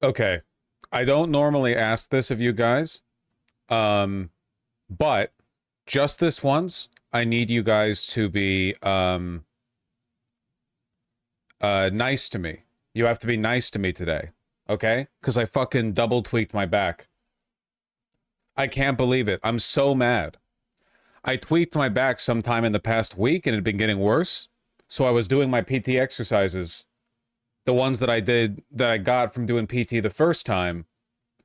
Okay. I don't normally ask this of you guys, um, but just this once, I need you guys to be nice to me. You have to be nice to me today, okay? Because I fucking double tweaked my back. I can't believe it. I'm so mad. I tweaked my back sometime in the past week and it had been getting worse. So I was doing my PT exercises, the ones that I got from doing PT the first time,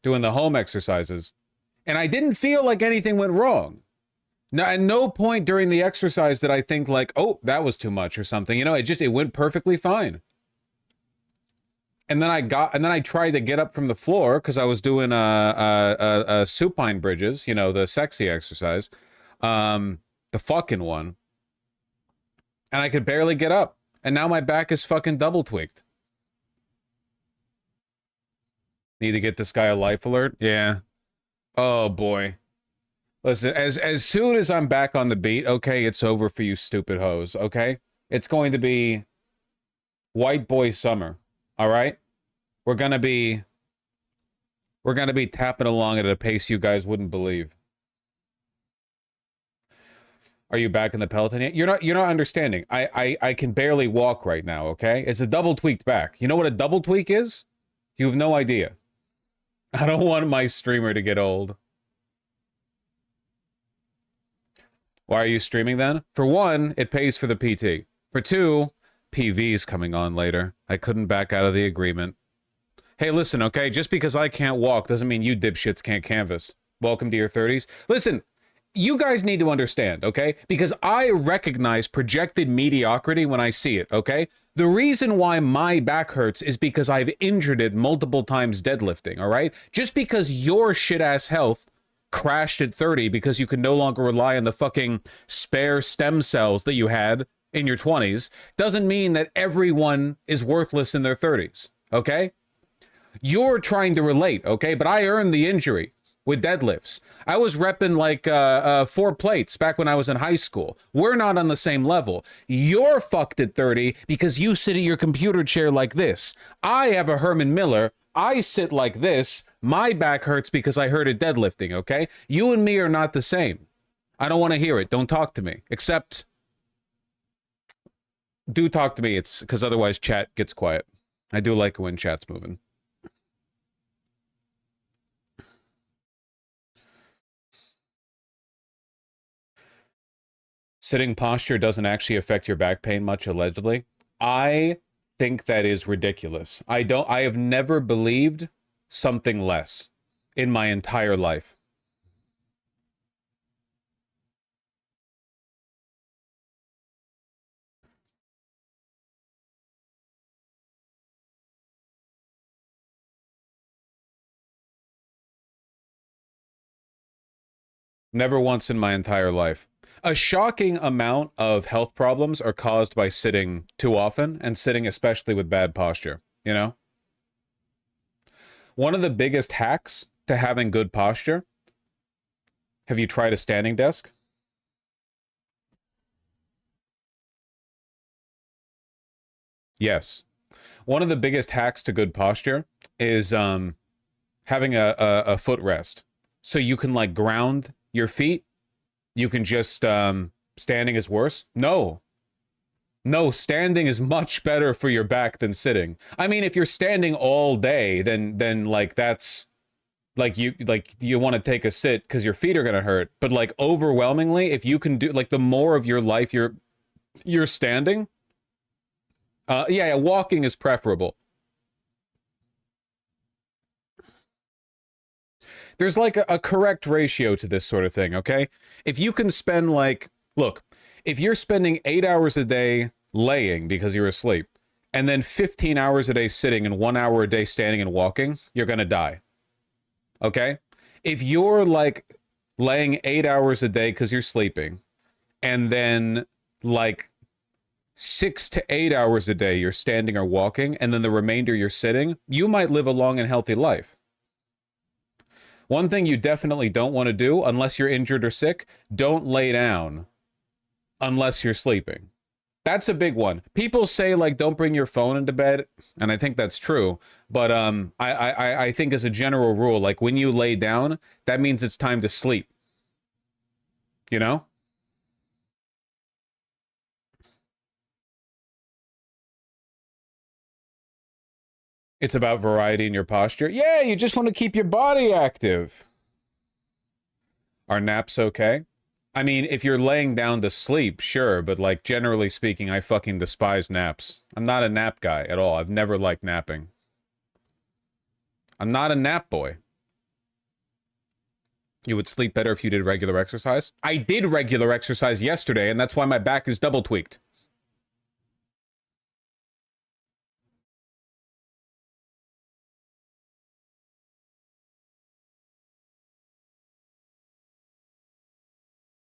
doing the home exercises, and I didn't feel like anything went wrong. No, at no point during the exercise did I think like, oh, that was too much or something. You know, it went perfectly fine. And then I tried to get up from the floor because I was doing supine bridges, you know, the sexy exercise, the fucking one, and I could barely get up. And now my back is fucking double tweaked. Need to get this guy a life alert. Yeah. Oh boy. Listen, as soon as I'm back on the beat, okay, it's over for you stupid hoes, okay? It's going to be white boy summer, all right? We're gonna be tapping along at a pace you guys wouldn't believe. Are you back in the Peloton yet? You're not understanding. I can barely walk right now, okay? It's a double tweaked back. You know what a double tweak is? You have no idea. I don't want my streamer to get old. Why are you streaming then? For one, it pays for the PT. For two, PV's coming on later. I couldn't back out of the agreement. Hey, listen, okay? Just because I can't walk doesn't mean you dipshits can't canvas. Welcome to your 30s. Listen, you guys need to understand, okay? Because I recognize projected mediocrity when I see it, okay? The reason why my back hurts is because I've injured it multiple times deadlifting, all right? Just because your shit-ass health crashed at 30 because you can no longer rely on the fucking spare stem cells that you had in your 20s doesn't mean that everyone is worthless in their 30s, okay? You're trying to relate, okay? But I earned the injury with deadlifts. I was repping like 4 plates back when I was in high school. We're not on the same level. You're fucked at 30 because you sit at your computer chair like this. I have a Herman Miller. I sit like this. My back hurts because I hurt it deadlifting, okay? You and me are not the same. I don't want to hear it. Don't talk to me. Except, do talk to me. It's because otherwise chat gets quiet. I do like it when chat's moving. Sitting posture doesn't actually affect your back pain much, allegedly. I think that is ridiculous. I have never believed something less in my entire life. Never once in my entire life. A shocking amount of health problems are caused by sitting too often and sitting especially with bad posture, you know? One of the biggest hacks to having good posture, have you tried a standing desk? Yes. One of the biggest hacks to good posture is having a footrest. So you can like ground your feet. You can just standing is worse. No. No, standing is much better for your back than sitting. I mean, if you're standing all day, then like that's like you want to take a sit because your feet are gonna hurt. But like overwhelmingly, if you can do like the more of your life you're standing, yeah, walking is preferable. There's like a correct ratio to this sort of thing, okay? If you can spend like, look, if you're spending 8 hours a day laying because you're asleep, and then 15 hours a day sitting and 1 hour a day standing and walking, you're gonna die, okay? If you're like laying 8 hours a day because you're sleeping, and then like 6 to 8 hours a day you're standing or walking, and then the remainder you're sitting, you might live a long and healthy life. One thing you definitely don't want to do, unless you're injured or sick, don't lay down unless you're sleeping. That's a big one. People say like don't bring your phone into bed, and I think that's true. But I think as a general rule, like when you lay down, that means it's time to sleep. You know? It's about variety in your posture. Yeah, you just want to keep your body active. Are naps okay? I mean, if you're laying down to sleep, sure, but like generally speaking, I fucking despise naps. I'm not a nap guy at all. I've never liked napping. I'm not a nap boy. You would sleep better if you did regular exercise? I did regular exercise yesterday, and that's why my back is double tweaked.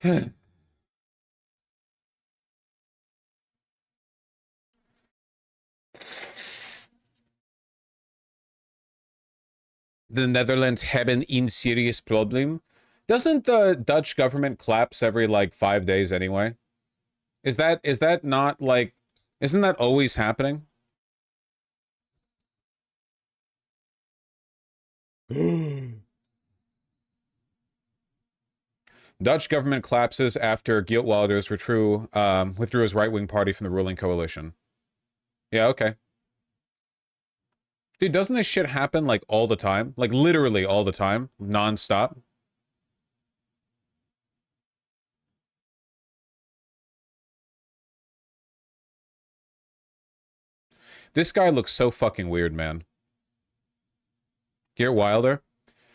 The Netherlands hebben een serious problem. Doesn't the Dutch government collapse every like 5 days anyway? Is that not like, isn't that always happening? Dutch government collapses after Geert Wilders withdrew his right-wing party from the ruling coalition. Yeah, okay. Dude, doesn't this shit happen like all the time? Like literally all the time, non-stop? This guy looks so fucking weird, man. Geert Wilder.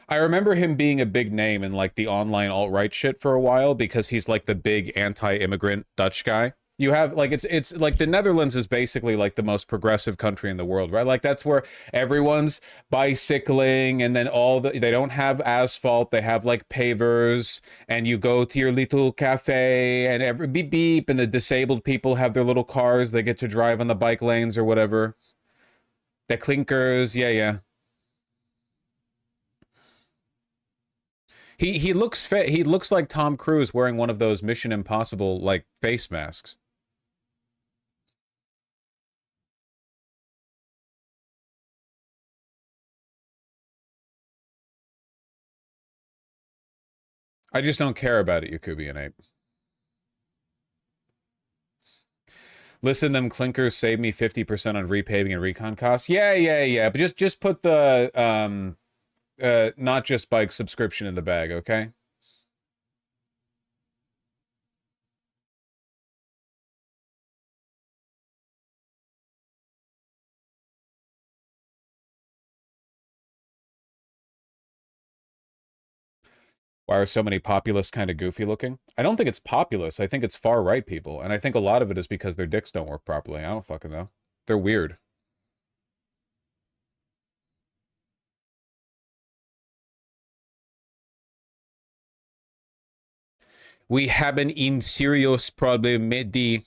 I remember him being a big name in like the online alt-right shit for a while because he's like the big anti-immigrant Dutch guy. You have like it's like the Netherlands is basically like the most progressive country in the world, right? Like that's where everyone's bicycling and then they don't have asphalt, they have like pavers and you go to your little cafe and every beep beep and the disabled people have their little cars, they get to drive on the bike lanes or whatever. The clinkers, yeah, yeah. He looks like Tom Cruise wearing one of those Mission Impossible like face masks. I just don't care about it, Yakubian Ape. Listen, them clinkers save me 50% on repaving and recon costs. Yeah, yeah, yeah. But just put the not just bike subscription in the bag, okay? Why are so many populists kind of goofy looking? I don't think it's populist. I think it's far right people, and I think a lot of it is because their dicks don't work properly. I don't fucking know. They're weird. We haben ein serious Problem mit die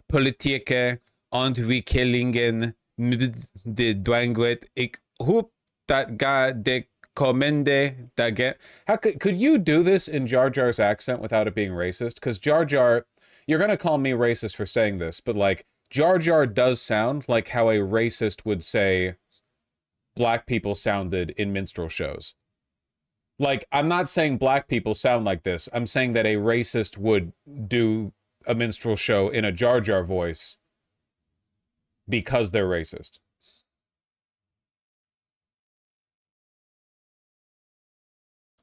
Politik und we killingen de dwanget. Ik hoop that God de commende that get. How could you do this in Jar Jar's accent without it being racist? Because Jar Jar, you're gonna call me racist for saying this, but like Jar Jar does sound like how a racist would say black people sounded in minstrel shows. Like, I'm not saying black people sound like this. I'm saying that a racist would do a minstrel show in a Jar Jar voice because they're racist.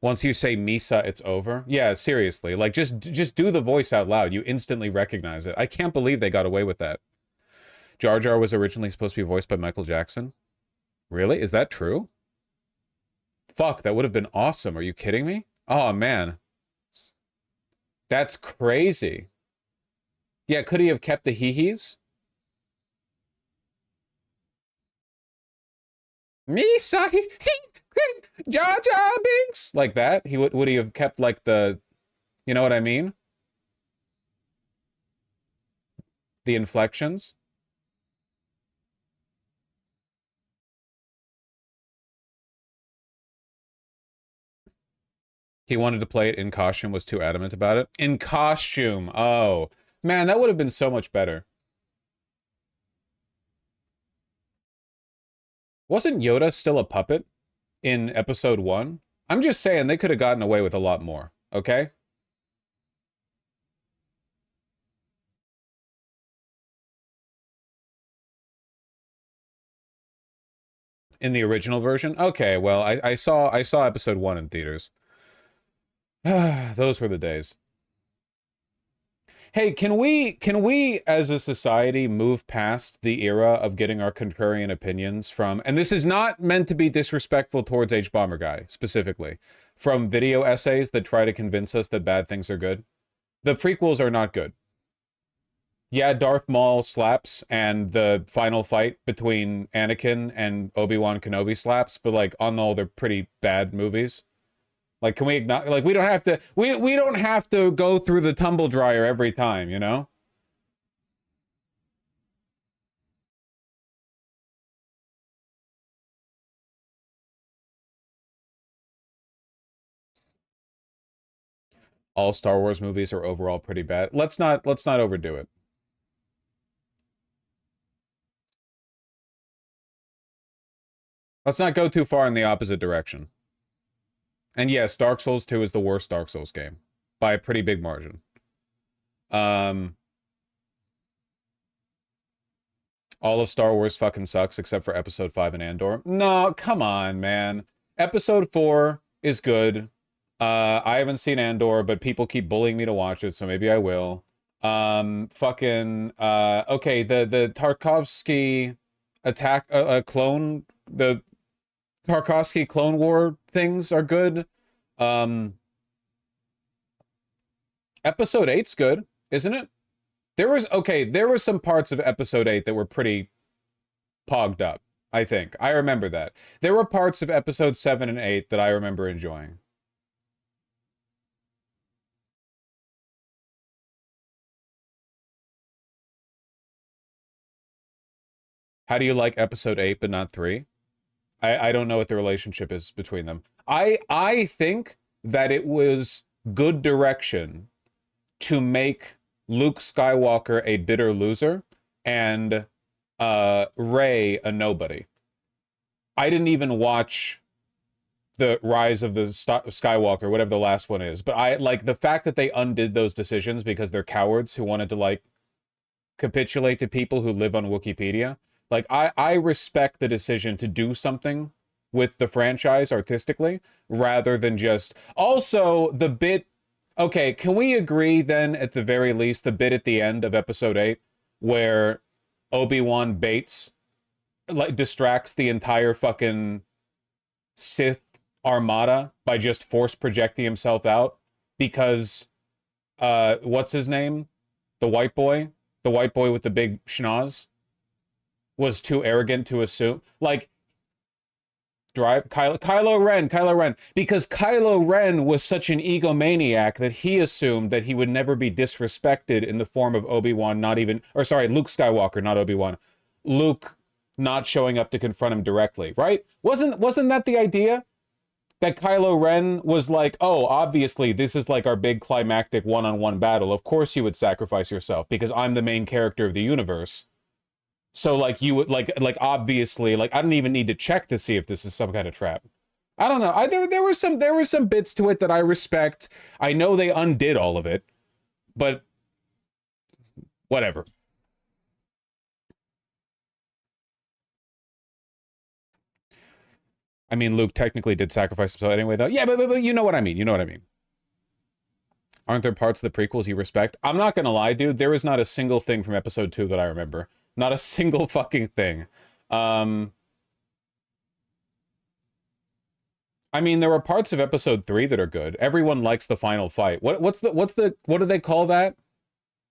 Once you say Misa, it's over. Yeah, seriously. Like, just do the voice out loud. You instantly recognize it. I can't believe they got away with that. Jar Jar was originally supposed to be voiced by Michael Jackson. Really? Is that true? Fuck, that would have been awesome. Are you kidding me? Oh, man. That's crazy. Yeah, could he have kept the hee-hees? Misa, Jar Jar Binks, like that. Would he have kept like the, you know what I mean? The inflections. He wanted to play it in costume, was too adamant about it. In costume. Oh, man, that would have been so much better. Wasn't Yoda still a puppet in episode 1? I'm just saying they could have gotten away with a lot more, okay? In the original version? Okay, well, I saw episode 1 in theaters. Those were the days. Hey, can we as a society move past the era of getting our contrarian opinions from, and this is not meant to be disrespectful towards H Bomber Guy specifically, from video essays that try to convince us that bad things are good? The prequels are not good. Yeah, Darth Maul slaps and the final fight between Anakin and Obi-Wan Kenobi slaps, but like on the whole they're pretty bad movies. Like, can we acknowledge, like, we don't have to, we don't have to go through the tumble dryer every time, you know? All Star Wars movies are overall pretty bad. Let's not overdo it. Let's not go too far in the opposite direction. And yes, Dark Souls 2 is the worst Dark Souls game by a pretty big margin. Um, all of Star Wars fucking sucks except for Episode 5 and Andor. No, come on, man. Episode 4 is good. I haven't seen Andor, but people keep bullying me to watch it, so maybe I will. Okay, the Tarkovsky attack, clone, the Tarkovsky Clone War things are good. Um, Episode 8's good, isn't it? There were some parts of Episode 8 that were pretty pogged up, I think. I remember that. There were parts of Episode 7 and 8 that I remember enjoying. How do you like Episode 8 but not 3? I don't know what the relationship is between them. I think that it was good direction to make Luke Skywalker a bitter loser and Rey a nobody. I didn't even watch the Rise of the Skywalker, whatever the last one is, but I like the fact that they undid those decisions because they're cowards who wanted to like capitulate to people who live on Wikipedia. Like, I respect the decision to do something with the franchise artistically rather than just... Also, the bit... Okay, can we agree then, at the very least, the bit at the end of Episode 8 where Obi-Wan Bates like distracts the entire fucking Sith armada by just force projecting himself out because what's his name? The white boy? The white boy with the big schnoz was too arrogant to assume. Like, Kylo Ren. Because Kylo Ren was such an egomaniac that he assumed that he would never be disrespected in the form of Obi-Wan, not even... Or sorry, Luke Skywalker, not Obi-Wan. Luke not showing up to confront him directly, right? Wasn't that the idea? That Kylo Ren was like, oh, obviously, this is like our big climactic one-on-one battle. Of course you would sacrifice yourself because I'm the main character of the universe. So, like, you would, obviously, like, I don't even need to check to see if this is some kind of trap. I don't know. There were some bits to it that I respect. I know they undid all of it, but whatever. I mean, Luke technically did sacrifice himself anyway, though. Yeah, but you know what I mean. You know what I mean. Aren't there parts of the prequels you respect? I'm not gonna lie, dude. There is not a single thing from Episode 2 that I remember. Not a single fucking thing. I mean, there were parts of Episode 3 that are good. Everyone likes the final fight. What do they call that?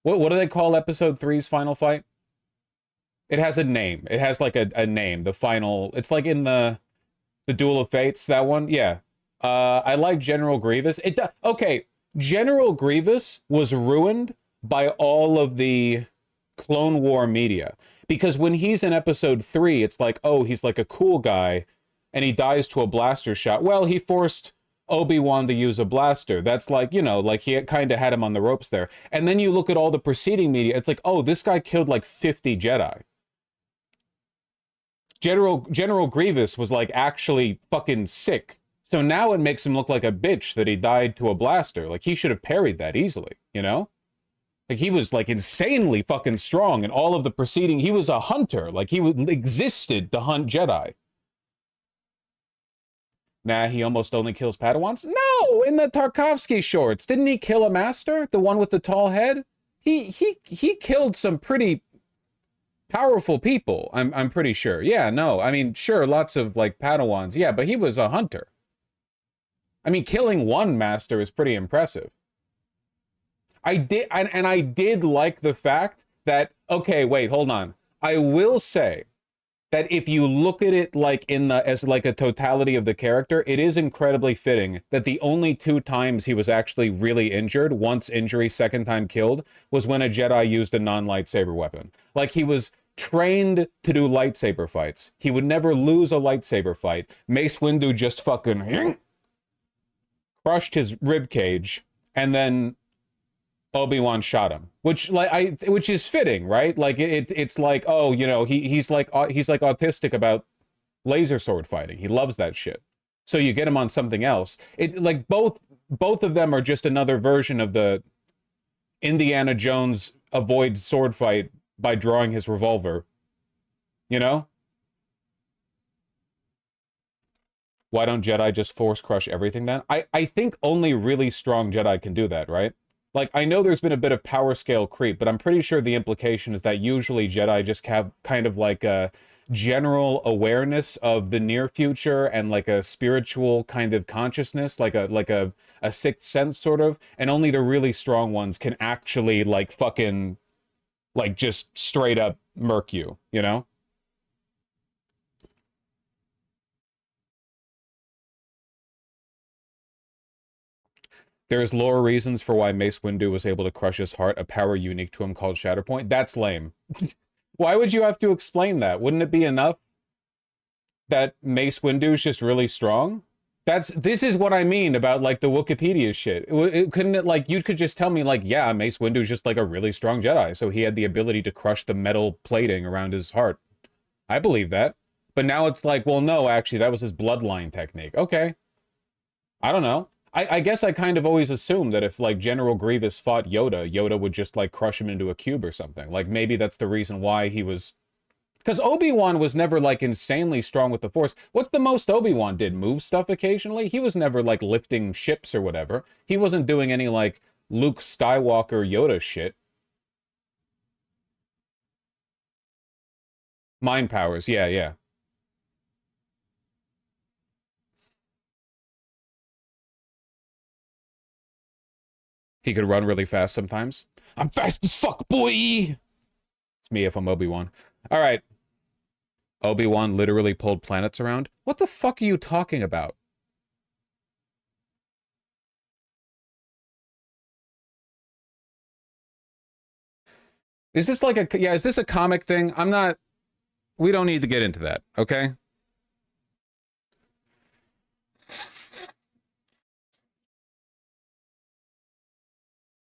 What do they call Episode 3's final fight? It has a name. It has like a name. The final... It's like in the Duel of Fates, that one? Yeah. I like General Grievous. Okay, General Grievous was ruined by all of the Clone War media. Because when he's in Episode 3, it's like, oh, he's like a cool guy, and he dies to a blaster shot. Well, he forced Obi-Wan to use a blaster. That's like, you know, like he kind of had him on the ropes there. And then you look at all the preceding media, it's like, oh, this guy killed like 50 Jedi. General Grievous was like actually fucking sick. So now it makes him look like a bitch that he died to a blaster. Like he should have parried that easily, you know? Like he was like insanely fucking strong in all of the preceding. He was a hunter. Like he existed to hunt Jedi. Nah, he almost only kills Padawans. No, in the Tarkovsky shorts, didn't he kill a master? The one with the tall head. He killed some pretty powerful people. I'm pretty sure. Yeah, no, I mean, sure, lots of like Padawans. Yeah, but he was a hunter. I mean, killing one master is pretty impressive. I did like the fact that, okay, wait, hold on. I will say that if you look at it like as like a totality of the character, it is incredibly fitting that the only 2 times he was actually really injured, once injury, second time killed, was when a Jedi used a non-lightsaber weapon. Like he was trained to do lightsaber fights. He would never lose a lightsaber fight. Mace Windu just fucking crushed his rib cage, and then Obi-Wan shot him, which is fitting, right? Like it's like, oh, you know, he's like autistic about laser sword fighting. He loves that shit. So you get him on something else. It like both of them are just another version of the Indiana Jones avoids sword fight by drawing his revolver. You know? Why don't Jedi just force crush everything then? I think only really strong Jedi can do that, right? Like, I know there's been a bit of power scale creep, but I'm pretty sure the implication is that usually Jedi just have kind of like a general awareness of the near future and like a spiritual kind of consciousness, like a sixth sense sort of, and only the really strong ones can actually like fucking like just straight up murk you, you know? There's lore reasons for why Mace Windu was able to crush his heart, a power unique to him called Shatterpoint. That's lame. Why would you have to explain that? Wouldn't it be enough that Mace Windu is just really strong? This is what I mean about like the Wikipedia shit. Couldn't it like, you could just tell me like, yeah, Mace Windu is just like a really strong Jedi, so he had the ability to crush the metal plating around his heart. I believe that. But now it's like, well, no, actually, that was his bloodline technique. Okay. I don't know. I guess I kind of always assumed that if like General Grievous fought Yoda, Yoda would just like crush him into a cube or something. Like maybe that's the reason why he was... Because Obi-Wan was never like insanely strong with the Force. What's the most Obi-Wan did? Move stuff occasionally? He was never like lifting ships or whatever. He wasn't doing any like Luke Skywalker Yoda shit. Mind powers, yeah, yeah. He could run really fast sometimes. I'm fast as fuck, boy! It's me if I'm Obi-Wan. All right. Obi-Wan literally pulled planets around? What the fuck are you talking about? Is this like a... Yeah, is this a comic thing? I'm not... We don't need to get into that, okay?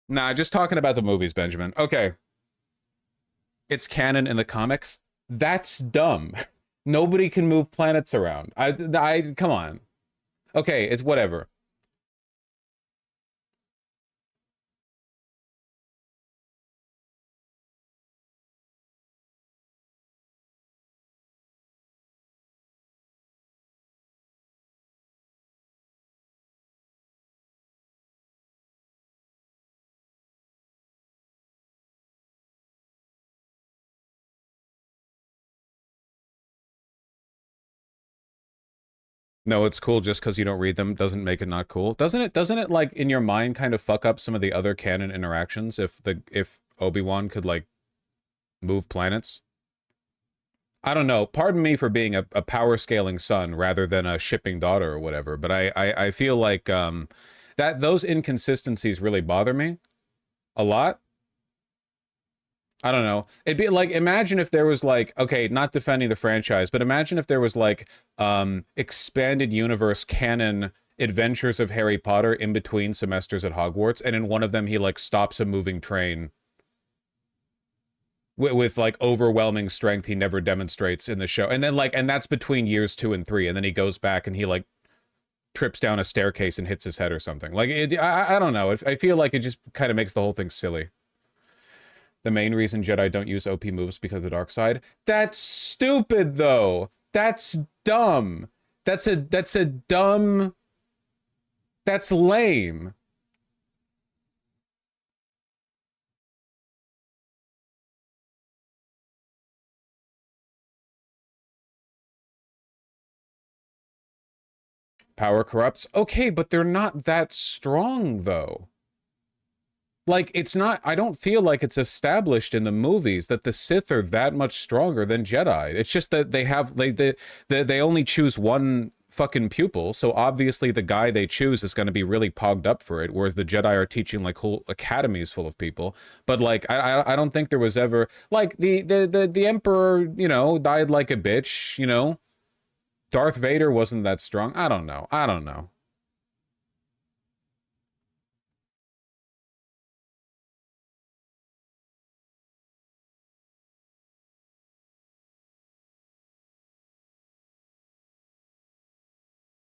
Nah, just talking about the movies, Benjamin. Okay. It's canon in the comics. That's dumb. Nobody can move planets around. Come on. Okay, it's whatever. No, it's cool just because you don't read them doesn't make it not cool. Doesn't it like in your mind kind of fuck up some of the other canon interactions if Obi-Wan could like move planets? I don't know. Pardon me for being a power scaling son rather than a shipping daughter or whatever, but I feel like that those inconsistencies really bother me a lot. I don't know. It'd be like, imagine if there was like, okay, not defending the franchise, but imagine if there was like expanded universe canon adventures of Harry Potter in between semesters at Hogwarts, and in one of them he like stops a moving train. with like overwhelming strength he never demonstrates in the show. And then like, and that's between years 2 and 3, and then he goes back and he like trips down a staircase and hits his head or something. Like, I don't know. I feel like it just kind of makes the whole thing silly. The main reason Jedi don't use OP moves because of the dark side. That's stupid, though. That's dumb. That's a dumb... That's lame. Power corrupts. Okay, but they're not that strong, though. Like, it's not... I don't feel like it's established in the movies that the Sith are that much stronger than Jedi. It's just that they have... They only choose one fucking pupil, so obviously the guy they choose is going to be really pogged up for it, whereas the Jedi are teaching like whole academies full of people. But like, I don't think there was ever... Like, the Emperor, you know, died like a bitch, you know? Darth Vader wasn't that strong. I don't know. I don't know.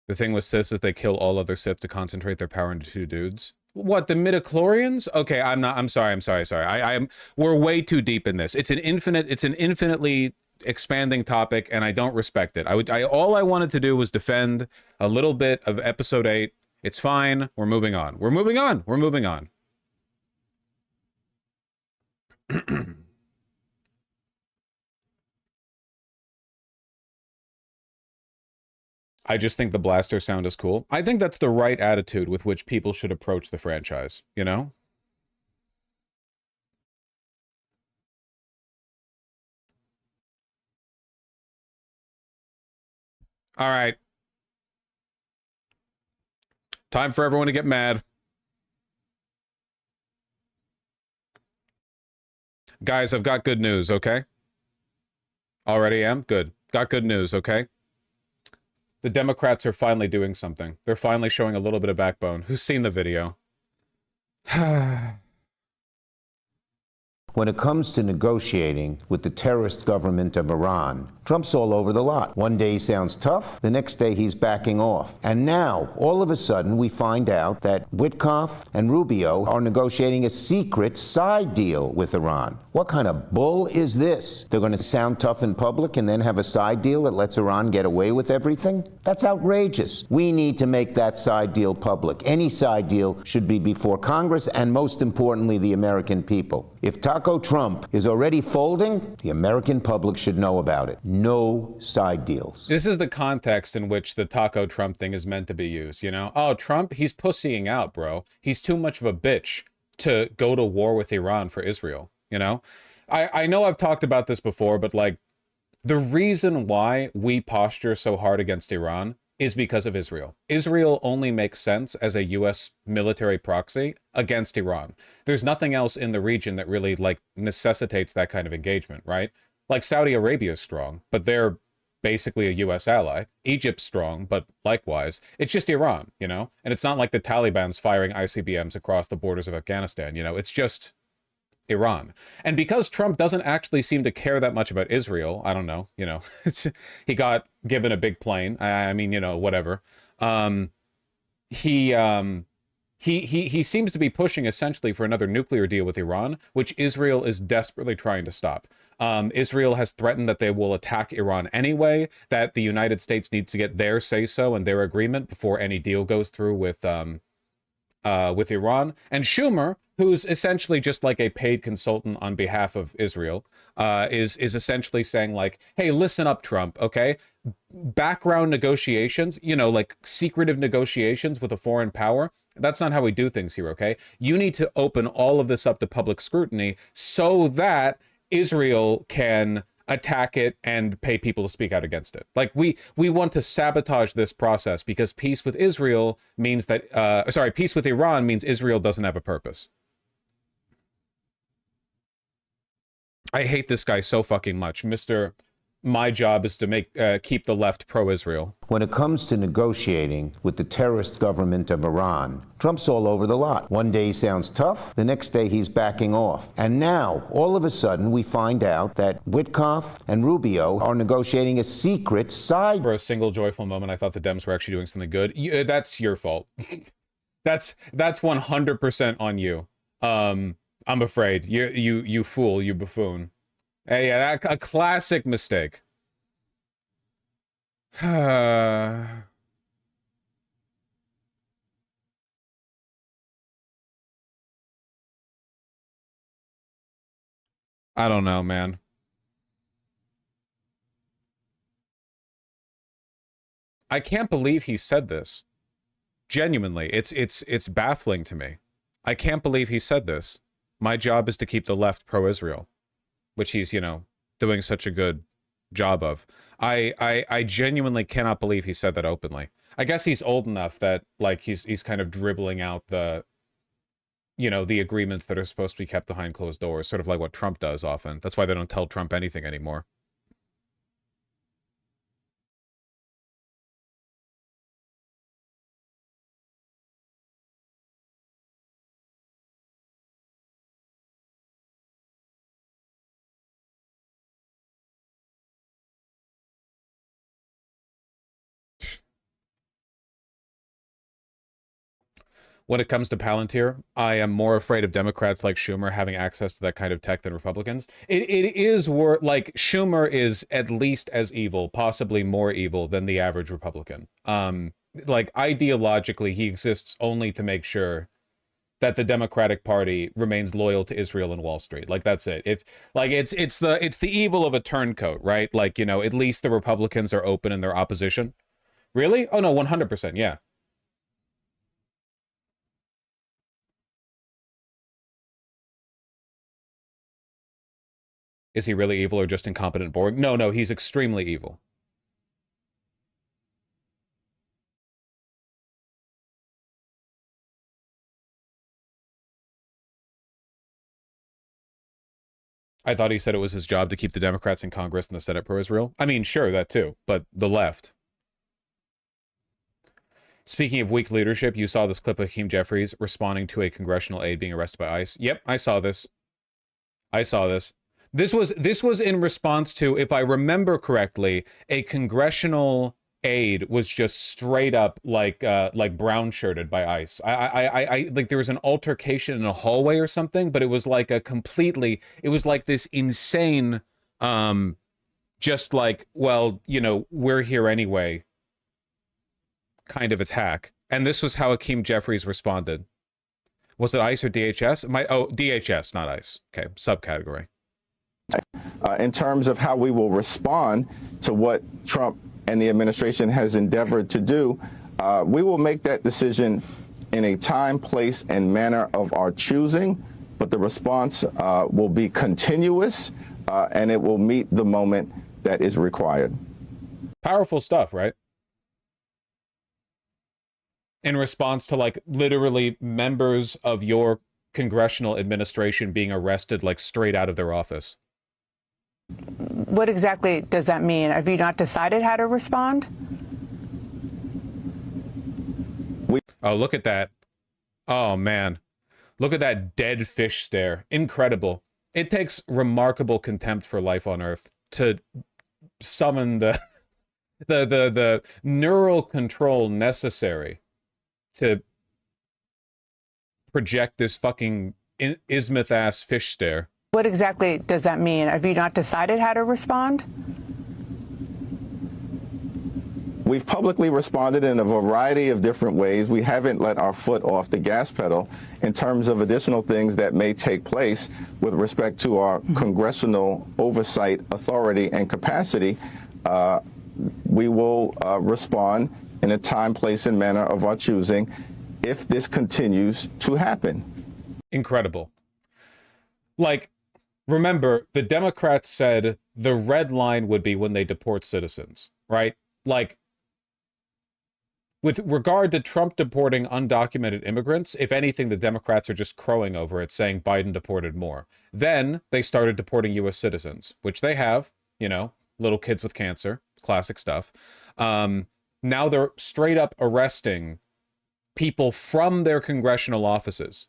The thing with Sith is they kill all other Sith to concentrate their power into 2 dudes. What, the midichlorians? Okay, I'm sorry. We're way too deep in this. It's an infinitely expanding topic, and I don't respect it. All I wanted to do was defend a little bit of episode 8. It's fine. We're moving on. We're moving on. We're moving on. I just think the blaster sound is cool. I think that's the right attitude with which people should approach the franchise, you know? All right. Time for everyone to get mad. Guys, I've got good news, okay? Already am? Good. Got good news, okay? The Democrats are finally doing something. They're finally showing a little bit of backbone. Who's seen the video? When it comes to negotiating with the terrorist government of Iran, Trump's all over the lot. One day he sounds tough, the next day he's backing off. And now, all of a sudden, we find out that Witkoff and Rubio are negotiating a secret side deal with Iran. What kind of bull is this? They're going to sound tough in public and then have a side deal that lets Iran get away with everything? That's outrageous. We need to make that side deal public. Any side deal should be before Congress and, most importantly, the American people. If Taco Trump is already folding, the American public should know about it. No side deals. This is the context in which the Taco Trump thing is meant to be used, you know? Oh, Trump, he's pussying out, bro. He's too much of a bitch to go to war with Iran for Israel, you know? I know I've talked about this before, but like, the reason why we posture so hard against Iran is because of Israel. Israel only makes sense as a U.S. military proxy against Iran. There's nothing else in the region that really, like, necessitates that kind of engagement, right? Like, Saudi Arabia is strong, but they're basically a U.S. ally. Egypt's strong, but likewise. It's just Iran, you know? And it's not like the Taliban's firing ICBMs across the borders of Afghanistan, you know? It's just Iran. And because Trump doesn't actually seem to care that much about Israel, I don't know, you know, he got given a big plane. I mean, you know, whatever. He seems to be pushing essentially for another nuclear deal with Iran, which Israel is desperately trying to stop. Israel has threatened that they will attack Iran anyway, that the United States needs to get their say-so and their agreement before any deal goes through with Iran. And Schumer, who's essentially just like a paid consultant on behalf of Israel, is essentially saying like, hey, listen up, Trump, okay? Background negotiations, you know, like secretive negotiations with a foreign power, that's not how we do things here, okay? You need to open all of this up to public scrutiny so that Israel can attack it and pay people to speak out against it. Like, we want to sabotage this process because peace with Israel means that, peace with Iran means Israel doesn't have a purpose. I hate this guy so fucking much. Mr. My job is to make keep the left pro-Israel. When it comes to negotiating with the terrorist government of Iran, Trump's all over the lot. One day he sounds tough, the next day he's backing off. And now, all of a sudden, we find out that Witkoff and Rubio are negotiating a secret side. For a single joyful moment, I thought the Dems were actually doing something good. That's your fault. That's 100% on you. I'm afraid. You fool, you buffoon. Hey, yeah, a classic mistake. I don't know, man. I can't believe he said this. Genuinely, it's baffling to me. I can't believe he said this. My job is to keep the left pro-Israel, which he's, you know, doing such a good job of. I genuinely cannot believe he said that openly. I guess he's old enough that, like, he's kind of dribbling out the, you know, the agreements that are supposed to be kept behind closed doors, sort of like what Trump does often. That's why they don't tell Trump anything anymore. When it comes to Palantir, I am more afraid of Democrats like Schumer having access to that kind of tech than Republicans. It is like Schumer is at least as evil, possibly more evil than the average Republican. Like ideologically, he exists only to make sure that the Democratic Party remains loyal to Israel and Wall Street. Like that's it. If like it's the evil of a turncoat, right? Like, you know, at least the Republicans are open in their opposition. Really? Oh no, 100%. Yeah. Is he really evil or just incompetent boring? No, he's extremely evil. I thought he said it was his job to keep the Democrats in Congress and the Senate pro-Israel. I mean, sure, that too, but the left. Speaking of weak leadership, you saw this clip of Hakeem Jeffries responding to a congressional aide being arrested by ICE. Yep, I saw this. I saw this. This was in response to, if I remember correctly, a congressional aide was just straight up like brown shirted by ICE. I like there was an altercation in a hallway or something, but it was like a completely, it was like this insane, just like, well, you know, we're here anyway kind of attack. And this was how Hakeem Jeffries responded. Was it ICE or DHS? DHS, not ICE. Okay, subcategory. In terms of how we will respond to what Trump and the administration has endeavored to do, we will make that decision in a time, place, and manner of our choosing, but the response will be continuous, and it will meet the moment that is required. Powerful stuff, right? In response to, like, literally members of your congressional administration being arrested, like, straight out of their office. What exactly does that mean? Have you not decided how to respond? Oh, look at that. Oh, man. Look at that dead fish stare. Incredible. It takes remarkable contempt for life on Earth to summon the neural control necessary to project this fucking ismuth-ass fish stare. What exactly does that mean? Have you not decided how to respond? We've publicly responded in a variety of different ways. We haven't let our foot off the gas pedal in terms of additional things that may take place with respect to our congressional oversight authority and capacity. We will respond in a time, place, and manner of our choosing if this continues to happen. Incredible. Like, remember, the Democrats said the red line would be when they deport citizens, right? Like, with regard to Trump deporting undocumented immigrants, if anything, the Democrats are just crowing over it, saying Biden deported more. Then they started deporting U.S. citizens, which they have, you know, little kids with cancer, classic stuff. Now they're straight up arresting people from their congressional offices.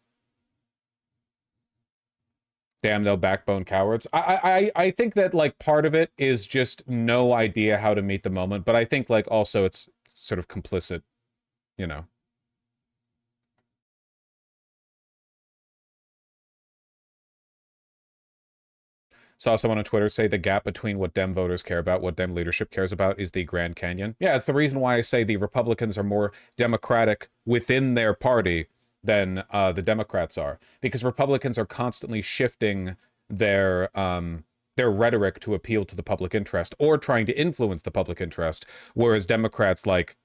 Damn, they'll backbone cowards. I think that, like, part of it is just no idea how to meet the moment, but I think, like, also it's sort of complicit, you know. Saw someone on Twitter say the gap between what Dem voters care about, what Dem leadership cares about, is the Grand Canyon. Yeah, it's the reason why I say the Republicans are more democratic within their party than the Democrats are, because Republicans are constantly shifting their rhetoric to appeal to the public interest or trying to influence the public interest, whereas Democrats, like,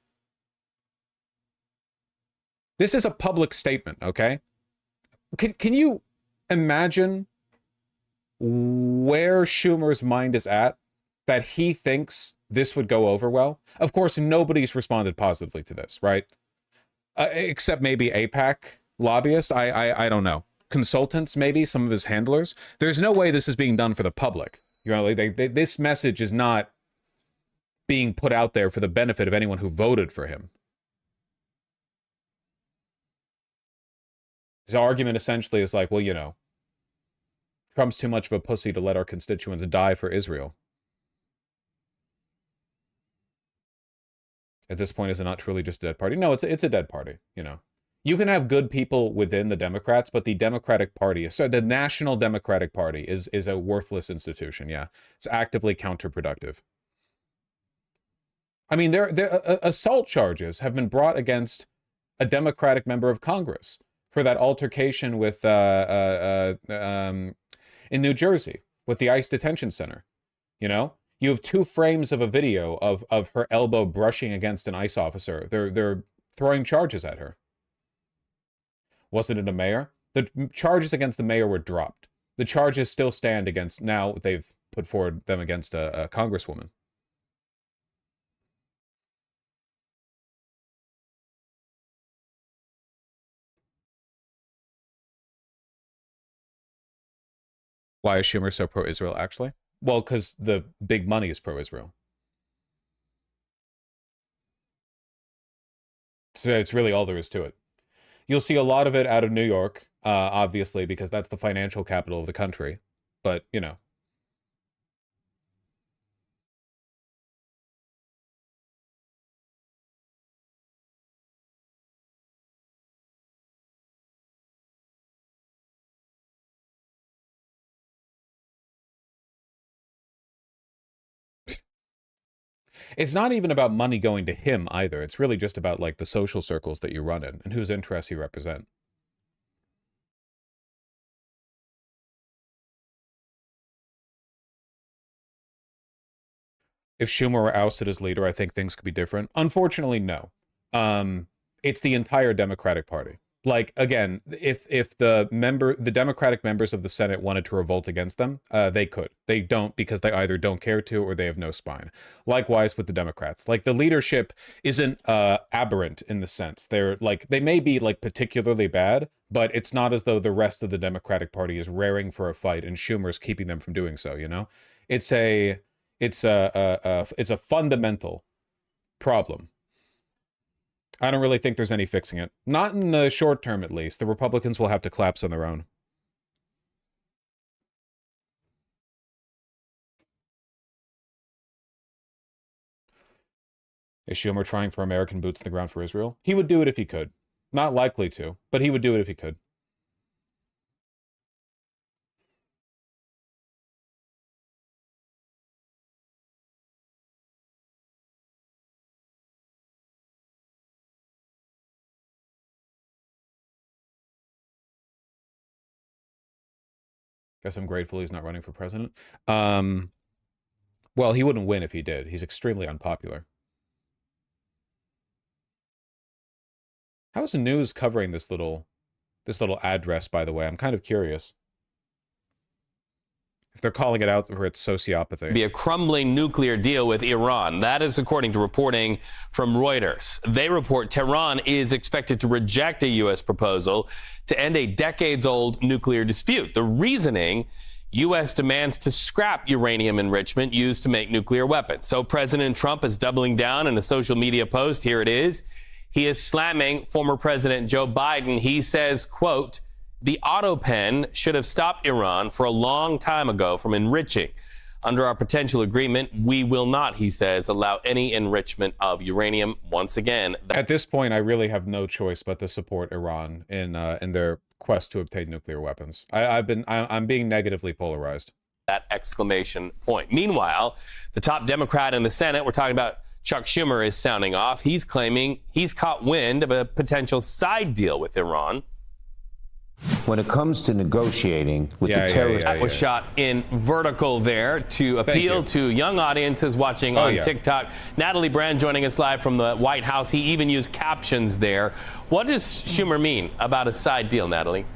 this is a public statement, okay? Can you imagine where Schumer's mind is at that he thinks this would go over well? Of course, nobody's responded positively to this, right? Except maybe AIPAC lobbyists. I don't know. Consultants, maybe, some of his handlers. There's no way this is being done for the public. You know, this message is not being put out there for the benefit of anyone who voted for him. His argument essentially is like, well, you know, Trump's too much of a pussy to let our constituents die for Israel. At this point, is it not truly just a dead party? No, it's a dead party, you know. You can have good people within the Democrats, but the Democratic Party, so the National Democratic Party is a worthless institution, yeah. It's actively counterproductive. I mean, assault charges have been brought against a Democratic member of Congress for that altercation with in New Jersey with the ICE detention center. You know, you have 2 frames of a video of her elbow brushing against an ICE officer. They're throwing charges at her. Wasn't it a mayor? The charges against the mayor were dropped. The charges still stand against, now they've put forward them against a congresswoman. Why is Schumer so pro-Israel, actually? Well, because the big money is pro-Israel. So it's really all there is to it. You'll see a lot of it out of New York, obviously, because that's the financial capital of the country. But, you know. It's not even about money going to him either. It's really just about, like, the social circles that you run in and whose interests you represent. If Schumer were ousted as leader, I think things could be different. Unfortunately, no. It's the entire Democratic Party. Like, again, if the Democratic members of the Senate wanted to revolt against them, they could. They don't, because they either don't care to or they have no spine. Likewise with the Democrats. Like, the leadership isn't aberrant in the sense. They may be, like, particularly bad, but it's not as though the rest of the Democratic Party is raring for a fight and Schumer's keeping them from doing so, you know? It's a fundamental problem. I don't really think there's any fixing it. Not in the short term, at least. The Republicans will have to collapse on their own. Is Schumer trying for American boots in the ground for Israel? He would do it if he could. Not likely to, but he would do it if he could. Guess I'm grateful he's not running for president. Well, he wouldn't win if he did. He's extremely unpopular. How is the news covering this little address, by the way? I'm kind of curious. If they're calling it out for its sociopathy. Be a crumbling nuclear deal with Iran. That is according to reporting from Reuters. They report Tehran is expected to reject a U.S. proposal to end a decades-old nuclear dispute. The reasoning U.S. demands to scrap uranium enrichment used to make nuclear weapons. So President Trump is doubling down in a social media post. Here it is. He is slamming former President Joe Biden. He says, quote, "The auto pen should have stopped Iran for a long time ago from enriching. Under our potential agreement, we will not," he says, "allow any enrichment of uranium." Once again, At this point, I really have no choice but to support Iran in their quest to obtain nuclear weapons. I'm being negatively polarized. that exclamation point. Meanwhile, the top Democrat in the Senate, we're talking about Chuck Schumer, is sounding off. He's claiming he's caught wind of a potential side deal with Iran. When it comes to negotiating with the terrorists, That was shot in vertical there to appeal to young audiences watching on TikTok. Natalie Brand joining us live from the White House. He even used captions there. What does Schumer mean about a side deal, Natalie?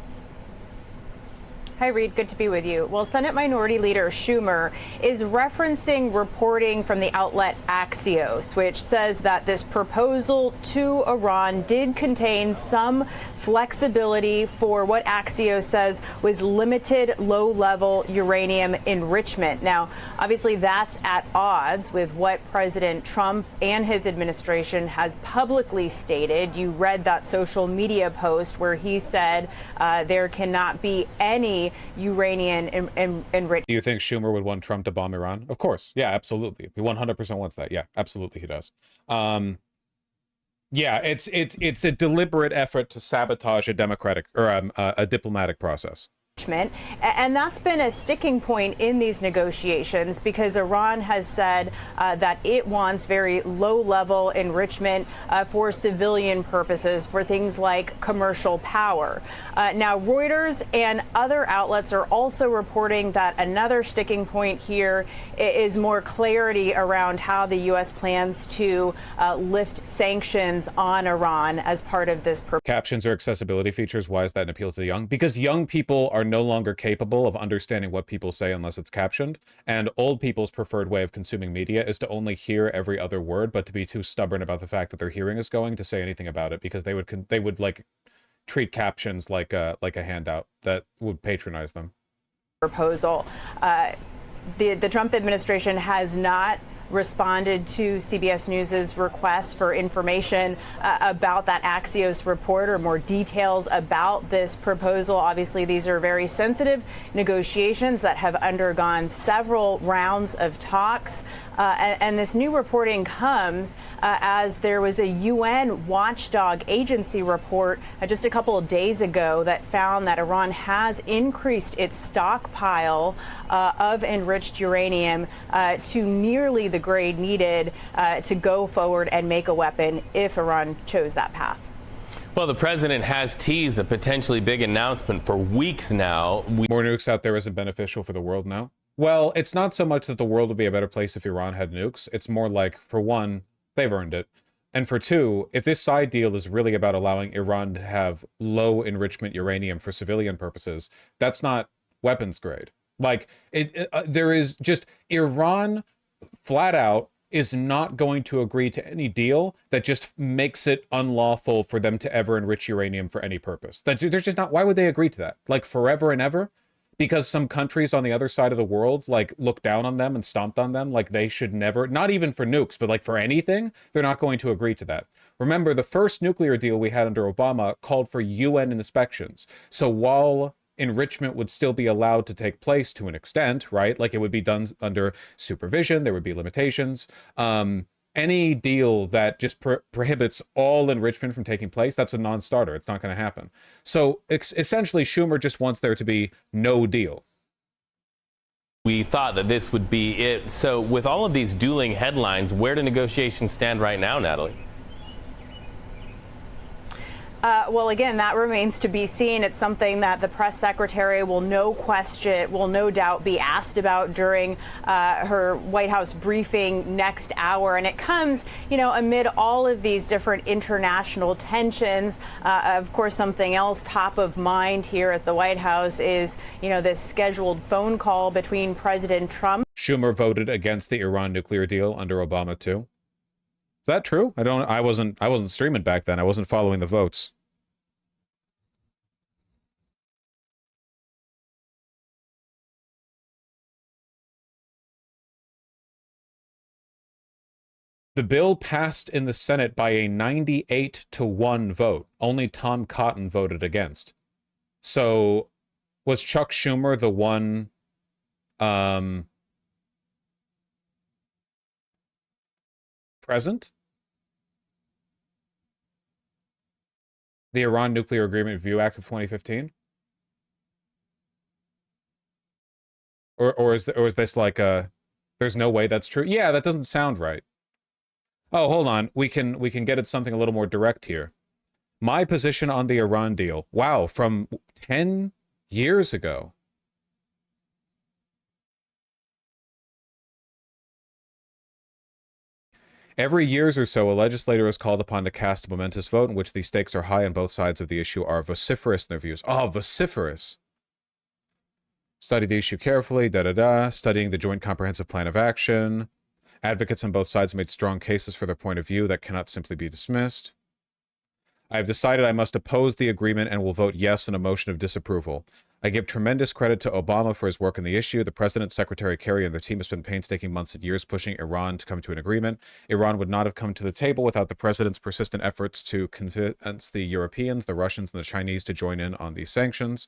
Hi, Reed. Good to be with you. Well, Senate Minority Leader Schumer is referencing reporting from the outlet Axios, which says that this proposal to Iran did contain some flexibility for what Axios says was limited low-level uranium enrichment. Now, obviously, that's at odds with what President Trump and his administration has publicly stated. You read that social media post where he said there cannot be any uranium enrichment. Do you think Schumer would want Trump to bomb Iran? Of course. Yeah, absolutely. He 100% wants that. Yeah, absolutely he does. Yeah, it's a deliberate effort to sabotage a democratic or a diplomatic process. And that's been a sticking point in these negotiations because Iran has said that it wants very low-level enrichment for civilian purposes, for things like commercial power. Now, Reuters and other outlets are also reporting that another sticking point here is more clarity around how the U.S. plans to lift sanctions on Iran as part of this. Captions or accessibility features, why is that an appeal to the young? Because young people are no longer capable of understanding what people say unless it's captioned, and old people's preferred way of consuming media is to only hear every other word, but to be too stubborn about the fact that their hearing is going to say anything about it, because they would like treat captions like a handout that would patronize them. Proposal. The Trump administration has not responded to CBS News's request for information about that Axios report or more details about this proposal. Obviously, these are very sensitive negotiations that have undergone several rounds of talks. And this new reporting comes as there was a UN watchdog agency report just a couple of days ago that found that Iran has increased its stockpile of enriched uranium to nearly the grade needed to go forward and make a weapon if Iran chose that path. Well, the president has teased a potentially big announcement for weeks now. More nukes out there isn't beneficial for the world now? Well, it's not so much that the world would be a better place if Iran had nukes. It's more like, for one, they've earned it. And for two, if this side deal is really about allowing Iran to have low enrichment uranium for civilian purposes, that's not weapons grade. Like, there is just Iran flat out is not going to agree to any deal that just makes it unlawful for them to ever enrich uranium for any purpose. There's just not, why would they agree to that? Like forever and ever? Because some countries on the other side of the world like look down on them and stomped on them like they should never, not even for nukes, but like for anything, they're not going to agree to that. Remember, the first nuclear deal we had under Obama called for UN inspections. So while enrichment would still be allowed to take place to an extent, right? Like it would be done under supervision, there would be limitations. Any deal that just prohibits all enrichment from taking place, that's a non-starter. It's not going to happen. So essentially, Schumer just wants there to be no deal. We thought that this would be it. So with all of these dueling headlines, where do negotiations stand right now, Natalie? Well, again, that remains to be seen. It's something that the press secretary will no doubt be asked about during her White House briefing next hour. And it comes, amid all of these different international tensions. Of course, something else top of mind here at the White House is, this scheduled phone call between President Trump. Schumer voted against the Iran nuclear deal under Obama, too. Is that true? I wasn't streaming back then. I wasn't following the votes. The bill passed in the Senate by a 98-1 vote. Only Tom Cotton voted against. So was Chuck Schumer the one present? The Iran Nuclear Agreement Review Act of 2015? Or is this like a there's no way that's true? Yeah, that doesn't sound right. Oh, hold on. We can get at something a little more direct here. My position on the Iran deal. Wow, from 10 years ago. Every years or so, a legislator is called upon to cast a momentous vote in which the stakes are high and both sides of the issue are vociferous in their views. Oh, vociferous. Study the issue carefully, studying the Joint Comprehensive Plan of Action. Advocates on both sides made strong cases for their point of view that cannot simply be dismissed. I have decided I must oppose the agreement and will vote yes in a motion of disapproval. I give tremendous credit to Obama for his work on the issue. The President, Secretary Kerry, and their team have spent painstaking months and years pushing Iran to come to an agreement. Iran would not have come to the table without the President's persistent efforts to convince the Europeans, the Russians, and the Chinese to join in on these sanctions.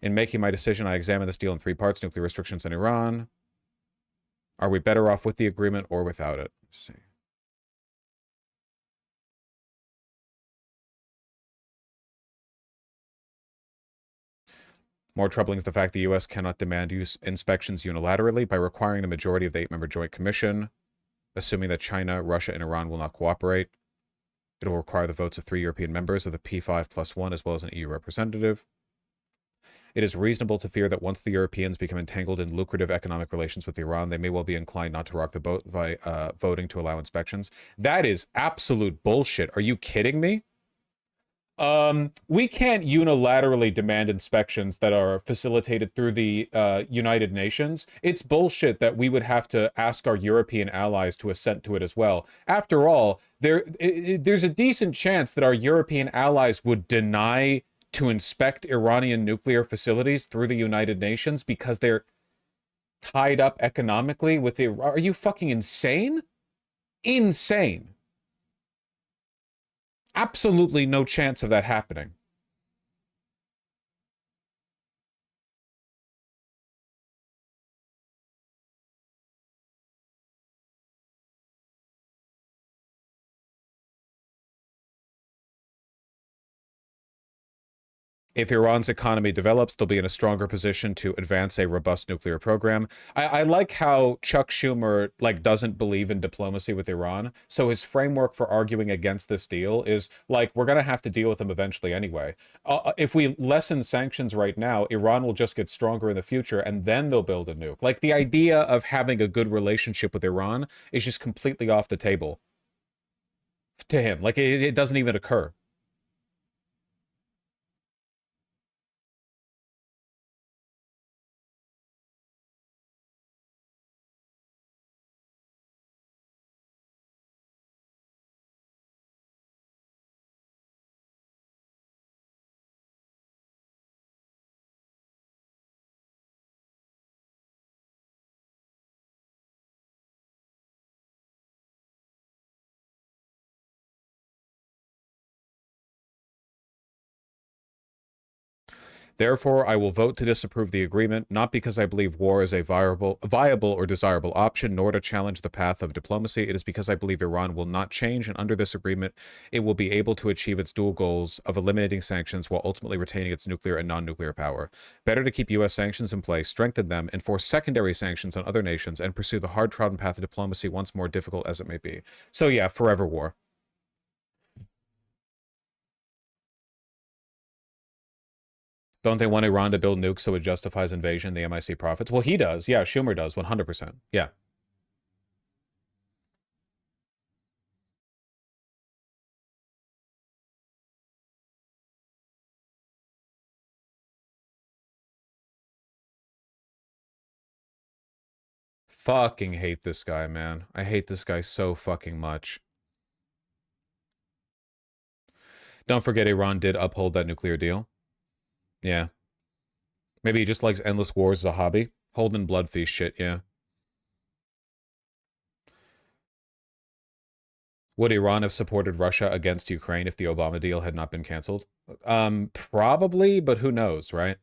In making my decision, I examined this deal in 3 parts: nuclear restrictions on Iran. Are we better off with the agreement or without it? Let's see. More troubling is the fact the U.S. cannot demand inspections unilaterally by requiring the majority of the 8-member Joint Commission, assuming that China, Russia, and Iran will not cooperate. It will require the votes of 3 European members of the P5+1 as well as an EU representative. It is reasonable to fear that once the Europeans become entangled in lucrative economic relations with Iran, they may well be inclined not to rock the boat by voting to allow inspections. That is absolute bullshit. Are you kidding me? We can't unilaterally demand inspections that are facilitated through the United Nations. It's bullshit that we would have to ask our European allies to assent to it as well. After all, there's a decent chance that our European allies would deny to inspect Iranian nuclear facilities through the United Nations because they're tied up economically with the... Are you fucking insane? Insane. Absolutely no chance of that happening. If Iran's economy develops, they'll be in a stronger position to advance a robust nuclear program. I like how Chuck Schumer doesn't believe in diplomacy with Iran. So his framework for arguing against this deal is we're going to have to deal with them eventually anyway. If we lessen sanctions right now, Iran will just get stronger in the future and then they'll build a nuke. The idea of having a good relationship with Iran is just completely off the table to him. It doesn't even occur. Therefore, I will vote to disapprove the agreement, not because I believe war is a viable or desirable option, nor to challenge the path of diplomacy. It is because I believe Iran will not change, and under this agreement, it will be able to achieve its dual goals of eliminating sanctions while ultimately retaining its nuclear and non-nuclear power. Better to keep U.S. sanctions in place, strengthen them, enforce secondary sanctions on other nations, and pursue the hard-trodden path of diplomacy, once more difficult as it may be. So yeah, forever war. Don't they want Iran to build nukes so it justifies invasion, the MIC profits? Well, he does. Yeah, Schumer does, 100%. Yeah. Fucking hate this guy, man. I hate this guy so fucking much. Don't forget Iran did uphold that nuclear deal. Yeah. Maybe he just likes endless wars as a hobby. Holding blood feast shit, yeah. Would Iran have supported Russia against Ukraine if the Obama deal had not been canceled? Probably, but who knows, right?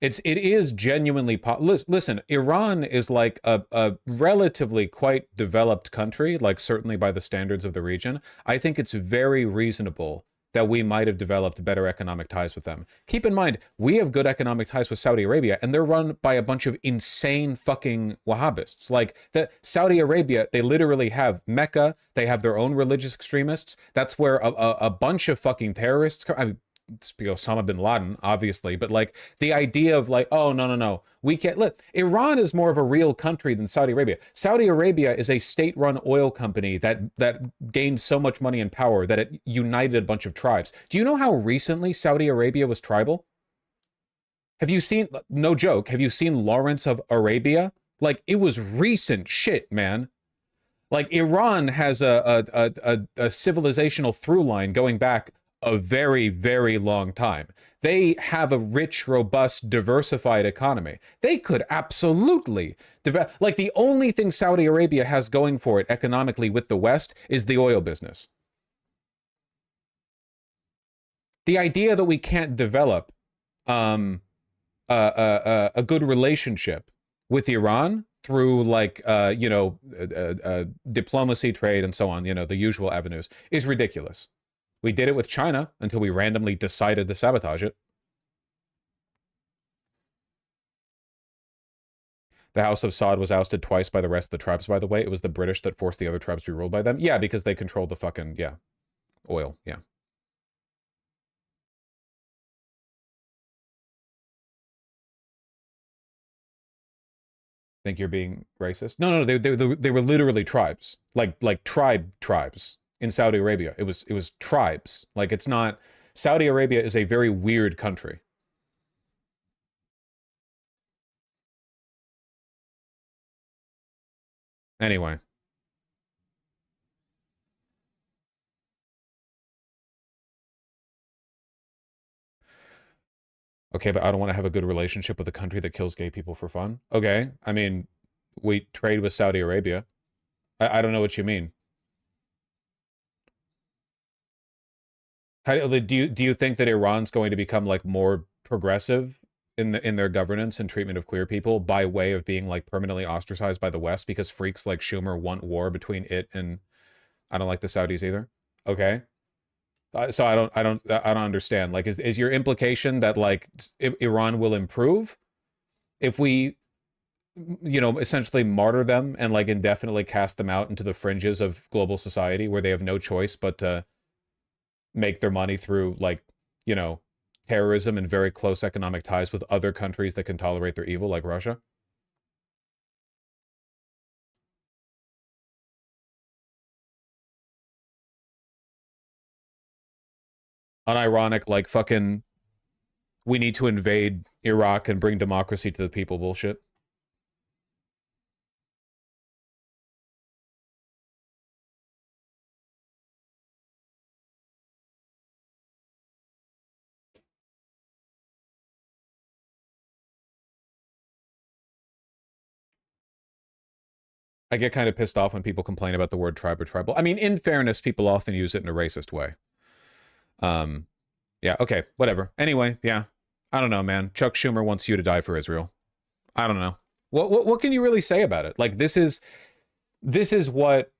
It is genuinely listen, Iran is like a relatively quite developed country, like certainly by the standards of the region. I think it's very reasonable that we might have developed better economic ties with them. Keep in mind, we have good economic ties with Saudi Arabia, and they're run by a bunch of insane fucking Wahhabists. Like, the Saudi Arabia, they literally have Mecca, they have their own religious extremists. That's where a bunch of fucking terrorists come. I mean, it's Osama bin Laden, obviously, but like the idea of like, oh, no, we can't look. Iran is more of a real country than Saudi Arabia. Saudi Arabia is a state-run oil company that gained so much money and power that it united a bunch of tribes. Do you know how recently Saudi Arabia was tribal? Have you seen, no joke, have you seen Lawrence of Arabia? Like, it was recent shit, man. Like, Iran has a civilizational through line going back a very, very long time. They have a rich, robust, diversified economy. They could absolutely develop. Like, the only thing Saudi Arabia has going for it economically with the West is the oil business. The idea that we can't develop a good relationship with Iran through like diplomacy, trade, and so on, the usual avenues, is ridiculous. We did it with China until we randomly decided to sabotage it. The House of Saud was ousted twice by the rest of the tribes, by the way. It was the British that forced the other tribes to be ruled by them. Yeah, because they controlled the fucking, oil, yeah. Think you're being racist? No, they were literally tribes. Like tribes in Saudi Arabia. It was tribes. Like, it's not, Saudi Arabia is a very weird country. Anyway. Okay, but I don't want to have a good relationship with a country that kills gay people for fun. Okay, I mean, we trade with Saudi Arabia. I don't know what you mean. Do you think that Iran's going to become like more progressive in their governance and treatment of queer people by way of being like permanently ostracized by the West because freaks like Schumer want war between it and I don't like the Saudis either? Okay. So I don't understand. Like, is your implication that like Iran will improve if we, essentially martyr them and like indefinitely cast them out into the fringes of global society where they have no choice but to make their money through like, terrorism and very close economic ties with other countries that can tolerate their evil, like Russia? Unironic, like fucking, we need to invade Iraq and bring democracy to the people bullshit. I get kind of pissed off when people complain about the word tribe or tribal. I mean, in fairness, people often use it in a racist way. Yeah, okay, whatever. Anyway, yeah. I don't know, man. Chuck Schumer wants you to die for Israel. I don't know. What can you really say about it? Like, this is what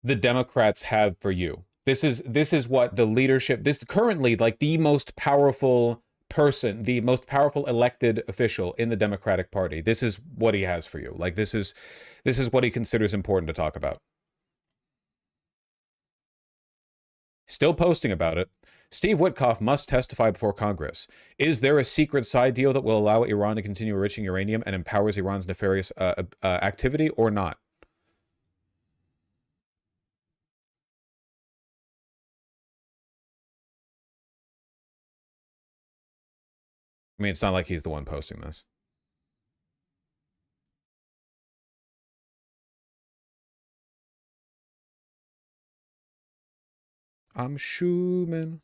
the Democrats have for you. This is what the leadership, this currently like the most powerful person, the most powerful elected official in the Democratic Party. This is what he has for you. Like, this is what he considers important to talk about. Still posting about it. Steve Witkoff must testify before Congress. Is there a secret side deal that will allow Iran to continue enriching uranium and empowers Iran's nefarious activity or not? I mean, it's not like he's the one posting this. I'm Schumann.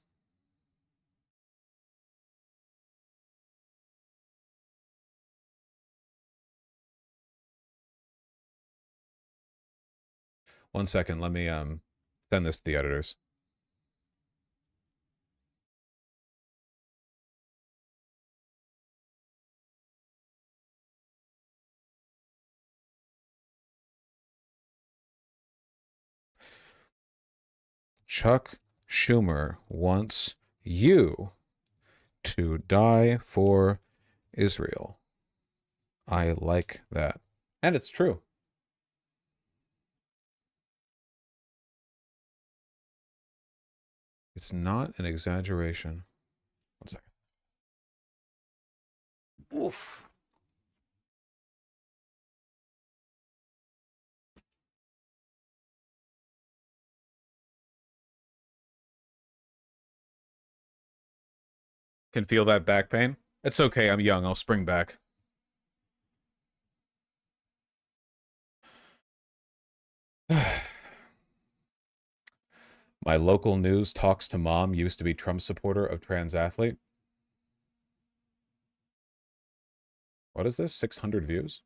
One second, let me Send this to the editors. Chuck Schumer wants you to die for Israel. I like that. And it's true. It's not an exaggeration. 1 second. Oof. Can feel that back pain? It's okay, I'm young. I'll spring back. My local news talks to mom used to be Trump supporter of trans athlete. What is this? 600 views?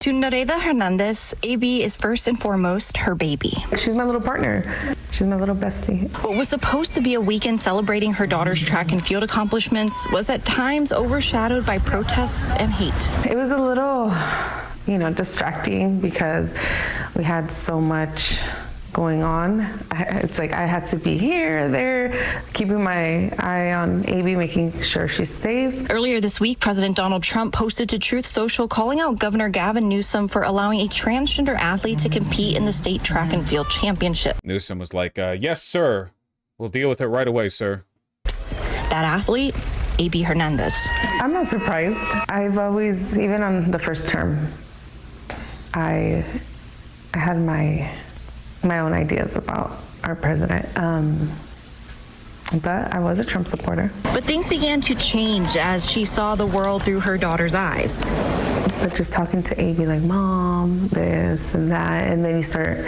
To Nareda Hernandez, AB is first and foremost her baby. She's my little partner. She's my little bestie. What was supposed to be a weekend celebrating her daughter's track and field accomplishments was at times overshadowed by protests and hate. It was a little, distracting because we had so much going on. It's like I had to be here, there, keeping my eye on AB, making sure she's safe. Earlier this week, President Donald Trump posted to Truth Social calling out Governor Gavin Newsom for allowing a transgender athlete to compete in the state track and field championship. Newsom was like, yes, sir. We'll deal with it right away, sir. That athlete, AB Hernandez. I'm not surprised. I've always, even on the first term, I had my own ideas about our president. But I was a Trump supporter. But things began to change as she saw the world through her daughter's eyes. But just talking to AB like, Mom, this and that, and then you start,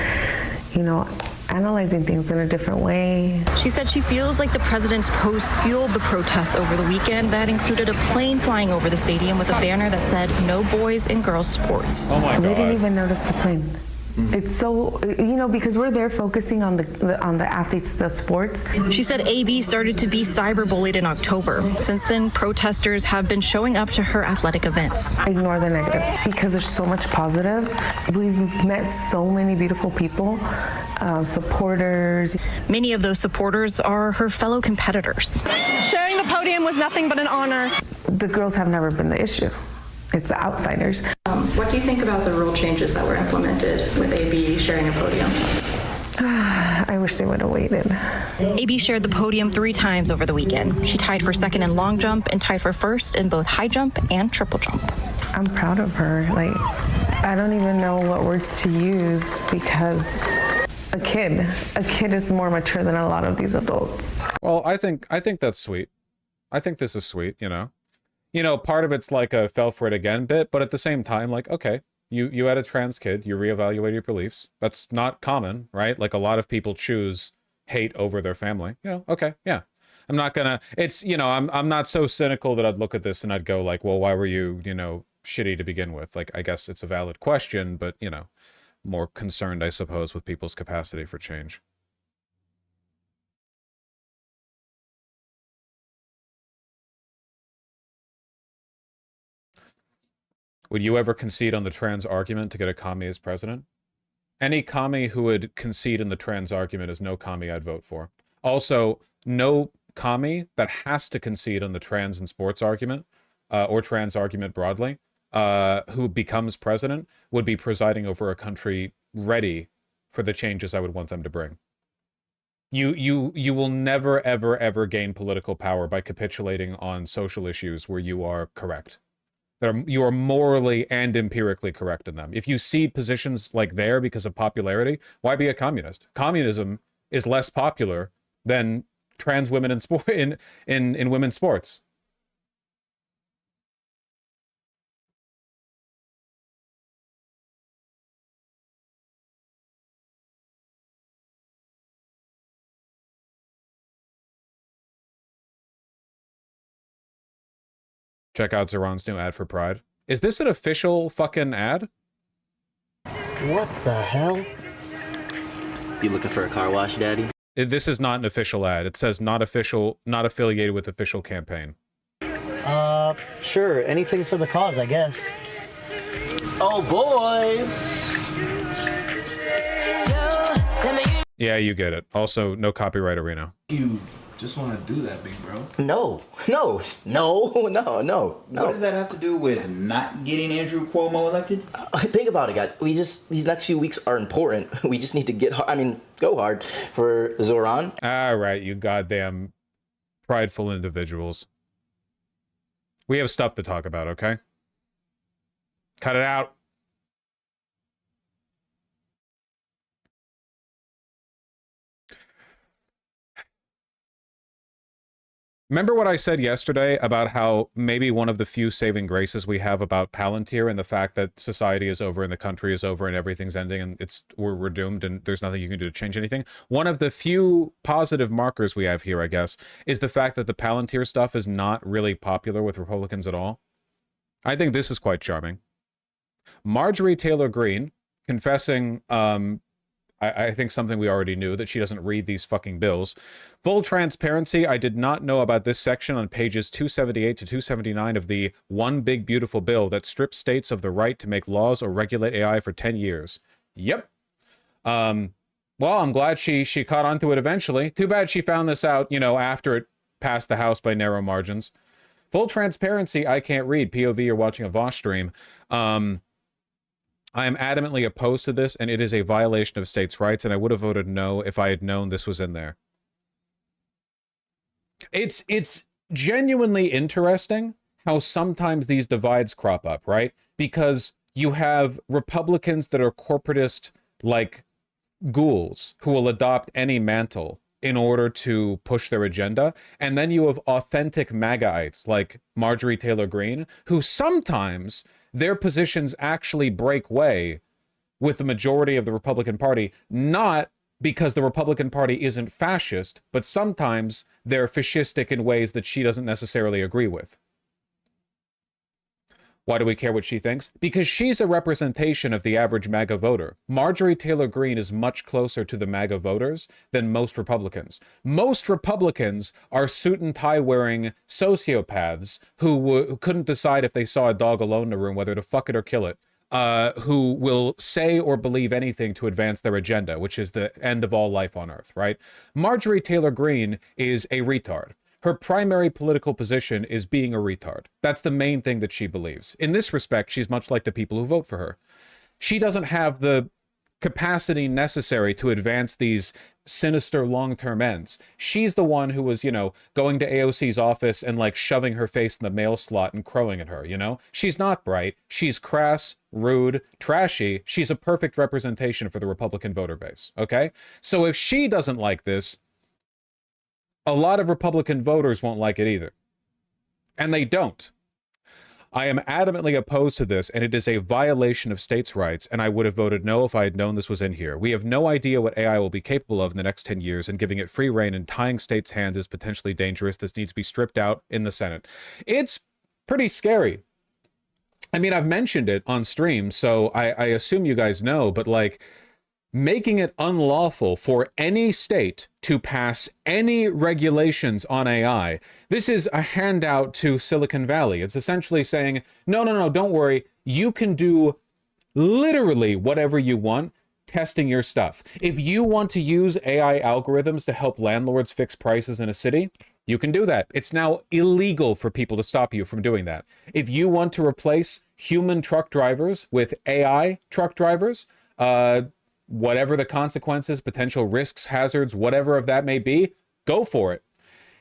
analyzing things in a different way. She said she feels like the president's post fueled the protests over the weekend that included a plane flying over the stadium with a banner that said, "No boys and girls sports." Oh my God. They didn't even notice the plane. It's so, because we're there focusing on the athletes, the sports. She said AB started to be cyberbullied in October. Since then, protesters have been showing up to her athletic events. Ignore the negative because there's so much positive. We've met so many beautiful people, supporters. Many of those supporters are her fellow competitors. Sharing the podium was nothing but an honor. The girls have never been the issue. It's the outsiders. What do you think about the rule changes that were implemented with AB sharing a podium? I wish they would have waited. AB shared the podium 3 times over the weekend. She tied for second in long jump and tied for first in both high jump and triple jump. I'm proud of her. I don't even know what words to use because a kid is more mature than a lot of these adults. Well, I think that's sweet. I think this is sweet, part of it's like a fell for it again bit, but at the same time, okay, you had a trans kid, you reevaluate your beliefs. That's not common, right? Like a lot of people choose hate over their family. Okay, yeah. I'm not gonna, it's, I'm not so cynical that I'd look at this and I'd go well, why were you, shitty to begin with? I guess it's a valid question, but, more concerned, I suppose, with people's capacity for change. Would you ever concede on the trans argument to get a commie as president? Any commie who would concede in the trans argument is no commie I'd vote for. Also, no commie that has to concede on the trans and sports argument, or trans argument broadly, who becomes president would be presiding over a country ready for the changes I would want them to bring. You will never, ever, ever gain political power by capitulating on social issues where you are correct. You are morally and empirically correct in them. If you cede positions like there because of popularity, why be a communist? Communism is less popular than trans women in women's sports. Check out Zeron's new ad for Pride. Is this an official fucking ad? What the hell? You looking for a car wash, Daddy? This is not an official ad. It says not official, not affiliated with official campaign. Sure. Anything for the cause, I guess. Oh, boys! Yeah, you get it. Also, no copyright, Arena. You just want to do that, big bro. No. What does that have to do with not getting Andrew Cuomo elected? Think about it, guys. These next few weeks are important. We just need to go hard for Zoran. All right, you goddamn prideful individuals. We have stuff to talk about, okay? Cut it out. Remember what I said yesterday about how maybe one of the few saving graces we have about Palantir and the fact that society is over and the country is over and everything's ending and we're doomed and there's nothing you can do to change anything? One of the few positive markers we have here, I guess, is the fact that the Palantir stuff is not really popular with Republicans at all. I think this is quite charming. Marjorie Taylor Greene confessing, I think something we already knew, that she doesn't read these fucking bills. Full transparency, I did not know about this section on pages 278 to 279 of the One Big Beautiful Bill that strips states of the right to make laws or regulate AI for 10 years. Yep. Well, I'm glad she caught on to it eventually. Too bad she found this out, you know, after it passed the House by narrow margins. Full transparency, I can't read. POV, you're watching a Vosh stream. I am adamantly opposed to this, and it is a violation of states' rights, and I would have voted no if I had known this was in there. It's genuinely interesting how sometimes these divides crop up, right? Because you have Republicans that are corporatist, like ghouls, who will adopt any mantle in order to push their agenda, and then you have authentic MAGAites like Marjorie Taylor Greene, who sometimes their positions actually break way with the majority of the Republican Party, not because the Republican Party isn't fascist, but sometimes they're fascistic in ways that she doesn't necessarily agree with. Why do we care what she thinks? Because she's a representation of the average MAGA voter. Marjorie Taylor Greene is much closer to the MAGA voters than most Republicans. Most Republicans are suit and tie wearing sociopaths who couldn't decide if they saw a dog alone in a room whether to fuck it or kill it, who will say or believe anything to advance their agenda, which is the end of all life on Earth, right? Marjorie Taylor Greene is a retard. Her primary political position is being a retard. That's the main thing that she believes. In this respect, she's much like the people who vote for her. She doesn't have the capacity necessary to advance these sinister long-term ends. She's the one who was, you know, going to AOC's office and like shoving her face in the mail slot and crowing at her, you know? She's not bright. She's crass, rude, trashy. She's a perfect representation for the Republican voter base, okay? So if she doesn't like this, a lot of Republican voters won't like it either. And they don't. I am adamantly opposed to this, and it is a violation of states' rights, and I would have voted no if I had known this was in here. We have no idea what AI will be capable of in the next 10 years, and giving it free rein and tying states' hands is potentially dangerous. This needs to be stripped out in the Senate. It's pretty scary. I mean, I've mentioned it on stream, so I assume you guys know, but like, making it unlawful for any state to pass any regulations on AI. This is a handout to Silicon Valley. It's essentially saying, no, don't worry. You can do literally whatever you want testing your stuff. If you want to use AI algorithms to help landlords fix prices in a city, you can do that. It's now illegal for people to stop you from doing that. If you want to replace human truck drivers with AI truck drivers, whatever the consequences, potential risks, hazards, whatever of that may be, go for it.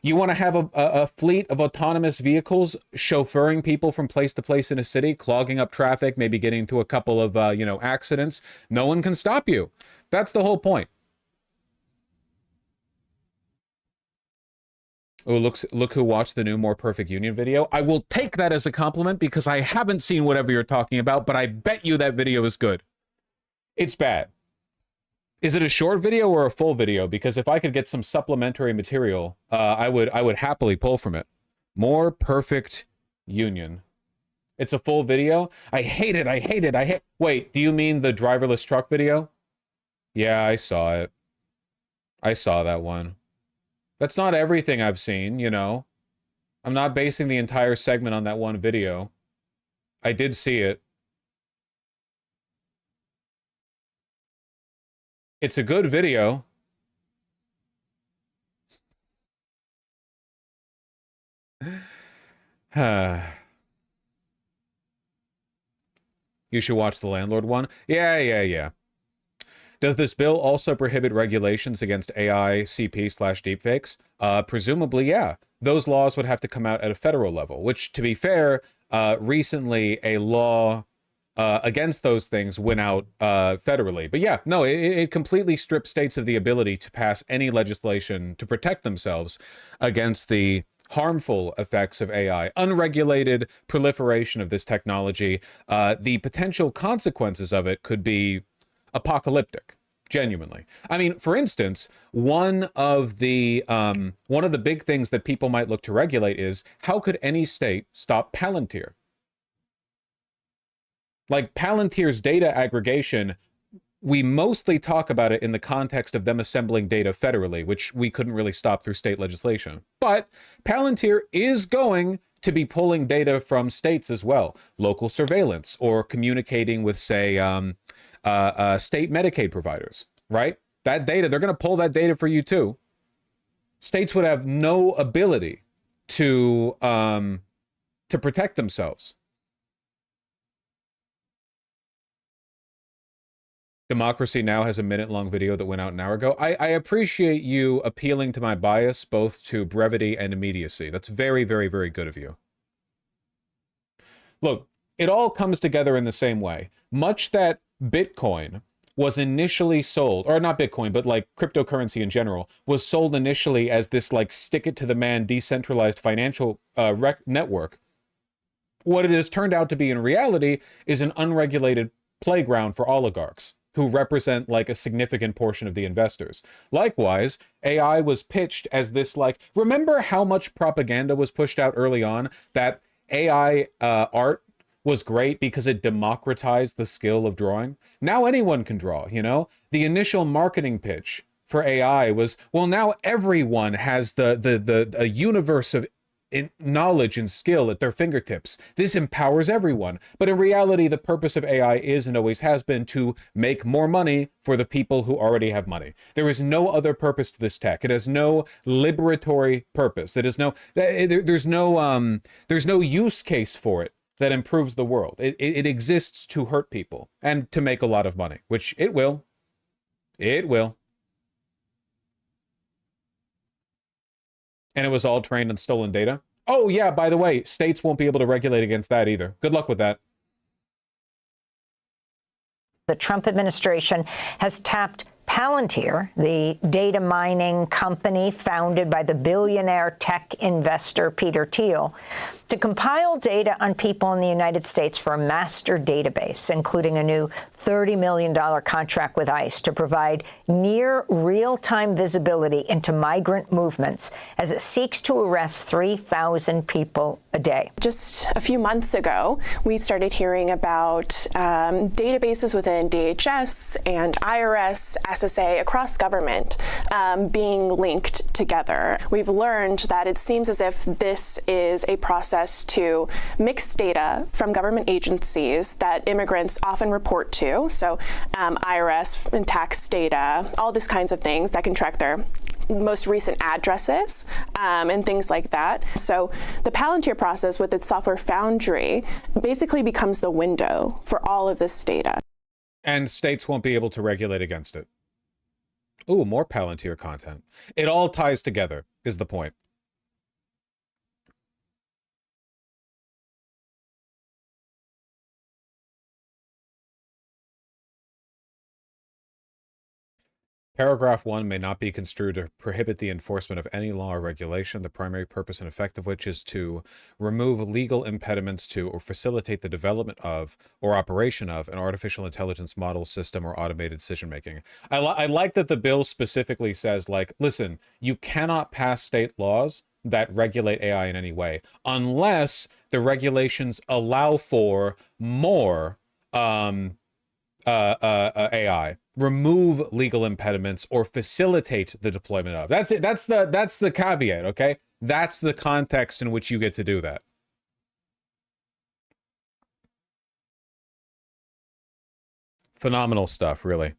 You want to have a fleet of autonomous vehicles chauffeuring people from place to place in a city, clogging up traffic, maybe getting into a couple of, accidents. No one can stop you. That's the whole point. Oh, look who watched the new More Perfect Union video. I will take that as a compliment because I haven't seen whatever you're talking about, but I bet you that video is good. It's bad. Is it a short video or a full video? Because if I could get some supplementary material, I would happily pull from it. More Perfect Union. It's a full video. I hate it. I hate it. I hate. Wait, do you mean the driverless truck video? Yeah, I saw it. I saw that one. That's not everything I've seen, you know. I'm not basing the entire segment on that one video. I did see it. It's a good video. You should watch the landlord one. Yeah. Does this bill also prohibit regulations against AI, CP/deepfakes? Presumably, yeah. Those laws would have to come out at a federal level, which, to be fair, recently a law against those things went out federally. But yeah, no, it completely strips states of the ability to pass any legislation to protect themselves against the harmful effects of AI, unregulated proliferation of this technology. The potential consequences of it could be apocalyptic, genuinely. I mean, for instance, one of the big things that people might look to regulate is, how could any state stop Palantir? Like, Palantir's data aggregation, we mostly talk about it in the context of them assembling data federally, which we couldn't really stop through state legislation. But Palantir is going to be pulling data from states as well, local surveillance, or communicating with, say, state Medicaid providers, right? That data, they're going to pull that data for you too. States would have no ability to protect themselves. Democracy Now! Has a minute-long video that went out an hour ago. I appreciate you appealing to my bias, both to brevity and immediacy. That's very, very, very good of you. Look, it all comes together in the same way. Much that Bitcoin was initially sold, or not Bitcoin, but like cryptocurrency in general, was sold initially as this like stick-it-to-the-man decentralized financial network. What it has turned out to be in reality is an unregulated playground for oligarchs, who represent like a significant portion of the investors. Likewise, AI was pitched as this like, remember how much propaganda was pushed out early on that AI art was great because it democratized the skill of drawing? Now anyone can draw, you know? The initial marketing pitch for AI was, well, now everyone has a universe of knowledge and skill at their fingertips. This empowers everyone. But in reality, the purpose of AI is and always has been to make more money for the people who already have money. There is no other purpose to this tech. It has no liberatory purpose. There's no use case for it that improves the world. It exists to hurt people and to make a lot of money, which it will. It will. And it was all trained on stolen data. Oh, yeah, by the way, states won't be able to regulate against that either. Good luck with that. The Trump administration has tapped Palantir, the data mining company founded by the billionaire tech investor Peter Thiel, to compile data on people in the United States for a master database, including a new $30 million contract with ICE to provide near real-time visibility into migrant movements as it seeks to arrest 3,000 people a day. Just a few months ago, we started hearing about databases within DHS and IRS, SSA, across government being linked together. We've learned that it seems as if this is a process to mix data from government agencies that immigrants often report to, so IRS and tax data, all these kinds of things that can track their most recent addresses and things like that. So the Palantir process with its software foundry basically becomes the window for all of this data. And states won't be able to regulate against it. Ooh, more Palantir content. It all ties together, is the point. Paragraph 1 may not be construed to prohibit the enforcement of any law or regulation, the primary purpose and effect of which is to remove legal impediments to or facilitate the development of or operation of an artificial intelligence model, system, or automated decision-making. I like that the bill specifically says, like, listen, you cannot pass state laws that regulate AI in any way, unless the regulations allow for more AI, remove legal impediments, or facilitate the deployment of. That's it. That's the caveat, okay? That's the context in which you get to do that. Phenomenal stuff, really.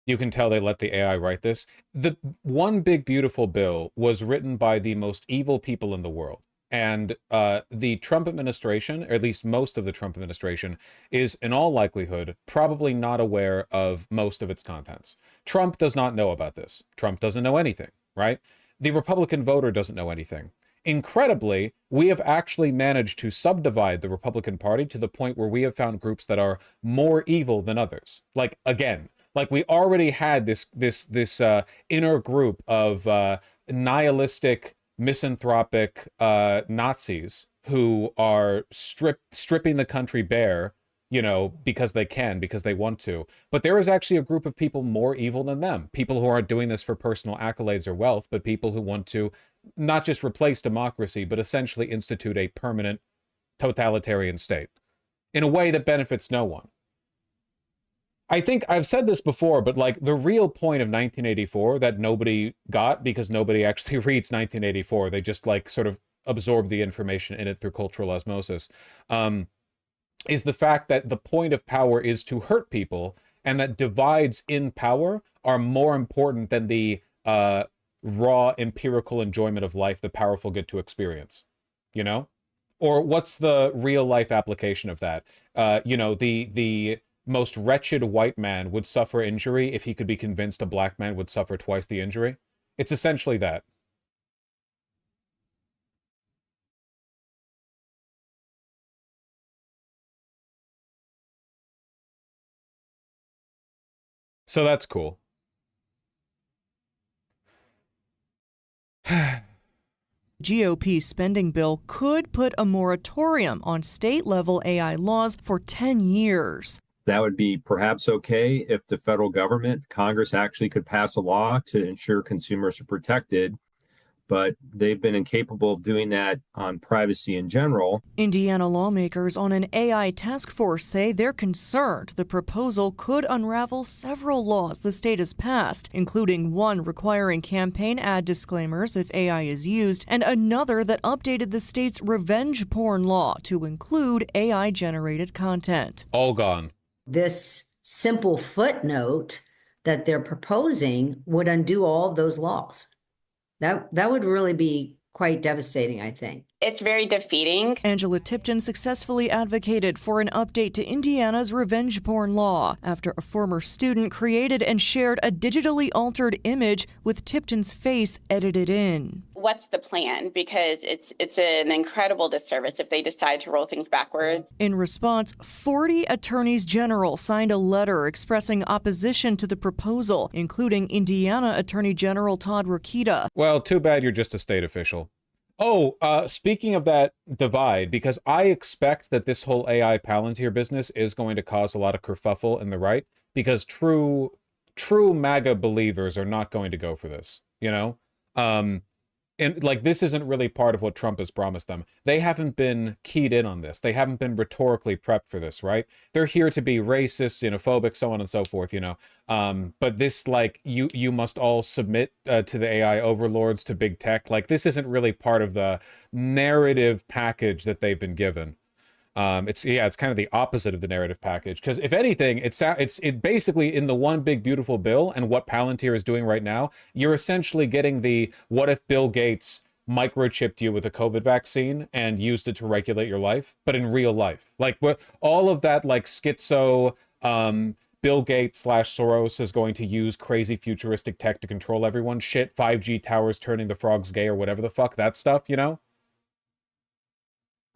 You can tell they let the AI write this. The One Big Beautiful Bill was written by the most evil people in the world. And the Trump administration, or at least most of the Trump administration, is in all likelihood probably not aware of most of its contents. Trump does not know about this. Trump doesn't know anything, right? The Republican voter doesn't know anything. Incredibly, we have actually managed to subdivide the Republican Party to the point where we have found groups that are more evil than others. Like, again, like we already had this inner group of nihilistic, misanthropic Nazis who are stripping the country bare, you know, because they can, because they want to. But there is actually a group of people more evil than them. People who aren't doing this for personal accolades or wealth, but people who want to not just replace democracy, but essentially institute a permanent totalitarian state in a way that benefits no one. I think I've said this before, but like the real point of 1984 that nobody got because nobody actually reads 1984, they just like sort of absorb the information in it through cultural osmosis, is the fact that the point of power is to hurt people, and that divides in power are more important than the raw empirical enjoyment of life the powerful get to experience, you know? Or what's the real life application of that? You know, the most wretched white man would suffer injury if he could be convinced a black man would suffer twice the injury. It's essentially that. So that's cool. GOP spending bill could put a moratorium on state-level AI laws for 10 years. That would be perhaps okay if the federal government, Congress, actually could pass a law to ensure consumers are protected, but they've been incapable of doing that on privacy in general. Indiana lawmakers on an AI task force say they're concerned the proposal could unravel several laws the state has passed, including one requiring campaign ad disclaimers if AI is used, and another that updated the state's revenge porn law to include AI-generated content. All gone. This simple footnote that they're proposing would undo all of those laws. That would really be quite devastating, I think. It's very defeating. Angela Tipton successfully advocated for an update to Indiana's revenge porn law after a former student created and shared a digitally altered image with Tipton's face edited in. What's the plan? Because it's an incredible disservice if they decide to roll things backwards. In response, 40 attorneys general signed a letter expressing opposition to the proposal, including Indiana Attorney General Todd Rokita. Well, too bad you're just a state official. Oh, speaking of that divide, because I expect that this whole AI Palantir business is going to cause a lot of kerfuffle in the right, because true MAGA believers are not going to go for this, you know? And like, this isn't really part of what Trump has promised them. They haven't been keyed in on this. They haven't been rhetorically prepped for this, right? They're here to be racist, xenophobic, so on and so forth, you know. But this, like, you must all submit to the AI overlords, to big tech. Like, this isn't really part of the narrative package that they've been given. It's kind of the opposite of the narrative package, because if anything, it's basically in the One Big Beautiful Bill and what Palantir is doing right now, you're essentially getting the what if Bill Gates microchipped you with a COVID vaccine and used it to regulate your life, but in real life. Like, what all of that, like, schizo Bill Gates / Soros is going to use crazy futuristic tech to control everyone shit, 5G towers turning the frogs gay or whatever the fuck, that stuff, you know?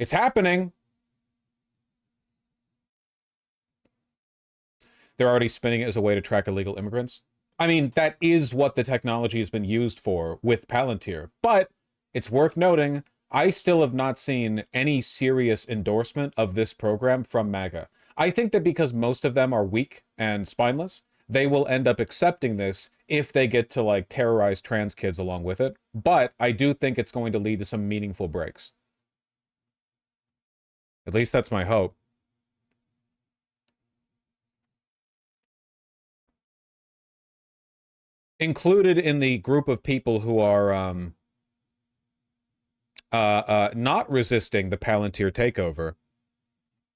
It's happening. They're already spinning it as a way to track illegal immigrants. I mean, that is what the technology has been used for with Palantir. But it's worth noting, I still have not seen any serious endorsement of this program from MAGA. I think that because most of them are weak and spineless, they will end up accepting this if they get to like terrorize trans kids along with it. But I do think it's going to lead to some meaningful breaks. At least that's my hope. Included in the group of people who are not resisting the Palantir takeover,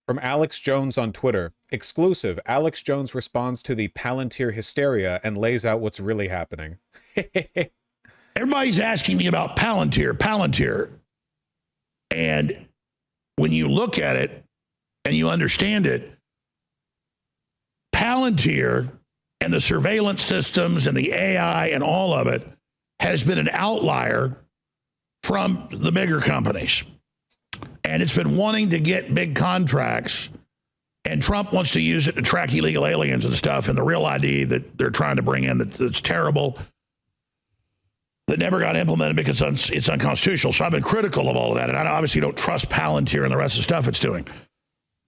from Alex Jones on Twitter, exclusive, Alex Jones responds to the Palantir hysteria and lays out what's really happening. Everybody's asking me about Palantir. And when you look at it and you understand it, Palantir and the surveillance systems and the AI and all of it has been an outlier from the bigger companies. And it's been wanting to get big contracts, and Trump wants to use it to track illegal aliens and stuff, and the real ID that they're trying to bring in that's terrible, that never got implemented because it's unconstitutional. So I've been critical of all of that, and I obviously don't trust Palantir and the rest of the stuff it's doing.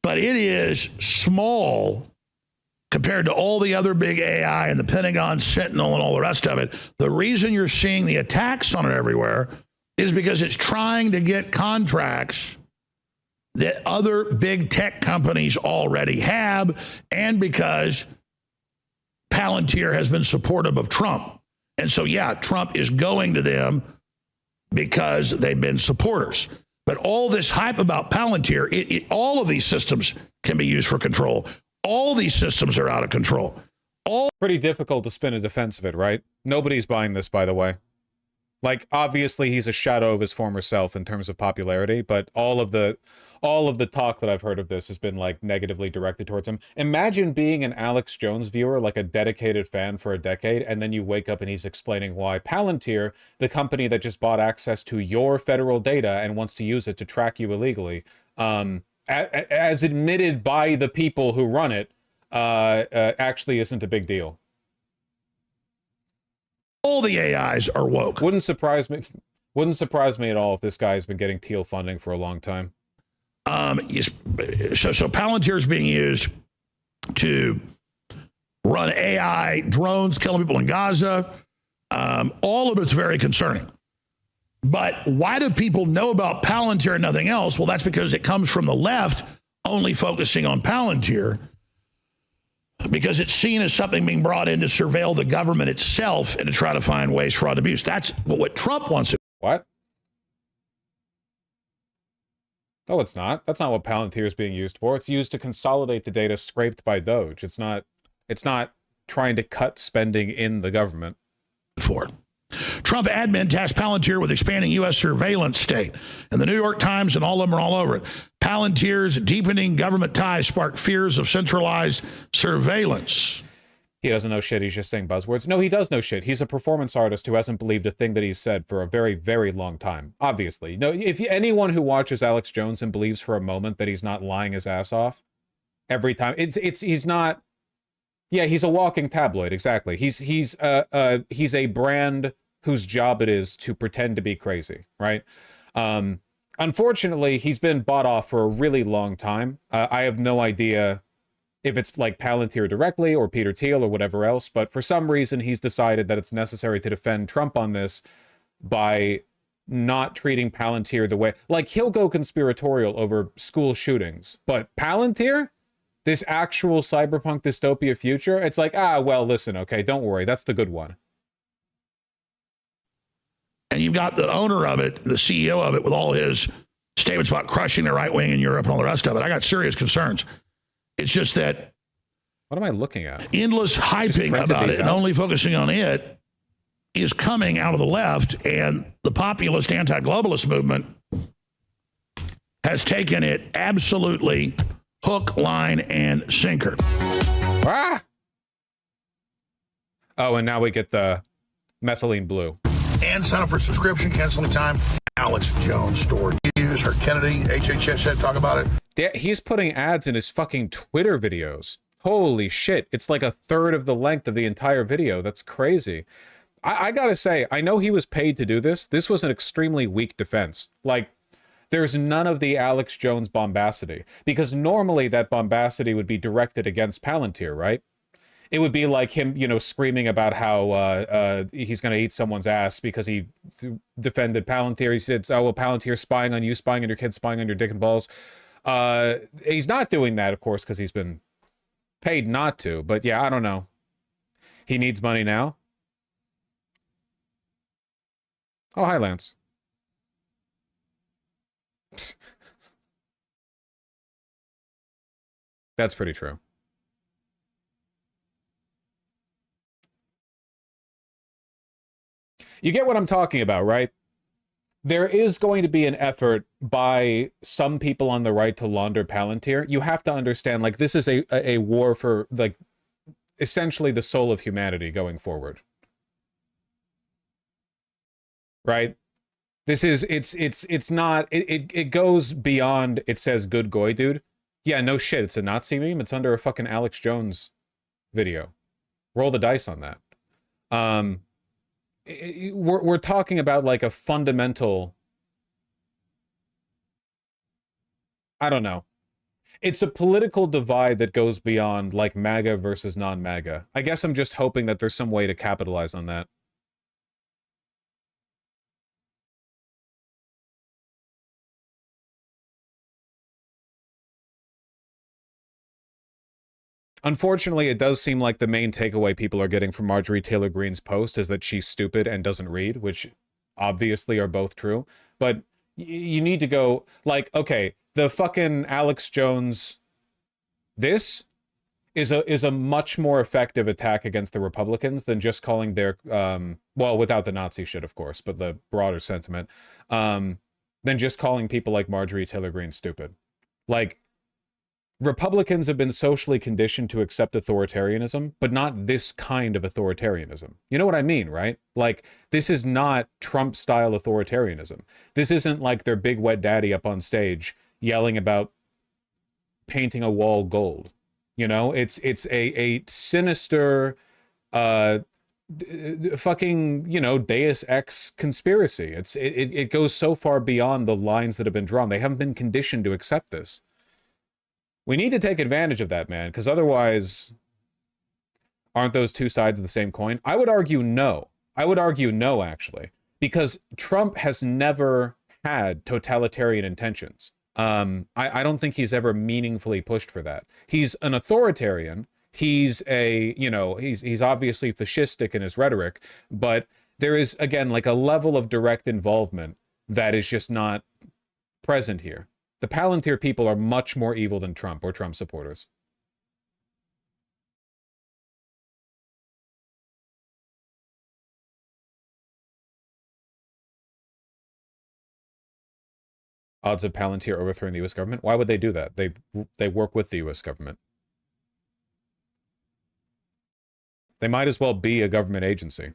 But it is small compared to all the other big AI and the Pentagon, Sentinel, and all the rest of it. The reason you're seeing the attacks on it everywhere is because it's trying to get contracts that other big tech companies already have, and because Palantir has been supportive of Trump. And so, yeah, Trump is going to them because they've been supporters. But all this hype about Palantir, all of these systems can be used for control. All these systems are out of control. Pretty difficult to spin a defense of it, right? Nobody's buying this, by the way. Like, obviously, he's a shadow of his former self in terms of popularity, but all of the talk that I've heard of this has been, like, negatively directed towards him. Imagine being an Alex Jones viewer, like a dedicated fan for a decade, and then you wake up and he's explaining why Palantir, the company that just bought access to your federal data and wants to use it to track you illegally, as admitted by the people who run it, actually isn't a big deal. All the AIs are woke. Wouldn't surprise me at all if this guy's been getting Teal funding for a long time. So Palantir is being used to run AI drones, killing people in Gaza. All of it's very concerning. But why do people know about Palantir and nothing else? Well, that's because it comes from the left, only focusing on Palantir, because it's seen as something being brought in to surveil the government itself and to try to find ways for fraud, abuse. That's what Trump wants. What? No, it's not. That's not what Palantir is being used for. It's used to consolidate the data scraped by Doge. It's not trying to cut spending in the government. Trump admin tasked Palantir with expanding U.S. surveillance state. And the New York Times and all of them are all over it. Palantir's deepening government ties spark fears of centralized surveillance. He doesn't know shit. He's just saying buzzwords. No, he does know shit. He's a performance artist who hasn't believed a thing that he's said for a very, very long time. Obviously. No, if anyone who watches Alex Jones and believes for a moment that he's not lying his ass off every time, he's not. Yeah, he's a walking tabloid. Exactly. He's a brand whose job it is to pretend to be crazy, right? Unfortunately, he's been bought off for a really long time. I have no idea if it's like Palantir directly or Peter Thiel or whatever else, but for some reason he's decided that it's necessary to defend Trump on this by not treating Palantir the way... Like, he'll go conspiratorial over school shootings, but Palantir? This actual cyberpunk dystopia future? It's like, well, listen, okay, don't worry, that's the good one. And you've got the owner of it, the CEO of it, with all his statements about crushing the right wing in Europe and all the rest of it. I got serious concerns. It's just that... What am I looking at? Endless hyping about it and only focusing on it is coming out of the left, and the populist anti-globalist movement has taken it absolutely hook, line, and sinker. Ah! Oh, and now we get the methylene blue. And sign up for subscription, cancel anytime. Alex Jones stored news. Heard Kennedy, HHS said talk about it. Yeah, he's putting ads in his fucking Twitter videos. Holy shit. It's like a third of the length of the entire video. That's crazy. I gotta say, I know he was paid to do this. This was an extremely weak defense. Like, there's none of the Alex Jones bombacity. Because normally that bombacity would be directed against Palantir, right? it would be like him, you know, screaming about how he's going to eat someone's ass because he defended Palantir. He said, oh, well, Palantir's spying on you, spying on your kids, spying on your dick and balls. He's not doing that, of course, because he's been paid not to. But yeah, I don't know. He needs money now. Oh, hi, Lance. That's pretty true. You get what I'm talking about, right? There is going to be an effort by some people on the right to launder Palantir. You have to understand, like, this is a war for, like, essentially the soul of humanity going forward. Right? This is, it's not, it goes beyond, it says good goy, dude. Yeah, no shit, it's a Nazi meme. It's under a fucking Alex Jones video. Roll the dice on that. We're talking about like a fundamental, I don't know. It's a political divide that goes beyond like MAGA versus non-MAGA. I guess I'm just hoping that there's some way to capitalize on that. Unfortunately, it does seem like the main takeaway people are getting from Marjorie Taylor Greene's post is that she's stupid and doesn't read, which obviously are both true. But you need to go, like, okay, the fucking Alex Jones, this is a much more effective attack against the Republicans than just calling their, well, without the Nazi shit, of course, but the broader sentiment, than just calling people like Marjorie Taylor Greene stupid. Like, Republicans have been socially conditioned to accept authoritarianism, but not this kind of authoritarianism. You know what I mean, right? Like, this is not Trump-style authoritarianism. This isn't like their big wet daddy up on stage yelling about painting a wall gold. You know, it's a sinister, fucking, you know, Deus Ex conspiracy. It goes so far beyond the lines that have been drawn. They haven't been conditioned to accept this. We need to take advantage of that, man, because otherwise, aren't those two sides of the same coin? I would argue no. I would argue no, actually, because Trump has never had totalitarian intentions. I don't think he's ever meaningfully pushed for that. He's an authoritarian. He's a, you know, he's obviously fascistic in his rhetoric, but there is, again, like a level of direct involvement that is just not present here. The Palantir people are much more evil than Trump or Trump supporters. Odds of Palantir overthrowing the U.S. government? Why would they do that? They work with the U.S. government. They might as well be a government agency.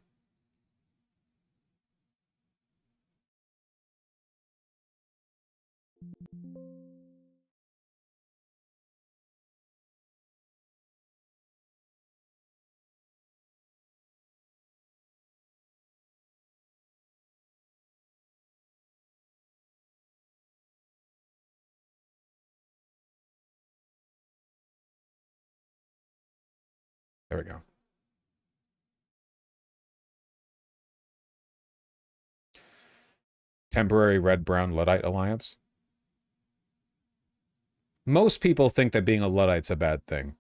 There we go. Temporary red-brown Luddite alliance. Most people think that being a Luddite's a bad thing.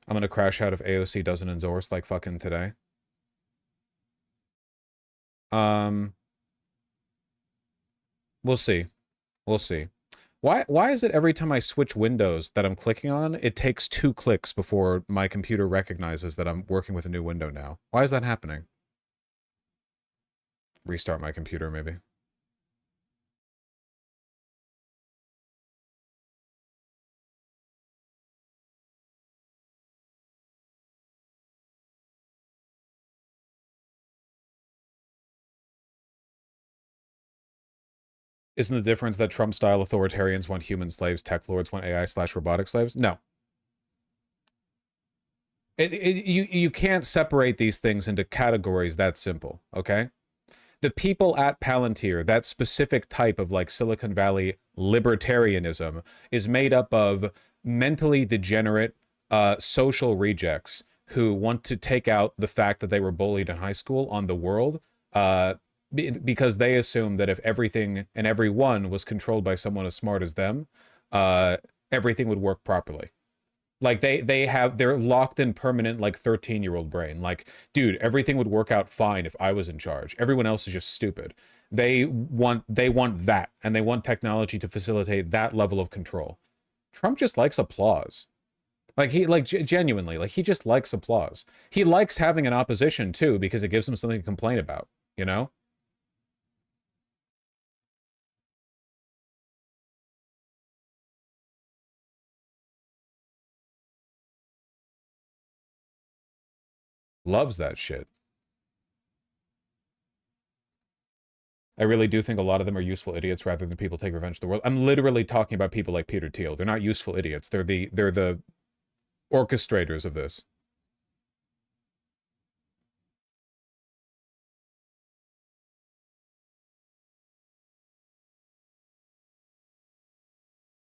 I'm gonna crash out if AOC doesn't endorse like fucking today. We'll see. We'll see. Why is it every time I switch windows that I'm clicking on, it takes 2 clicks before my computer recognizes that I'm working with a new window now? Why is that happening? Restart my computer, maybe. Isn't the difference that Trump-style authoritarians want human slaves, tech lords want AI/robotic slaves? No. You can't separate these things into categories that simple, okay? The people at Palantir, that specific type of like Silicon Valley libertarianism is made up of mentally degenerate social rejects who want to take out the fact that they were bullied in high school on the world, because they assume that if everything and everyone was controlled by someone as smart as them, everything would work properly. Like they're locked in permanent like 13-year-old brain. Like, dude, everything would work out fine if I was in charge. Everyone else is just stupid. They want that, and they want technology to facilitate that level of control. Trump just likes applause. Like genuinely, like he just likes applause. He likes having an opposition too, because it gives him something to complain about, you know? Loves that shit. I really do think a lot of them are useful idiots rather than people take revenge of the world. I'm literally talking about people like Peter Thiel. They're not useful idiots. They're the orchestrators of this.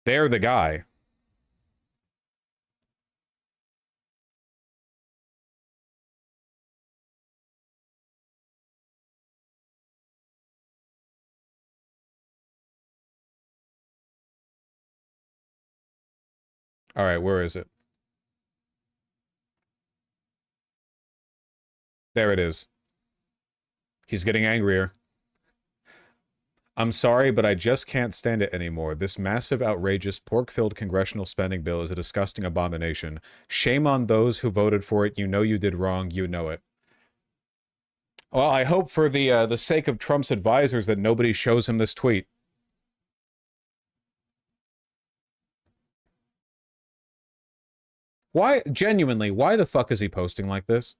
They're the guy. All right, where is it? There it is. He's getting angrier. I'm sorry, but I just can't stand it anymore. This massive, outrageous, pork-filled congressional spending bill is a disgusting abomination. Shame on those who voted for it. You know you did wrong. You know it. Well, I hope for the sake of Trump's advisors that nobody shows him this tweet. Why, genuinely, why the fuck is he posting like this?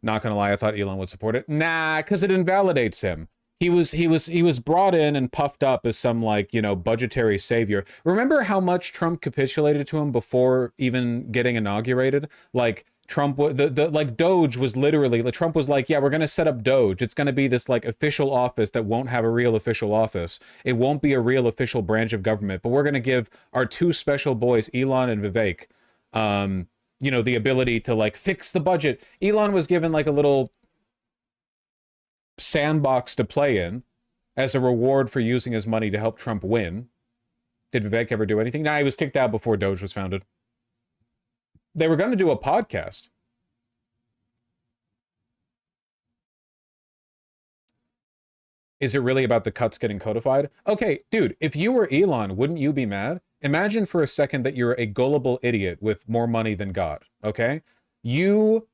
Not gonna lie, I thought Elon would support it. Nah, because it invalidates him. He was brought in and puffed up as some, like, you know, budgetary savior. Remember how much Trump capitulated to him before even getting inaugurated? Like, Trump, like, Doge was literally, like, Trump was like, yeah, we're going to set up Doge. It's going to be this, like, official office that won't have a real official office. It won't be a real official branch of government, but we're going to give our two special boys, Elon and Vivek, you know, the ability to, like, fix the budget. Elon was given, like, a little sandbox to play in as a reward for using his money to help Trump win. Did Vivek ever do anything? Nah, he was kicked out before Doge was founded. They were going to do a podcast. Is it really about the cuts getting codified? Okay, dude, if you were Elon, wouldn't you be mad? Imagine for a second that you're a gullible idiot with more money than God, okay? You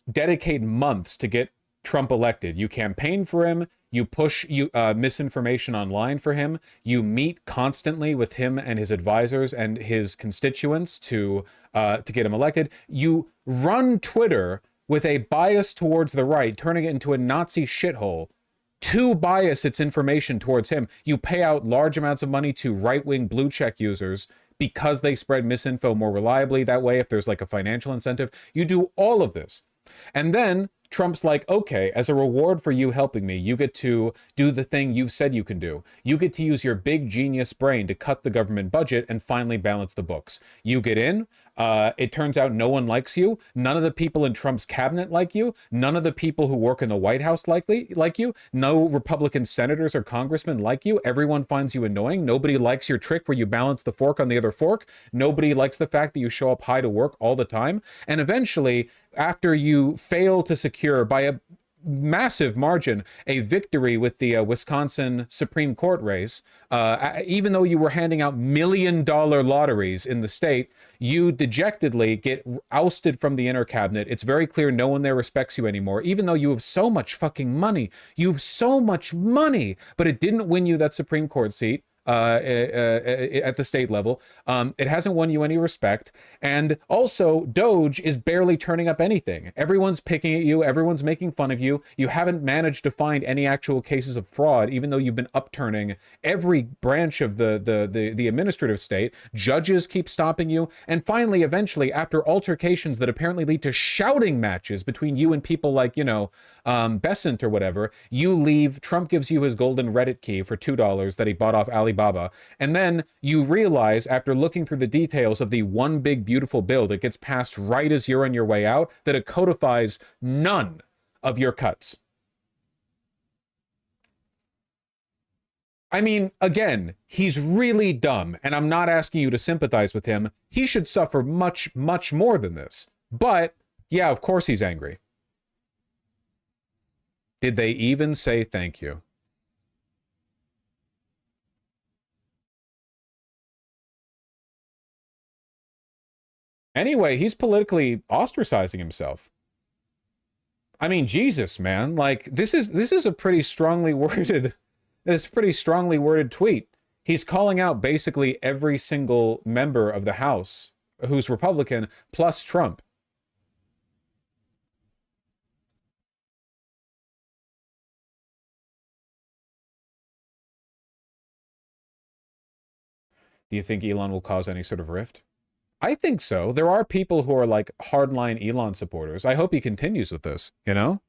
dedicate months to get Trump elected. You campaign for him. You push misinformation online for him. You meet constantly with him and his advisors and his constituents to get him elected. You run Twitter with a bias towards the right, turning it into a Nazi shithole to bias its information towards him. You pay out large amounts of money to right-wing blue check users because they spread misinfo more reliably that way if there's like a financial incentive. You do all of this. And then Trump's like, okay, as a reward for you helping me, you get to do the thing you've said you can do. You get to use your big genius brain to cut the government budget and finally balance the books. You get in. It turns out no one likes you. None of the people in Trump's cabinet like you. None of the people who work in the White House like you. No Republican senators or congressmen like you. Everyone finds you annoying. Nobody likes your trick where you balance the fork on the other fork. Nobody likes the fact that you show up high to work all the time. And eventually, after you fail to secure by a massive margin a victory with the Wisconsin Supreme Court race, even though you were handing out $1 million lotteries in the state, you dejectedly get ousted from the inner cabinet. It's very clear no one there respects you anymore, even though you have so much fucking money. You have so much money, but it didn't win you that Supreme Court seat. at the state level. It hasn't won you any respect. And also, Doge is barely turning up anything. Everyone's picking at you. Everyone's making fun of you. You haven't managed to find any actual cases of fraud, even though you've been upturning every branch of the administrative state. Judges keep stopping you. And finally, eventually, after altercations that apparently lead to shouting matches between you and people like, you know, Besant or whatever, you leave. Trump gives you his golden Reddit key for $2 that he bought off Alibaba. And then you realize, after looking through the details of the one big beautiful bill that gets passed right as you're on your way out, that it codifies none of your cuts. I mean, again, he's really dumb, and I'm not asking you to sympathize with him. He should suffer much, much more than this. But, yeah, of course he's angry. Did they even say thank you? Anyway, he's politically ostracizing himself. I mean, Jesus, man. Like, this is a pretty strongly worded... This pretty strongly worded tweet. He's calling out basically every single member of the House who's Republican, plus Trump. Do you think Elon will cause any sort of rift? I think so. There are people who are like hardline Elon supporters. I hope he continues with this, you know?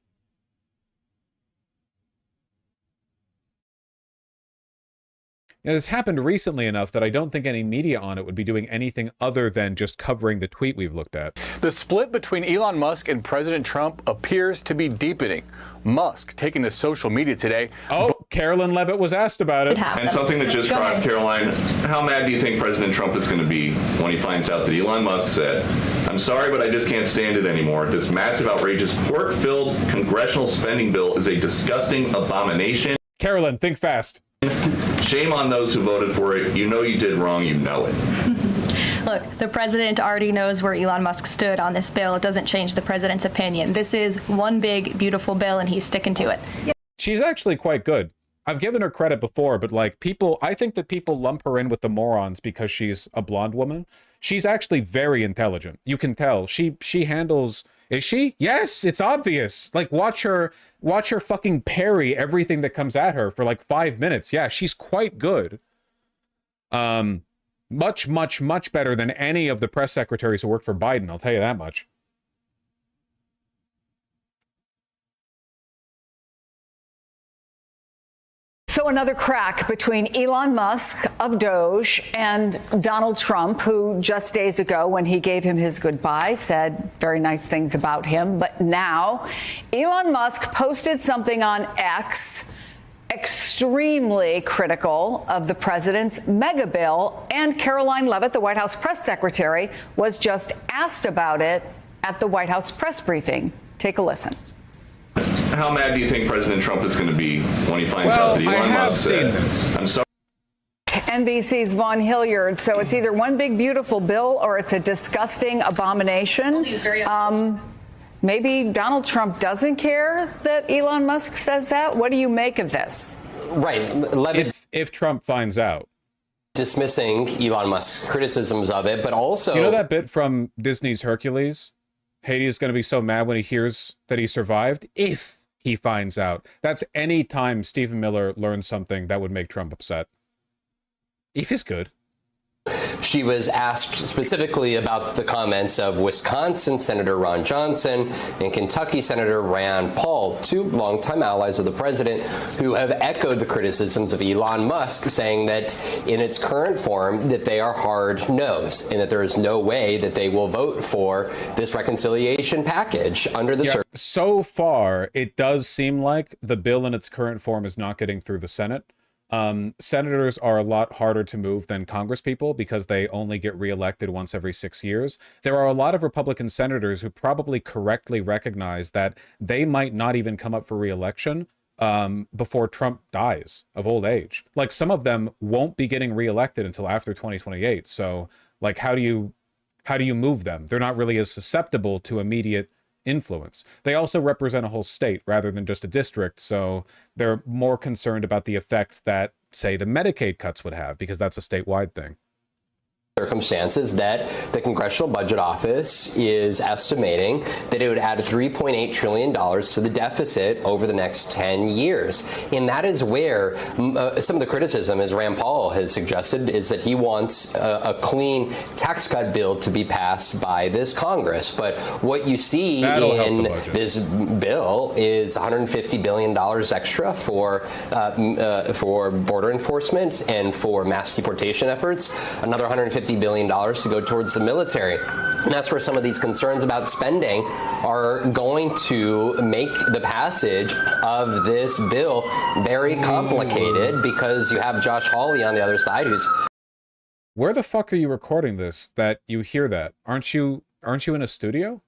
Now, this happened recently enough that I don't think any media on it would be doing anything other than just covering the tweet we've looked at. The split between Elon Musk and President Trump appears to be deepening. Musk taking to social media today. Oh, Carolyn Levitt was asked about it. And something that just crossed, Caroline, how mad do you think President Trump is going to be when he finds out that Elon Musk said, "I'm sorry, but I just can't stand it anymore. This massive, outrageous, pork-filled congressional spending bill is a disgusting abomination." Carolyn, think fast. Shame on those who voted for it. You know you did wrong. You know it. Look, the president already knows where Elon Musk stood on this bill. It doesn't change the president's opinion. This is one big, beautiful bill, and he's sticking to it. She's actually quite good. I've given her credit before, but like I think that people lump her in with the morons because she's a blonde woman. She's actually very intelligent. You can tell. She handles... Is she? Yes, it's obvious. Like, watch her fucking parry everything that comes at her for like 5 minutes. Yeah, she's quite good. Much, much, much better than any of the press secretaries who worked for Biden, I'll tell you that much. So another crack between Elon Musk of Doge and Donald Trump, who just days ago, when he gave him his goodbye, said very nice things about him. But now Elon Musk posted something on X extremely critical of the president's mega bill. And Caroline Levitt, the White House press secretary, was just asked about it at the White House press briefing. Take a listen. How mad do you think President Trump is going to be when he finds out that Elon Musk said, "I'm sorry"? NBC's Vaughn Hilliard. So it's either one big beautiful bill or it's a disgusting abomination. Maybe Donald Trump doesn't care that Elon Musk says that. What do you make of this? Right. Levitt, if Trump finds out. Dismissing Elon Musk's criticisms of it, but also... You know that bit from Disney's Hercules? Hades is going to be so mad when he hears that he survived if he finds out. That's any time Stephen Miller learns something that would make Trump upset. If is good. She was asked specifically about the comments of Wisconsin Senator Ron Johnson and Kentucky Senator Rand Paul, two longtime allies of the president, who have echoed the criticisms of Elon Musk, saying that in its current form that they are hard no's and that there is no way that they will vote for this reconciliation package under the So far, it does seem like the bill in its current form is not getting through the Senate. Senators are a lot harder to move than Congress people because they only get reelected once every 6 years. There are a lot of Republican senators who probably correctly recognize that they might not even come up for reelection before Trump dies of old age. Like, some of them won't be getting reelected until after 2028. So, like, how do you move them? They're not really as susceptible to immediate influence. They also represent a whole state rather than just a district, so they're more concerned about the effect that, say, the Medicaid cuts would have, because that's a statewide thing. Circumstances that the Congressional Budget Office is estimating that it would add $3.8 trillion to the deficit over the next 10 years. And that is where some of the criticism, as Rand Paul has suggested, is that he wants a clean tax cut bill to be passed by this Congress. But what you see in this bill is $150 billion extra for border enforcement and for mass deportation efforts, another $150 billion to go towards the military. And that's where some of these concerns about spending are going to make the passage of this bill very complicated, because you have Josh Hawley on the other side who's... Where the fuck are you recording this that you hear that? Aren't you in a studio?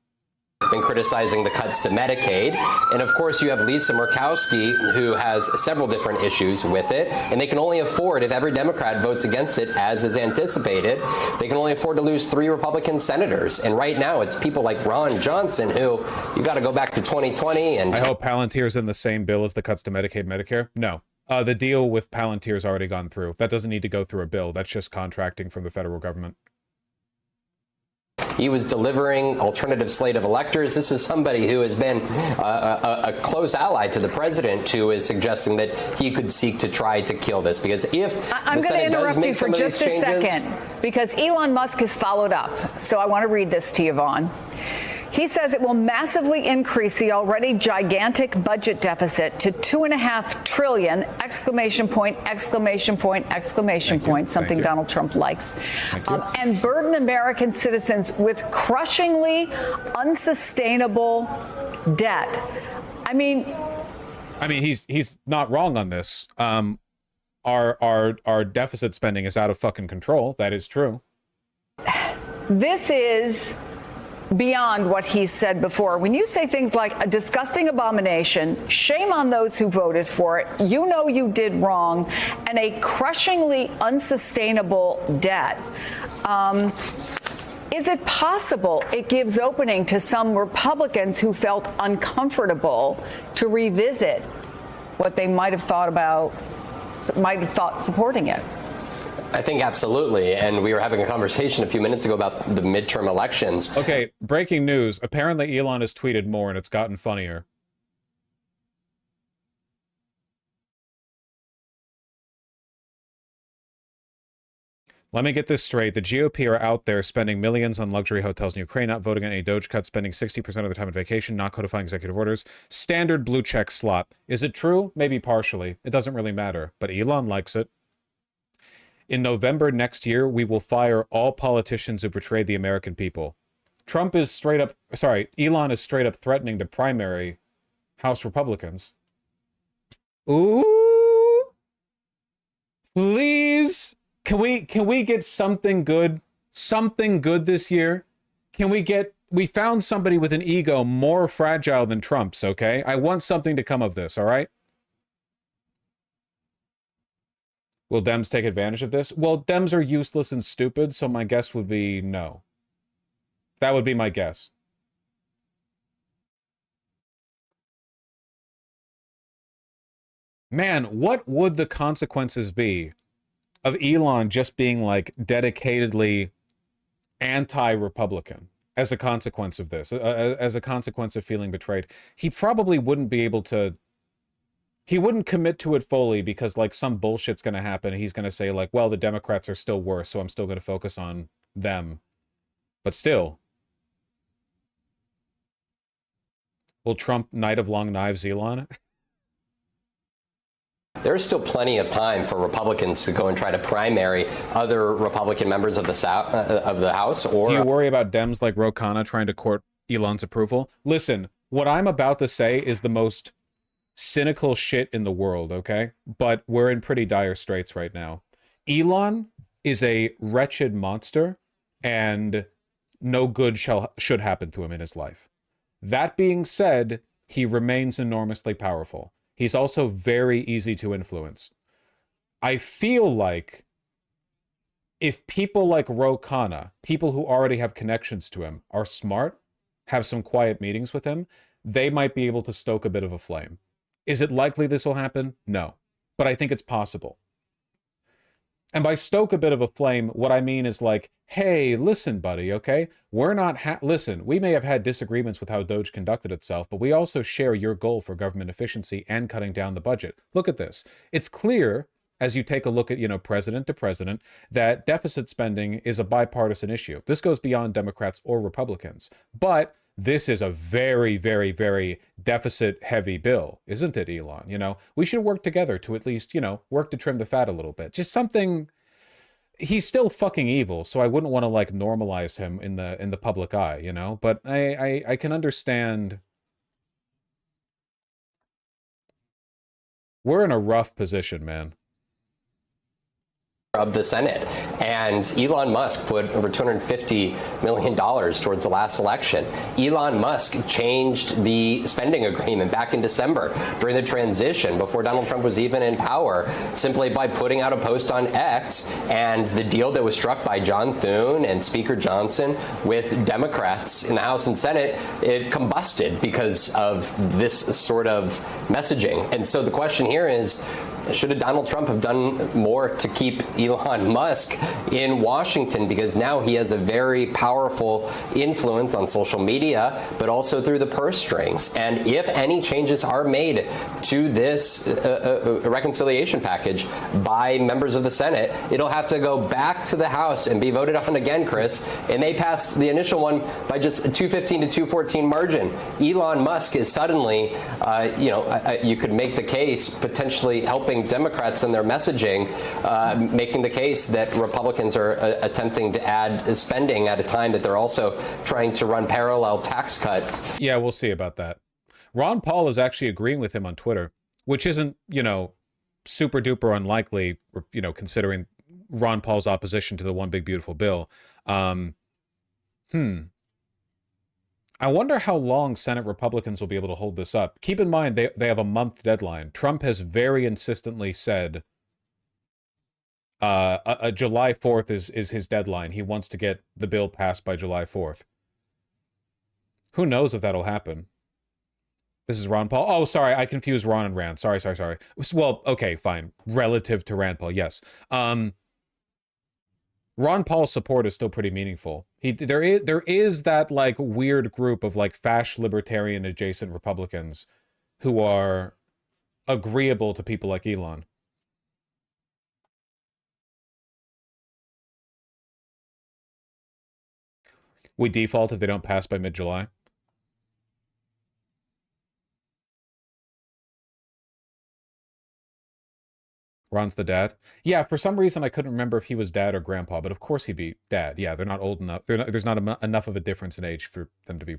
Been criticizing the cuts to Medicaid. And of course, you have Lisa Murkowski, who has several different issues with it. And they can only afford, if every Democrat votes against it, as is anticipated, they can only afford to lose 3 Republican senators. And right now, it's people like Ron Johnson, who you got to go back to 2020. And I hope Palantir's in the same bill as the cuts to Medicaid, Medicare. No. The deal with Palantir's already gone through. That doesn't need to go through a bill. That's just contracting from the federal government. He was delivering alternative slate of electors. This is somebody who has been a close ally to the president, who is suggesting that he could seek to try to kill this. Because if I'm going to interrupt you for just a second, because Elon Musk has followed up. So I want to read this to you, Vaughn. He says it will massively increase the already gigantic budget deficit to $2.5 trillion, exclamation point, exclamation point, exclamation point, something Donald Trump likes, and burden American citizens with crushingly unsustainable debt. I mean, he's not wrong on this. Our deficit spending is out of fucking control. That is true. This is beyond what he said before. When you say things like a disgusting abomination, shame on those who voted for it, you know you did wrong, and a crushingly unsustainable debt, is it possible it gives opening to some Republicans who felt uncomfortable to revisit what they might have thought supporting it? I think absolutely. And we were having a conversation a few minutes ago about the midterm elections. Okay, breaking news. Apparently Elon has tweeted more and it's gotten funnier. Let me get this straight. The GOP are out there spending millions on luxury hotels in Ukraine, not voting on any Doge cuts, spending 60% of their time on vacation, not codifying executive orders. Standard blue check slot. Is it true? Maybe partially. It doesn't really matter. But Elon likes it. In November next year, we will fire all politicians who betrayed the American people. Elon is straight up threatening to primary House Republicans. Ooh. Please. Can we get something good? Something good this year? We found somebody with an ego more fragile than Trump's, okay? I want something to come of this, all right? Will Dems take advantage of this? Well, Dems are useless and stupid, so my guess would be no. That would be my guess. Man, what would the consequences be of Elon just being like dedicatedly anti-Republican as a consequence of this, as a consequence of feeling betrayed? He probably wouldn't be able to. He wouldn't commit to it fully because like some bullshit's going to happen. He's going to say like, well, the Democrats are still worse, so I'm still going to focus on them. But still. Will Trump Night of Long Knives Elon? There's still plenty of time for Republicans to go and try to primary other Republican members of the House. Or do you worry about Dems like Ro Khanna trying to court Elon's approval? Listen, what I'm about to say is the most cynical shit in the world, okay? But we're in pretty dire straits right now. Elon is a wretched monster, and no good should happen to him in his life. That being said, he remains enormously powerful. He's also very easy to influence. I feel like if people like Ro Khanna, people who already have connections to him, are smart, have some quiet meetings with him, they might be able to stoke a bit of a flame. Is it likely this will happen? No. But I think it's possible. And by stoke a bit of a flame, what I mean is like, hey, listen, buddy, okay? We're not, listen, we may have had disagreements with how Doge conducted itself, but we also share your goal for government efficiency and cutting down the budget. Look at this. It's clear, as you take a look at, president to president, that deficit spending is a bipartisan issue. This goes beyond Democrats or Republicans. But this is a very, very, very deficit-heavy bill, isn't it, Elon? We should work together to at least, work to trim the fat a little bit. Just something. He's still fucking evil, so I wouldn't want to like normalize him in the public eye, But I can understand. We're in a rough position, man. Of the Senate. And Elon Musk put over $250 million towards the last election. Elon Musk changed the spending agreement back in December during the transition before Donald Trump was even in power, simply by putting out a post on X, and the deal that was struck by John Thune and Speaker Johnson with Democrats in the House and Senate, it combusted because of this sort of messaging. And so the question here is, should Donald Trump have done more to keep Elon Musk in Washington? Because now he has a very powerful influence on social media, but also through the purse strings. And if any changes are made to this reconciliation package by members of the Senate, it'll have to go back to the House and be voted on again, Chris. And they passed the initial one by just a 215 to 214 margin. Elon Musk is suddenly, you could make the case potentially helping Democrats in their messaging, making the case that Republicans are attempting to add spending at a time that they're also trying to run parallel tax cuts. Yeah, we'll see about that. Ron Paul is actually agreeing with him on Twitter, which isn't, super duper unlikely, considering Ron Paul's opposition to the One Big Beautiful Bill. I wonder how long Senate Republicans will be able to hold this up. Keep in mind, they have a month deadline. Trump has very insistently said July 4th is his deadline. He wants to get the bill passed by July 4th. Who knows if that'll happen? This is Ron Paul. Oh, sorry, I confused Ron and Rand. Sorry. Well, okay, fine. Relative to Rand Paul, yes. Ron Paul's support is still pretty meaningful. There is that like weird group of like fash libertarian adjacent Republicans who are agreeable to people like Elon. We default if they don't pass by mid-July. Ron's the dad. Yeah, for some reason I couldn't remember if he was dad or grandpa, but of course he'd be dad. Yeah, they're not old enough. There's not enough of a difference in age for them to be.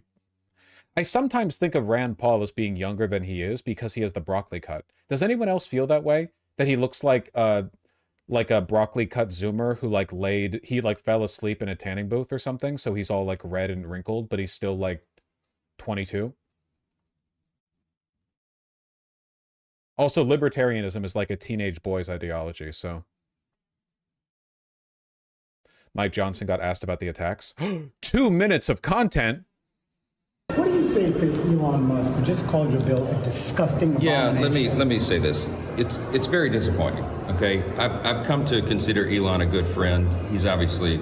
I sometimes think of Rand Paul as being younger than he is because he has the broccoli cut. Does anyone else feel that way? That he looks like a broccoli cut Zoomer who he fell asleep in a tanning booth or something, so he's all like red and wrinkled, but he's still like 22. Also, libertarianism is like a teenage boy's ideology, so. Mike Johnson got asked about the attacks. 2 minutes of content. What do you say to Elon Musk, who just called your bill a disgusting abomination? Yeah, let me say this. It's very disappointing, okay? I've come to consider Elon a good friend. He's obviously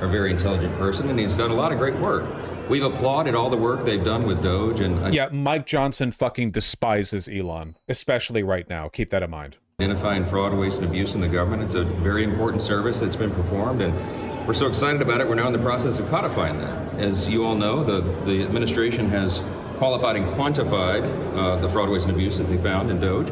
a very intelligent person, and he's done a lot of great work. We've applauded all the work they've done with Doge. And yeah, Mike Johnson fucking despises Elon, especially right now. Keep that in mind. Identifying fraud, waste, and abuse in the government. It's a very important service that's been performed, and we're so excited about it. We're now in the process of codifying that. As you all know, the administration has qualified and quantified the fraud, waste, and abuse that they found in Doge.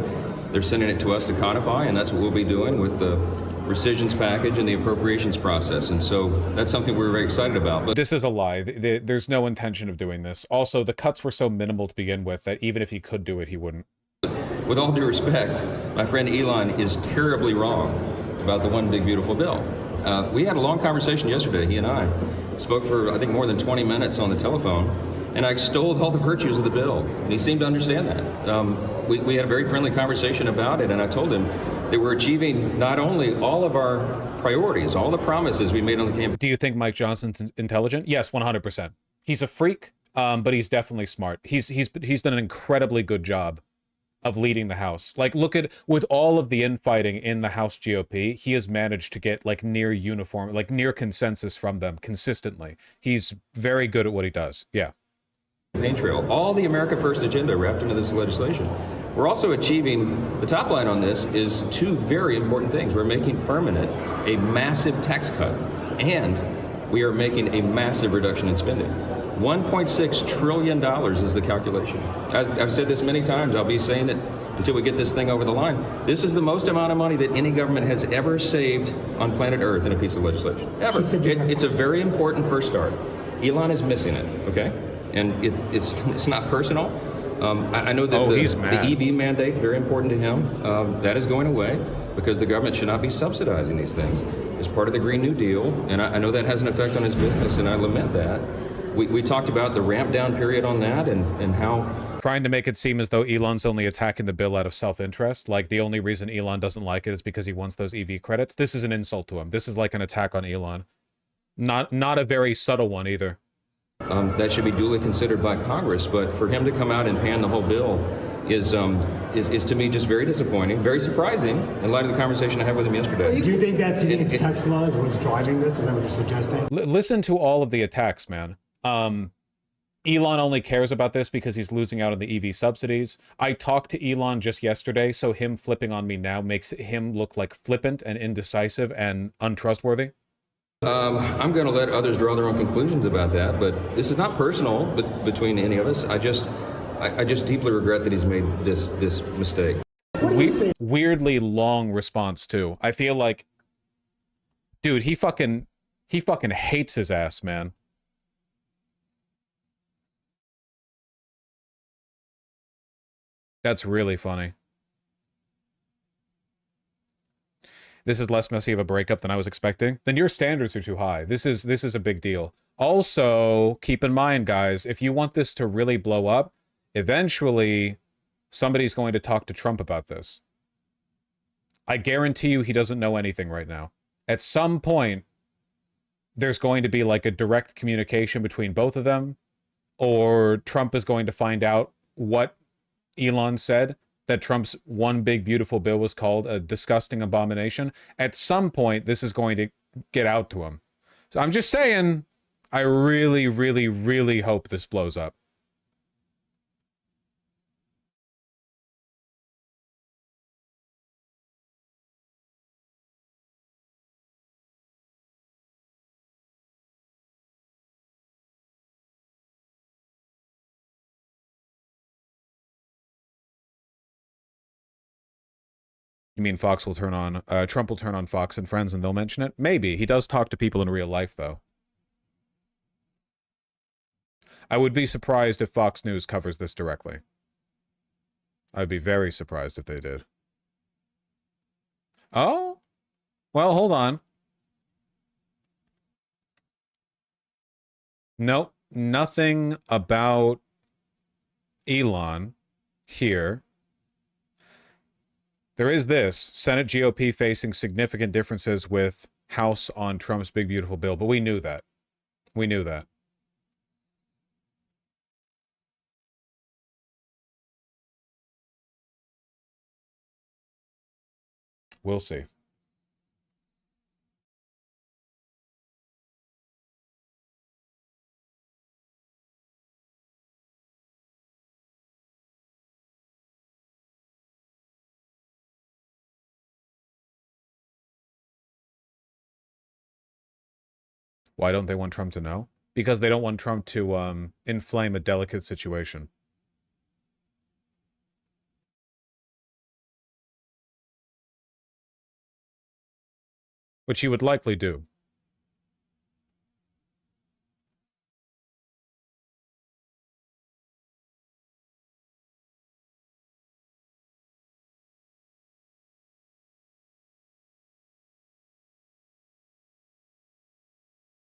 They're sending it to us to codify, and that's what we'll be doing with the rescissions package and the appropriations process. And so that's something we're very excited about. But this is a lie. There's no intention of doing this. Also, the cuts were so minimal to begin with that even if he could do it, he wouldn't. With all due respect, my friend Elon is terribly wrong about the One Big Beautiful Bill. We had a long conversation yesterday. He and I spoke for, I think, more than 20 minutes on the telephone, and I extolled all the virtues of the bill, and he seemed to understand that. We had a very friendly conversation about it, and I told him that we're achieving not only all of our priorities, all the promises we made on the campaign. Do you think Mike Johnson's intelligent? Yes, 100%. He's a freak, But he's definitely smart. He's done an incredibly good job of leading the House. Like, look at, with all of the infighting in the House GOP, he has managed to get like near uniform, like near consensus from them consistently. He's very good at what he does. Yeah. Campaign trail, all the America First agenda wrapped into this legislation. We're also achieving, the top line on this is two very important things. We're making permanent a massive tax cut, and we are making a massive reduction in spending. $1.6 trillion is the calculation. I've said this many times. I'll be saying it until we get this thing over the line. This is the most amount of money that any government has ever saved on planet Earth in a piece of legislation. Ever. It's a very important first start. Elon is missing it, okay? And it's not personal. I know that the EV mandate, very important to him. That is going away because the government should not be subsidizing these things. It's part of the Green New Deal, and I know that has an effect on his business, and I lament that. We talked about the ramp down period on that and how... Trying to make it seem as though Elon's only attacking the bill out of self-interest. Like, the only reason Elon doesn't like it is because he wants those EV credits. This is an insult to him. This is like an attack on Elon. Not a very subtle one, either. That should be duly considered by Congress, but for him to come out and pan the whole bill is to me just very disappointing, very surprising in light of the conversation I had with him yesterday. Do you think that it's Tesla is what's driving this? Is that what you're suggesting? Listen to all of the attacks, man. Elon only cares about this because he's losing out on the EV subsidies. I talked to Elon just yesterday, so him flipping on me now makes him look like flippant and indecisive and untrustworthy. I'm going to let others draw their own conclusions about that, but this is not personal between any of us. I just deeply regret that he's made this mistake. Weirdly long response too. I feel like, dude, he fucking hates his ass, man. That's really funny. This is less messy of a breakup than I was expecting. Then your standards are too high. This is a big deal. Also, keep in mind, guys, if you want this to really blow up, eventually somebody's going to talk to Trump about this. I guarantee you he doesn't know anything right now. At some point, there's going to be like a direct communication between both of them, or Trump is going to find out what Elon said, that Trump's one big beautiful bill was called a disgusting abomination. At some point, this is going to get out to him. So I'm just saying, I really, really, really hope this blows up. You mean Fox will turn on, Trump will turn on Fox and Friends and they'll mention it? Maybe. He does talk to people in real life, though. I would be surprised if Fox News covers this directly. I'd be very surprised if they did. Oh? Well, hold on. Nope. Nothing about Elon here. There is this. Senate GOP facing significant differences with House on Trump's big beautiful bill, but we knew that. We knew that. We'll see. Why don't they want Trump to know? Because they don't want Trump to inflame a delicate situation. Which he would likely do.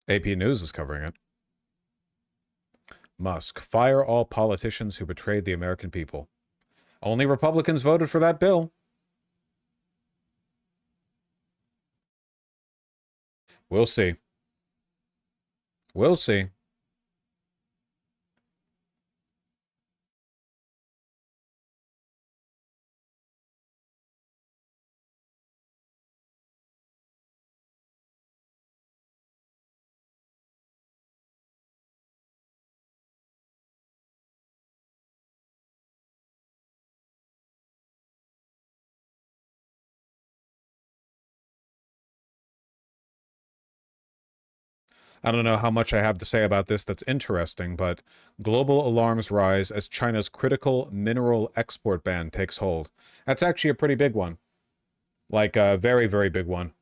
AP News is covering it. Musk, fire all politicians who betrayed the American people. Only Republicans voted for that bill. We'll see. We'll see. I don't know how much I have to say about this that's interesting, but global alarms rise as China's critical mineral export ban takes hold. That's actually a pretty big one. Like a very, very big one.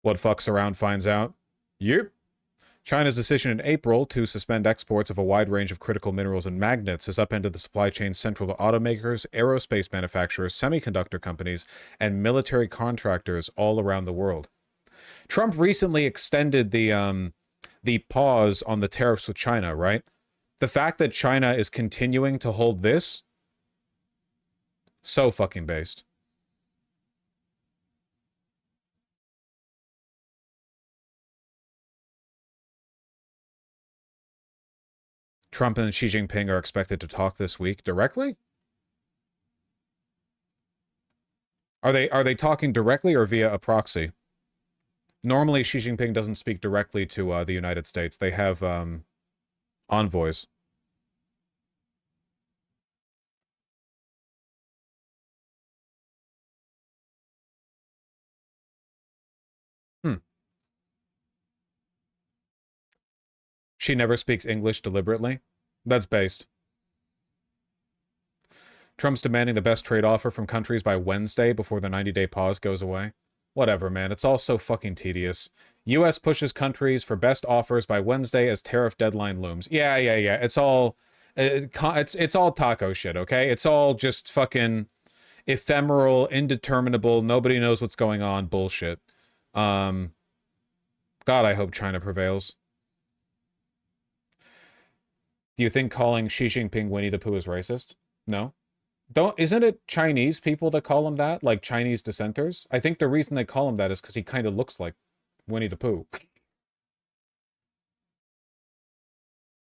What fucks around finds out. Yep. China's decision in April to suspend exports of a wide range of critical minerals and magnets has upended the supply chain central to automakers, aerospace manufacturers, semiconductor companies, and military contractors all around the world. Trump recently extended the pause on the tariffs with China, right? The fact that China is continuing to hold this, so fucking based. Trump and Xi Jinping are expected to talk this week directly? Are they talking directly or via a proxy? Normally, Xi Jinping doesn't speak directly to the United States. They have envoys. She never speaks English deliberately? That's based. Trump's demanding the best trade offer from countries by Wednesday before the 90-day pause goes away. Whatever, man. It's all so fucking tedious. U.S. pushes countries for best offers by Wednesday as tariff deadline looms. Yeah. It's all... It's all taco shit, okay? It's all just fucking ephemeral, indeterminable, nobody knows what's going on bullshit. God, I hope China prevails. Do you think calling Xi Jinping Winnie the Pooh is racist? No. Isn't it Chinese people that call him that? Like Chinese dissenters? I think the reason they call him that is because he kind of looks like Winnie the Pooh.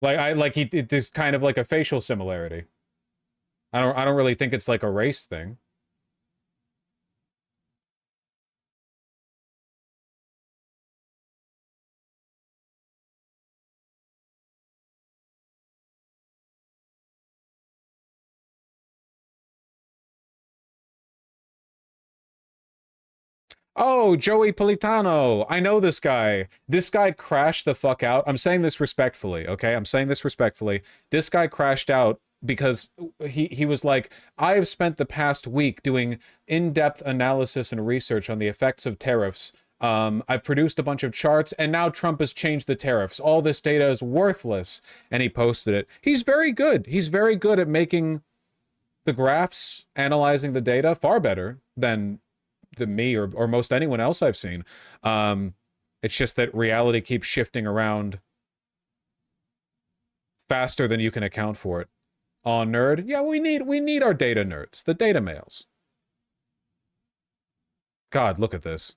There's kind of like a facial similarity. I don't really think it's like a race thing. Oh, Joey Politano. I know this guy. This guy crashed the fuck out. I'm saying this respectfully, okay? I'm saying this respectfully. This guy crashed out because he was like, I have spent the past week doing in-depth analysis and research on the effects of tariffs. I've produced a bunch of charts, and now Trump has changed the tariffs. All this data is worthless. And he posted it. He's very good. He's very good at making the graphs, analyzing the data, far better than me or most anyone else I've seen. It's just that reality keeps shifting around faster than you can account for it. Aw, nerd. Yeah, we need our data nerds, the data males. God, look at this.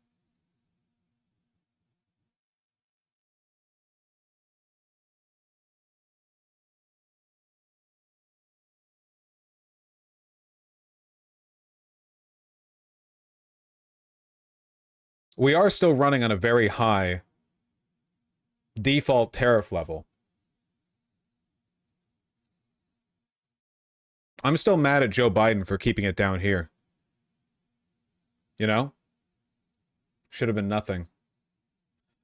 We are still running on a very high default tariff level. I'm still mad at Joe Biden for keeping it down here. You know? Should have been nothing.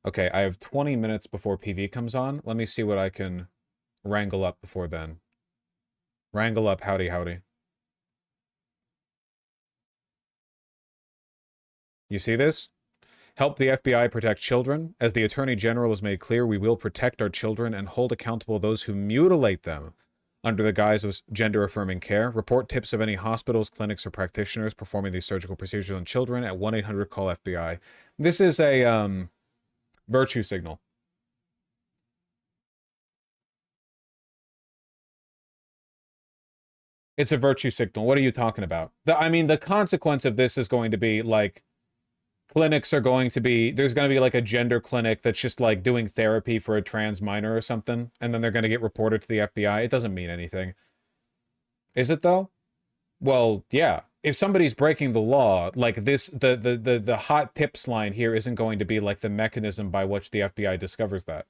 Okay, I have 20 minutes before PV comes on. Let me see what I can wrangle up before then. Wrangle up, howdy, howdy. You see this? Help the FBI protect children. As the Attorney General has made clear, we will protect our children and hold accountable those who mutilate them under the guise of gender-affirming care. Report tips of any hospitals, clinics, or practitioners performing these surgical procedures on children at 1-800-CALL-FBI. This is a virtue signal. It's a virtue signal. What are you talking about? I mean, the consequence of this is going to be, like, clinics are going to be, there's going to be like a gender clinic that's just like doing therapy for a trans minor or something, and then they're going to get reported to the FBI. It doesn't mean anything. Is it though? Well, yeah. If somebody's breaking the law, like this, the hot tips line here isn't going to be like the mechanism by which the FBI discovers that.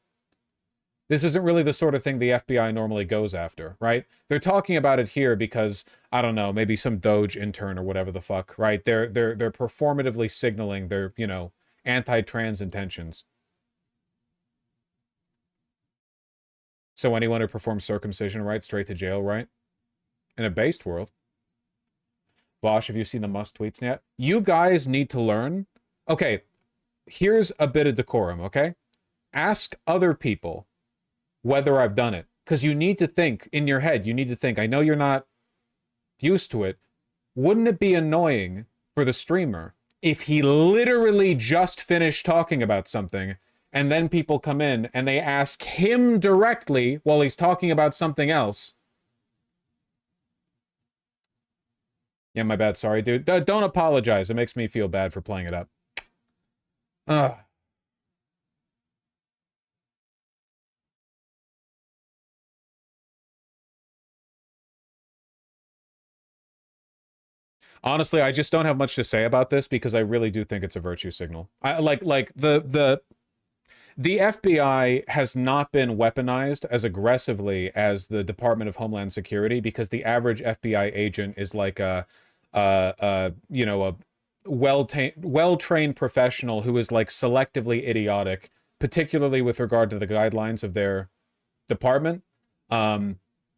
This isn't really the sort of thing the FBI normally goes after, right? They're talking about it here because, I don't know, maybe some Doge intern or whatever the fuck, right? They're performatively signaling their, you know, anti-trans intentions. So anyone who performs circumcision, right, straight to jail, right? In a based world. Vosh, have you seen the Musk tweets yet? You guys need to learn. Okay, here's a bit of decorum, okay? Ask other people whether I've done it. Because you need to think, in your head, you need to think, I know you're not used to it. Wouldn't it be annoying for the streamer if he literally just finished talking about something and then people come in and they ask him directly while he's talking about something else? Yeah, my bad. Sorry, dude. Don't apologize. It makes me feel bad for playing it up. Ugh. Honestly, I just don't have much to say about this because I really do think it's a virtue signal. I like the FBI has not been weaponized as aggressively as the Department of Homeland Security because the average FBI agent is like a you know, a well-trained professional who is like selectively idiotic, particularly with regard to the guidelines of their department.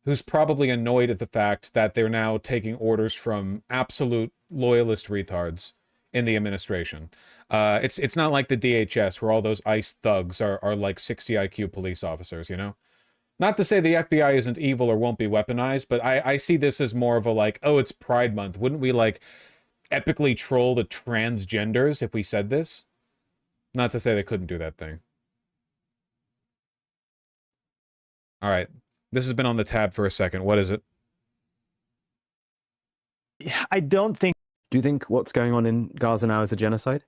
Who's probably annoyed at the fact that they're now taking orders from absolute loyalist retards in the administration. It's not like the DHS where all those ICE thugs are like 60 IQ police officers, you know? Not to say the FBI isn't evil or won't be weaponized, but I see this as more of a like, oh, it's Pride Month. Wouldn't we like epically troll the transgenders if we said this? Not to say they couldn't do that thing. All right. This has been on the tab for a second. What is it? I don't think. Do you think what's going on in Gaza now is a genocide?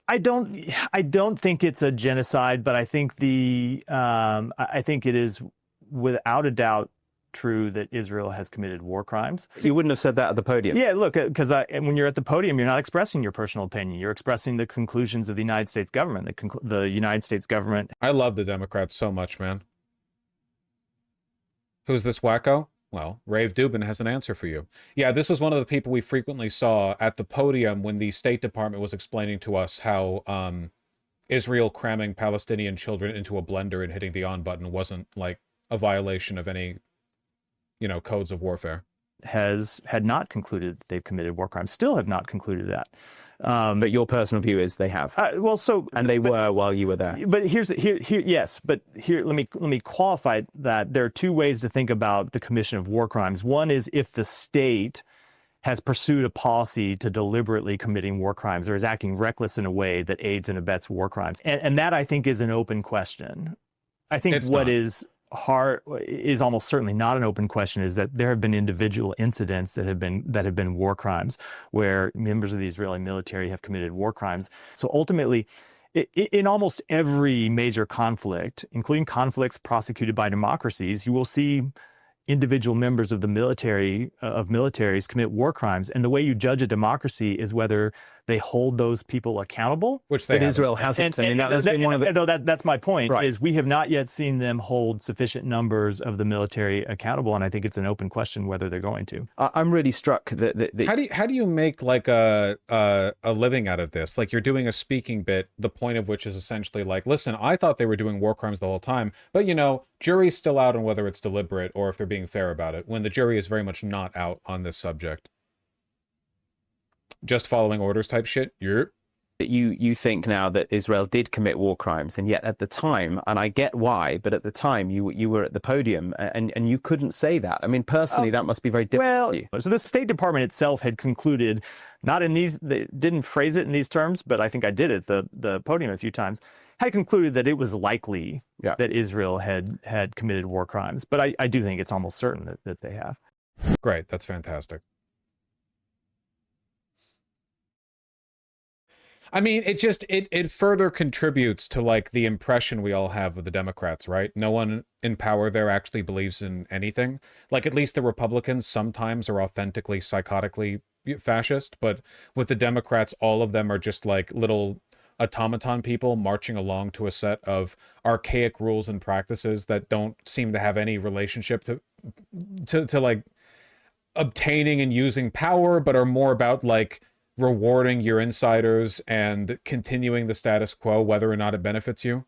I don't think it's a genocide, but I think I think it is without a doubt true that Israel has committed war crimes. You wouldn't have said that at the podium. Yeah, look, because when you're at the podium, you're not expressing your personal opinion. You're expressing the conclusions of the United States government. The United States government. I love the Democrats so much, man. Who's this wacko? Well, Rave Dubin has an answer for you. Yeah, this was one of the people we frequently saw at the podium when the State Department was explaining to us how Israel cramming Palestinian children into a blender and hitting the on button wasn't like a violation of any, you know, codes of warfare. Had not concluded they've committed war crimes. Still have not concluded that. But your personal view is they have. And they were while you were there. But let me qualify that. There are two ways to think about the commission of war crimes. One is if the state has pursued a policy to deliberately committing war crimes or is acting reckless in a way that aids and abets war crimes. And that, I think, is an open question. I think what is almost certainly not an open question is that there have been individual incidents that have been war crimes where members of the Israeli military have committed war crimes. So ultimately, in almost every major conflict, including conflicts prosecuted by democracies, you will see individual members of the militaries commit war crimes. And the way you judge a democracy is whether they hold those people accountable. Which they Israel hasn't. That's my point, right. Is we have not yet seen them hold sufficient numbers of the military accountable. And I think it's an open question whether they're going to. I'm really struck that... How do you make like a living out of this? Like you're doing a speaking bit, the point of which is essentially like, listen, I thought they were doing war crimes the whole time, but you know, jury's still out on whether it's deliberate or if they're being fair about it, when the jury is very much not out on this subject. Just following orders type shit. You think now that Israel did commit war crimes, and yet at the time, and I get why, but at the time you were at the podium and you couldn't say that. I mean, personally, that must be very difficult for you. So the State Department itself had concluded, not in these, they didn't phrase it in these terms, but I think I did at the podium a few times, had concluded that it was likely that Israel had committed war crimes. But I do think it's almost certain that they have. Great, that's fantastic. I mean, it further contributes to like the impression we all have of the Democrats, right? No one in power there actually believes in anything. Like at least the Republicans sometimes are authentically, psychotically fascist, but with the Democrats, all of them are just like little automaton people marching along to a set of archaic rules and practices that don't seem to have any relationship to like obtaining and using power, but are more about like rewarding your insiders and continuing the status quo, whether or not it benefits you.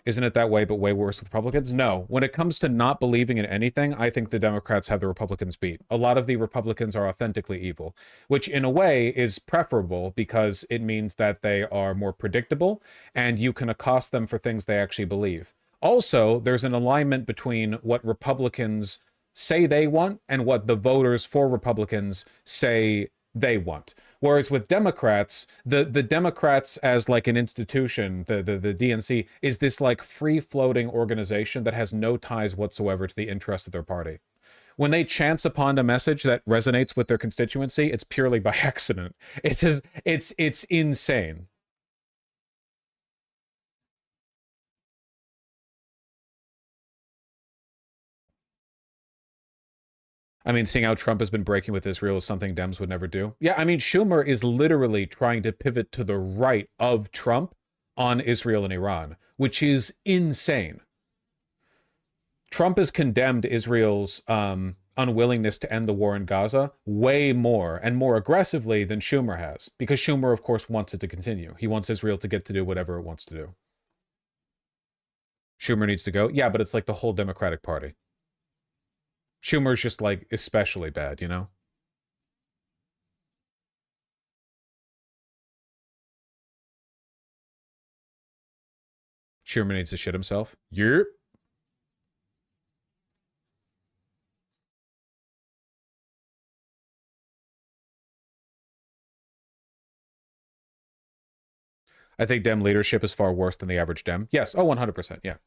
Isn't it that way, but way worse with Republicans? No. When it comes to not believing in anything, I think the Democrats have the Republicans beat. A lot of the Republicans are authentically evil, which in a way is preferable because it means that they are more predictable and you can accost them for things they actually believe. Also, there's an alignment between what Republicans say they want and what the voters for Republicans say they want. Whereas with Democrats, the Democrats as like an institution, the DNC, is this like free-floating organization that has no ties whatsoever to the interests of their party. When they chance upon a message that resonates with their constituency, it's purely by accident. It's insane. I mean, seeing how Trump has been breaking with Israel is something Dems would never do. Yeah, I mean, Schumer is literally trying to pivot to the right of Trump on Israel and Iran, which is insane. Trump has condemned Israel's unwillingness to end the war in Gaza way more and more aggressively than Schumer has, because Schumer, of course, wants it to continue. He wants Israel to get to do whatever it wants to do. Schumer needs to go. Yeah, but it's like the whole Democratic Party. Schumer's just like especially bad, you know? Schumer needs to shit himself. Yep. I think Dem leadership is far worse than the average Dem. Yes. Oh, 100%. Yeah.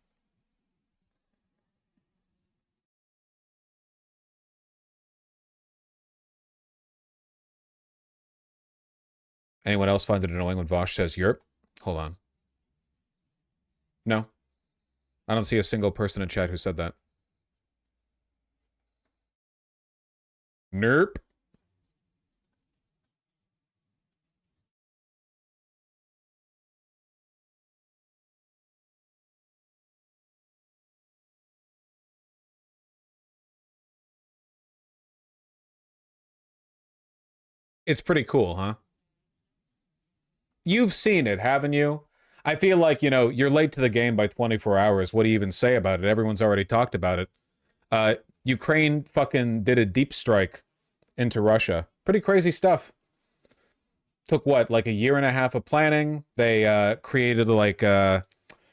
Anyone else find it annoying when Vosh says Europe? Hold on. No. I don't see a single person in chat who said that. Nerp. It's pretty cool, huh? You've seen it, haven't you? I feel like, you know, you're late to the game by 24 hours. What do you even say about it? Everyone's already talked about it. Ukraine fucking did a deep strike into Russia. Pretty crazy stuff. Took what, like a year and a half of planning? They created like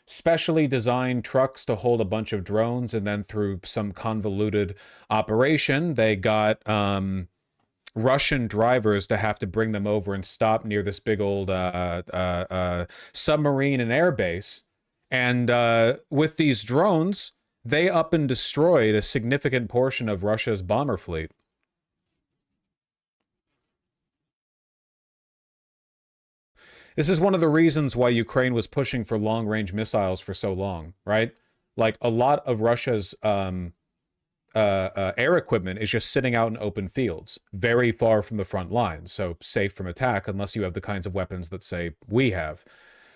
specially designed trucks to hold a bunch of drones, and then through some convoluted operation, they got Russian drivers to have to bring them over and stop near this big old submarine and air base. And with these drones, they up and destroyed a significant portion of Russia's bomber fleet. This is one of the reasons why Ukraine was pushing for long-range missiles for so long, right? Like, a lot of Russia's air equipment is just sitting out in open fields, very far from the front lines, so safe from attack unless you have the kinds of weapons that, say, we have.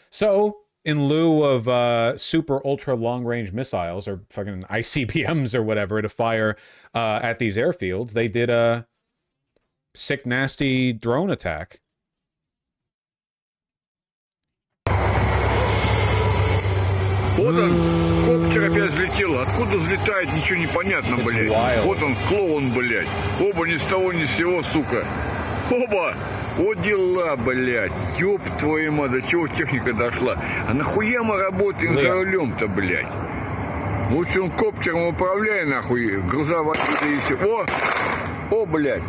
So, in lieu of super ultra long-range missiles or fucking ICBMs or whatever to fire at these airfields, they did a sick, nasty drone attack. Вот он, коптер опять взлетел. Откуда взлетает, ничего не понятно, блядь. Вот он, клоун, блядь. Оба ни с того ни с сего, сука. Оба! Вот дела, блядь. Ёб твою мать, до чего техника дошла. А нахуя мы работаем за рулем-то, блядь? Лучше он коптером управляй, нахуй, грузовой и все. О, блядь.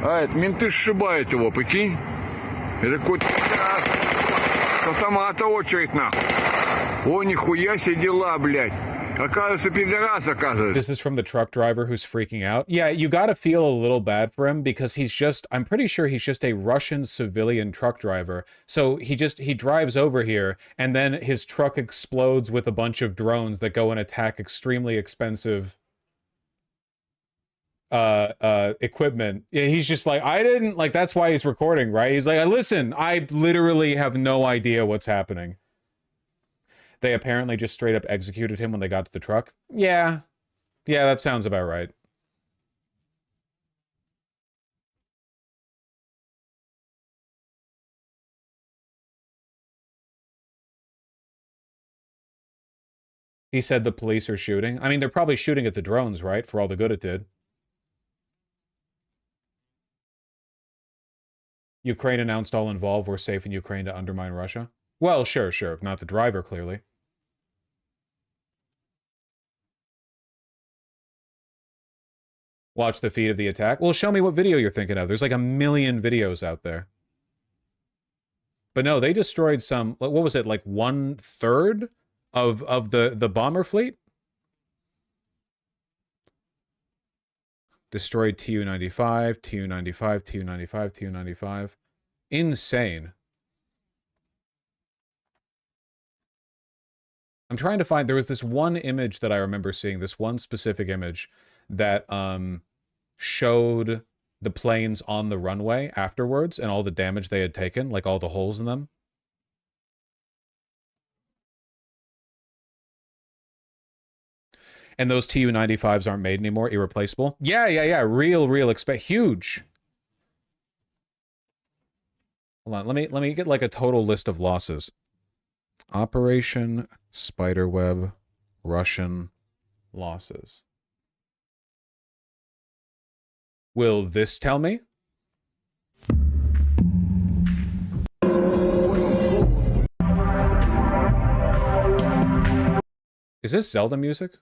А, это менты сшибают его, прикинь? Это какой-то пидорас. С автомата очередь, нахуй. О, нихуя себе дела, блядь. Оказывается, пидорас, оказывается. This is from the truck driver who's freaking out. Yeah, you gotta feel a little bad for him because he's just, I'm pretty sure he's just a Russian civilian truck driver. So he drives over here and then his truck explodes with a bunch of drones that go and attack extremely expensive equipment. Yeah, he's just like, I didn't, like, that's why he's recording, right? He's like, listen, I literally have no idea what's happening. They apparently just straight up executed him when they got to the truck. Yeah. Yeah, that sounds about right. He said the police are shooting. I mean, they're probably shooting at the drones, right? For all the good it did. Ukraine announced all involved were safe in Ukraine to undermine Russia. Well, sure. Not the driver, clearly. Watch the feed of the attack. Well, show me what video you're thinking of. There's like a million videos out there. But no, they destroyed some, what was it, like 1/3 of the bomber fleet? Destroyed Tu-95, Tu-95, Tu-95, Tu-95. Insane. I'm trying to find, there was this one image that I remember seeing, this one specific image that showed the planes on the runway afterwards and all the damage they had taken, like all the holes in them. And those Tu-95s aren't made anymore, irreplaceable. Yeah. Real huge. Hold on, let me get like a total list of losses. Operation Spiderweb Russian losses. Will this tell me? Is this Zelda music?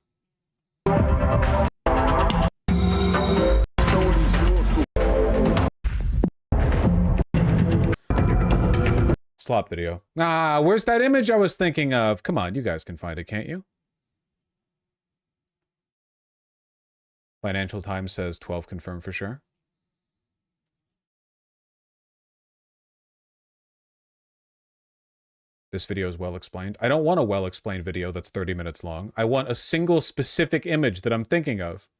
Slop video. Ah, where's that image I was thinking of? Come on, you guys can find it, can't you? Financial Times says 12 confirmed for sure. This video is well explained. I don't want a well explained video that's 30 minutes long. I want a single specific image that I'm thinking of.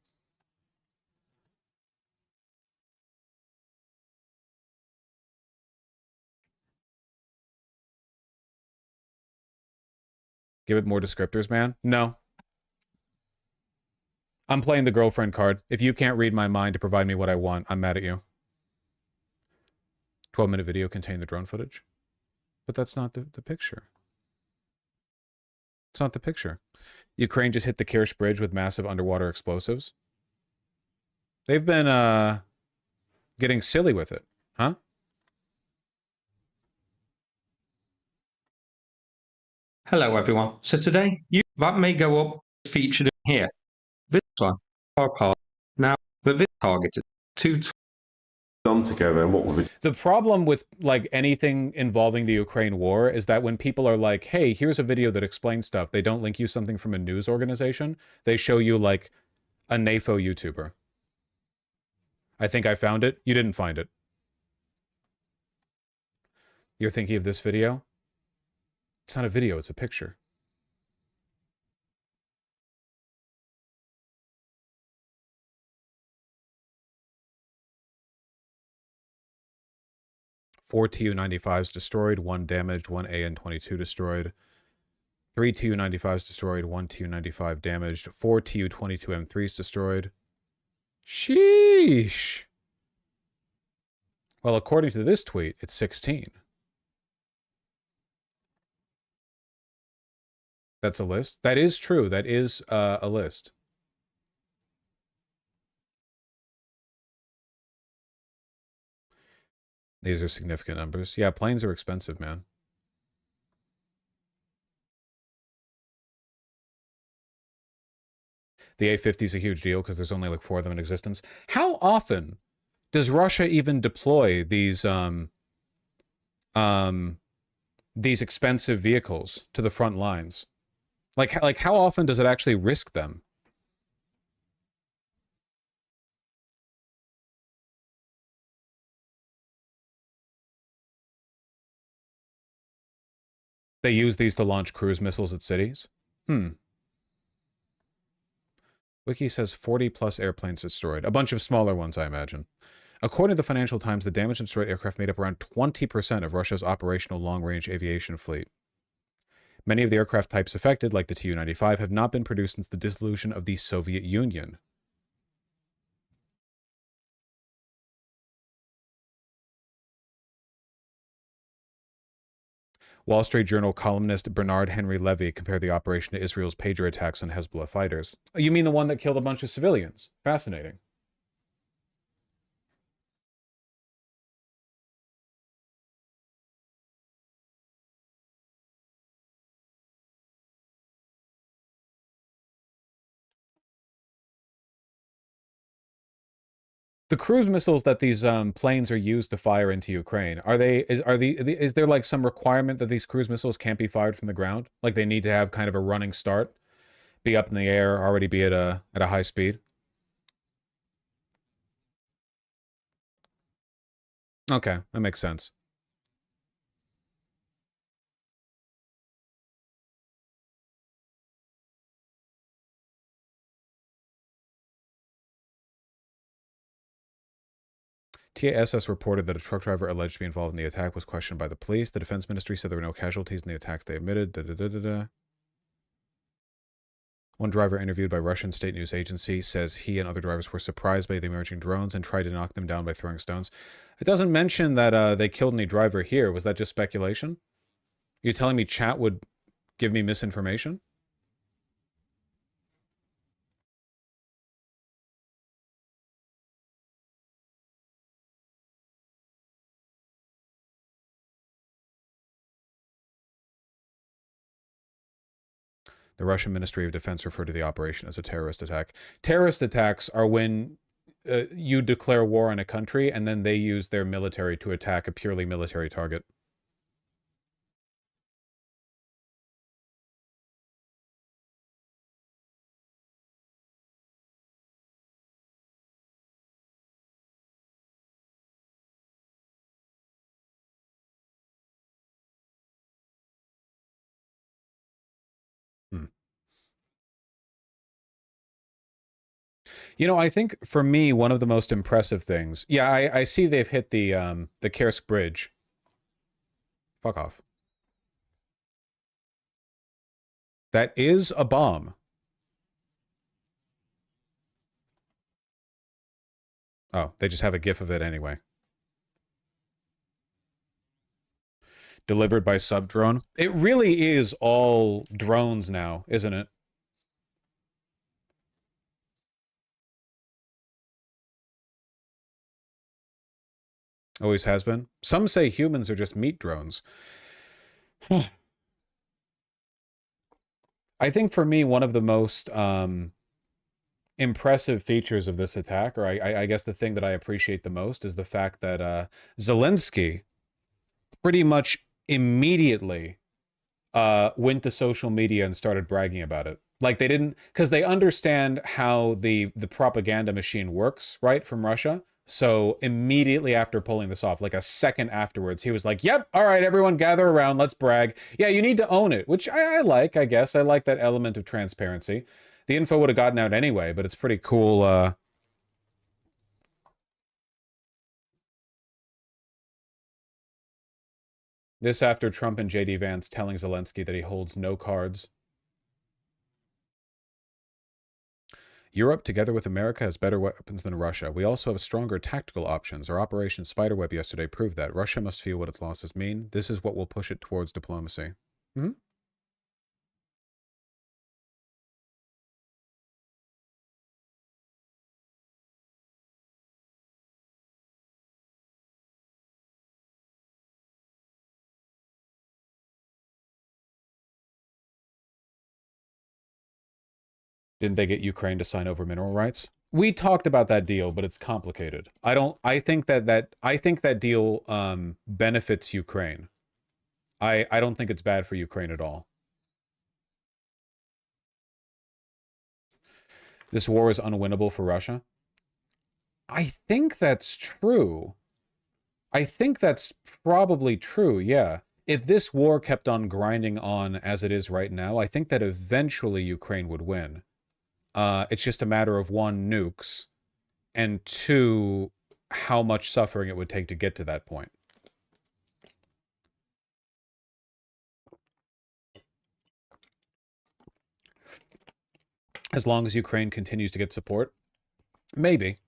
Give it more descriptors, man. No. I'm playing the girlfriend card. If you can't read my mind to provide me what I want, I'm mad at you. 12-minute video contained the drone footage. But that's not the picture. It's not the picture. Ukraine just hit the Kerch Bridge with massive underwater explosives. They've been getting silly with it, huh? Hello everyone. So today, that may go up featured here. This one, our part. Now, with this targeted to Done together, and what would we... The problem with like anything involving the Ukraine war is that when people are like, hey, here's a video that explains stuff, they don't link you something from a news organization. They show you like a NAFO YouTuber. I think I found it. You didn't find it. You're thinking of this video? It's not a video, it's a picture. Four Tu-95s destroyed, 1 damaged, 1 AN-22 destroyed. 3 Tu-95s destroyed, 1 Tu-95 damaged, 4 Tu-22 M3s destroyed. Sheesh. Well, according to this tweet, it's 16. That's a list. That is true. That is a list. These are significant numbers. Yeah, planes are expensive, man. The A-50 is a huge deal because there's only like 4 of them in existence. How often does Russia even deploy these expensive vehicles to the front lines? Like how often does it actually risk them? They use these to launch cruise missiles at cities? Wiki says 40 plus airplanes destroyed. A bunch of smaller ones, I imagine. According to the Financial Times, the damaged and destroyed aircraft made up around 20% of Russia's operational long-range aviation fleet. Many of the aircraft types affected, like the Tu-95, have not been produced since the dissolution of the Soviet Union. Wall Street Journal columnist Bernard Henry Levy compared the operation to Israel's Pager attacks on Hezbollah fighters. Oh, you mean the one that killed a bunch of civilians? Fascinating. The cruise missiles that these planes are used to fire into Ukraine, is there like some requirement that these cruise missiles can't be fired from the ground? Like they need to have kind of a running start, be up in the air, already be at a high speed? Okay, that makes sense. TASS reported that a truck driver alleged to be involved in the attack was questioned by the police. The defense ministry said there were no casualties in the attacks they admitted. One driver interviewed by Russian state news agency says he and other drivers were surprised by the emerging drones and tried to knock them down by throwing stones. It doesn't mention that they killed any driver here. Was that just speculation? You telling me chat would give me misinformation? The Russian Ministry of Defense referred to the operation as a terrorist attack. Terrorist attacks are when you declare war on a country and then they use their military to attack a purely military target. You know, I think for me, one of the most impressive things. Yeah, I see they've hit the Kursk bridge. Fuck off. That is a bomb. Oh, they just have a GIF of it anyway. Delivered by sub-drone. It really is all drones now, isn't it? Always has been. Some say humans are just meat drones. I think for me, one of the most impressive features of this attack, or I guess the thing that I appreciate the most, is the fact that Zelensky pretty much immediately went to social media and started bragging about it. Like they didn't, because they understand how the propaganda machine works, right, from Russia. So immediately after pulling this off, like a second afterwards, he was like, yep, all right, everyone gather around, let's brag. Yeah, you need to own it, which I like, I guess. I like that element of transparency. The info would have gotten out anyway, but it's pretty cool. This after Trump and J.D. Vance telling Zelensky that he holds no cards. Europe, together with America, has better weapons than Russia. We also have stronger tactical options. Our Operation Spiderweb yesterday proved that. Russia must feel what its losses mean. This is what will push it towards diplomacy. Hmm? Didn't they get Ukraine to sign over mineral rights? We talked about that deal, but it's complicated. I think that deal benefits Ukraine. I don't think it's bad for Ukraine at all. This war is unwinnable for Russia. I think that's true. I think that's probably true, yeah. If this war kept on grinding on as it is right now, I think that eventually Ukraine would win. It's just a matter of one, nukes, and two, how much suffering it would take to get to that point. As long as Ukraine continues to get support, maybe.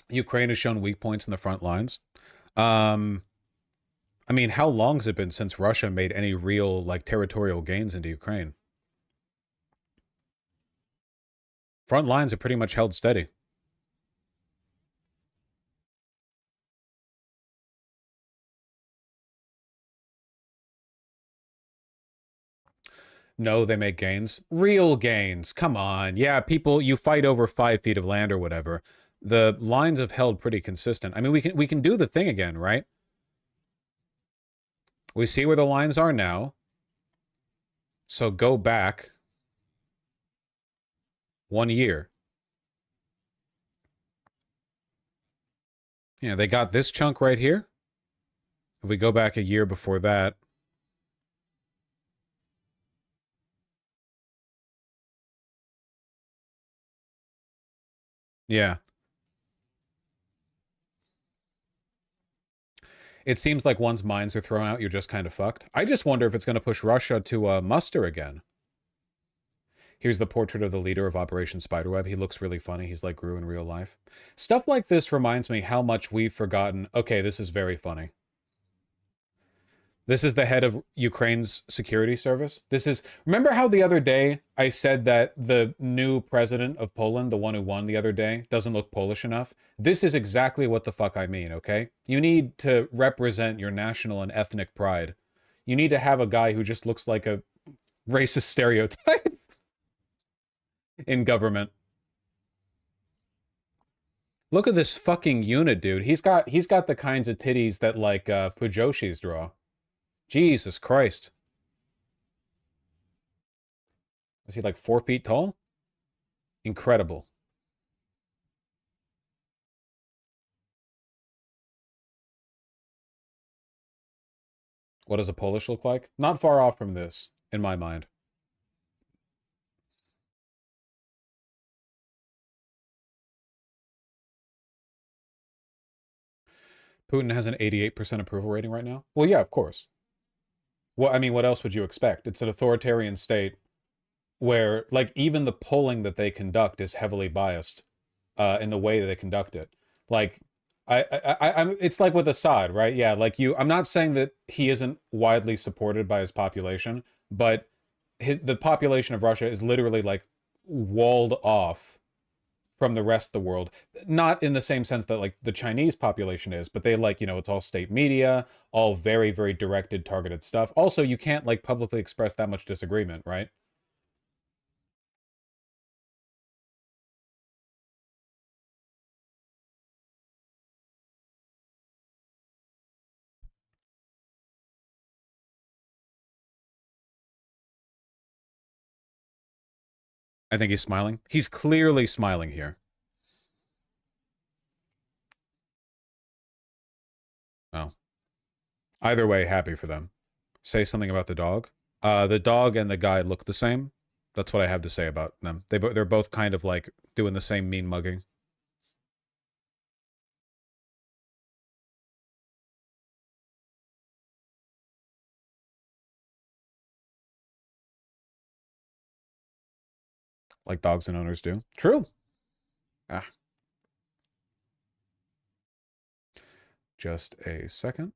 Ukraine has shown weak points in the front lines. I mean, how long has it been since Russia made any real, like, territorial gains into Ukraine? Front lines are pretty much held steady. No, they make gains. Real gains. Come on. Yeah, people, you fight over 5 feet of land or whatever. The lines have held pretty consistent. I mean, we can do the thing again, right? We see where the lines are now. So go back 1 year. Yeah, they got this chunk right here. If we go back a year before that, yeah. It seems like once mines are thrown out, you're just kind of fucked. I just wonder if it's going to push Russia to muster again. Here's the portrait of the leader of Operation Spiderweb. He looks really funny. He's like Gru in real life. Stuff like this reminds me how much we've forgotten. Okay, this is very funny. This is the head of Ukraine's security service. This is... Remember how the other day I said that the new president of Poland, the one who won the other day, doesn't look Polish enough? This is exactly what the fuck I mean, okay? You need to represent your national and ethnic pride. You need to have a guy who just looks like a racist stereotype in government. Look at this fucking unit, dude. He's got the kinds of titties that, like, Fujoshis draw. Jesus Christ. Is he like 4 feet tall? Incredible. What does a Polish look like? Not far off from this, in my mind. Putin has an 88% approval rating right now? Well, yeah, of course. Well, I mean, what else would you expect? It's an authoritarian state where, like, even the polling that they conduct is heavily biased in the way that they conduct it. Like, it's like with Assad, right? Yeah, like I'm not saying that he isn't widely supported by his population, but the population of Russia is literally, like, walled off from the rest of the world. Not in the same sense that, like, the Chinese population is, but they, like, you know, it's all state media, all very, very directed, targeted stuff. Also, you can't, like, publicly express that much disagreement, right? I think he's smiling. He's clearly smiling here. Oh. Either way, happy for them. Say something about the dog. The dog and the guy look the same. That's what I have to say about them. They're both kind of like doing the same mean mugging. Like dogs and owners do. True. Ah. Just a second.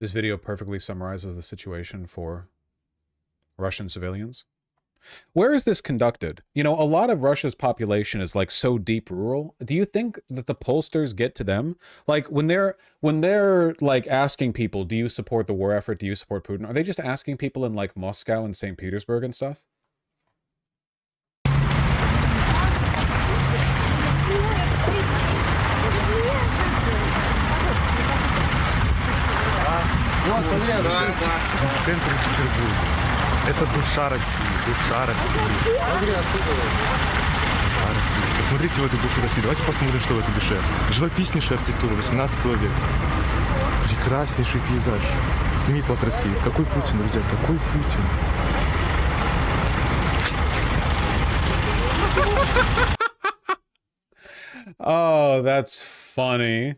This video perfectly summarizes the situation for Russian civilians. Where is this conducted? You know, a lot of Russia's population is like so deep rural. Do you think that the pollsters get to them? Like when they're like asking people, do you support the war effort? Do you support Putin? Are they just asking people in like Moscow and St. Petersburg and stuff? В центре Петербурга. Это душа России, душа России. Душа России. Посмотрите в эту душу России. Давайте посмотрим, что в этой душе. Живописнейшая архитектура 18 века. Прекраснейший пейзаж. Сними флаг России. Какой Путин, друзья? Какой Путин? Oh, that's funny.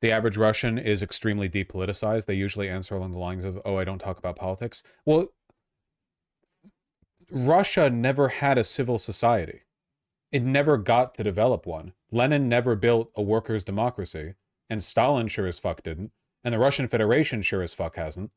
The average Russian is extremely depoliticized. They usually answer along the lines of, oh, I don't talk about politics. Well, Russia never had a civil society. It never got to develop one. Lenin never built a workers' democracy, and Stalin sure as fuck didn't, and the Russian Federation sure as fuck hasn't.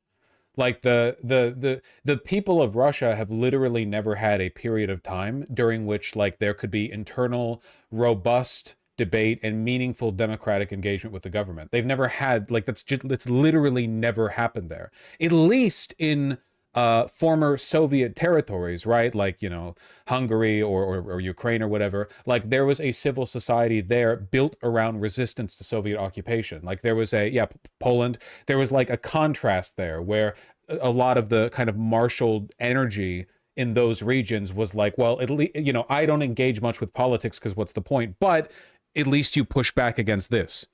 Like the people of Russia have literally never had a period of time during which like there could be internal, robust debate and meaningful democratic engagement with the government. They've never had like that's literally never happened there. At least in former Soviet territories, right? Like, you know, Hungary or Ukraine or whatever, like there was a civil society there built around resistance to Soviet occupation. Like there was Poland, there was like a contrast there where a lot of the kind of marshaled energy in those regions was like, well, at least, you know, I don't engage much with politics because what's the point? But at least you push back against this.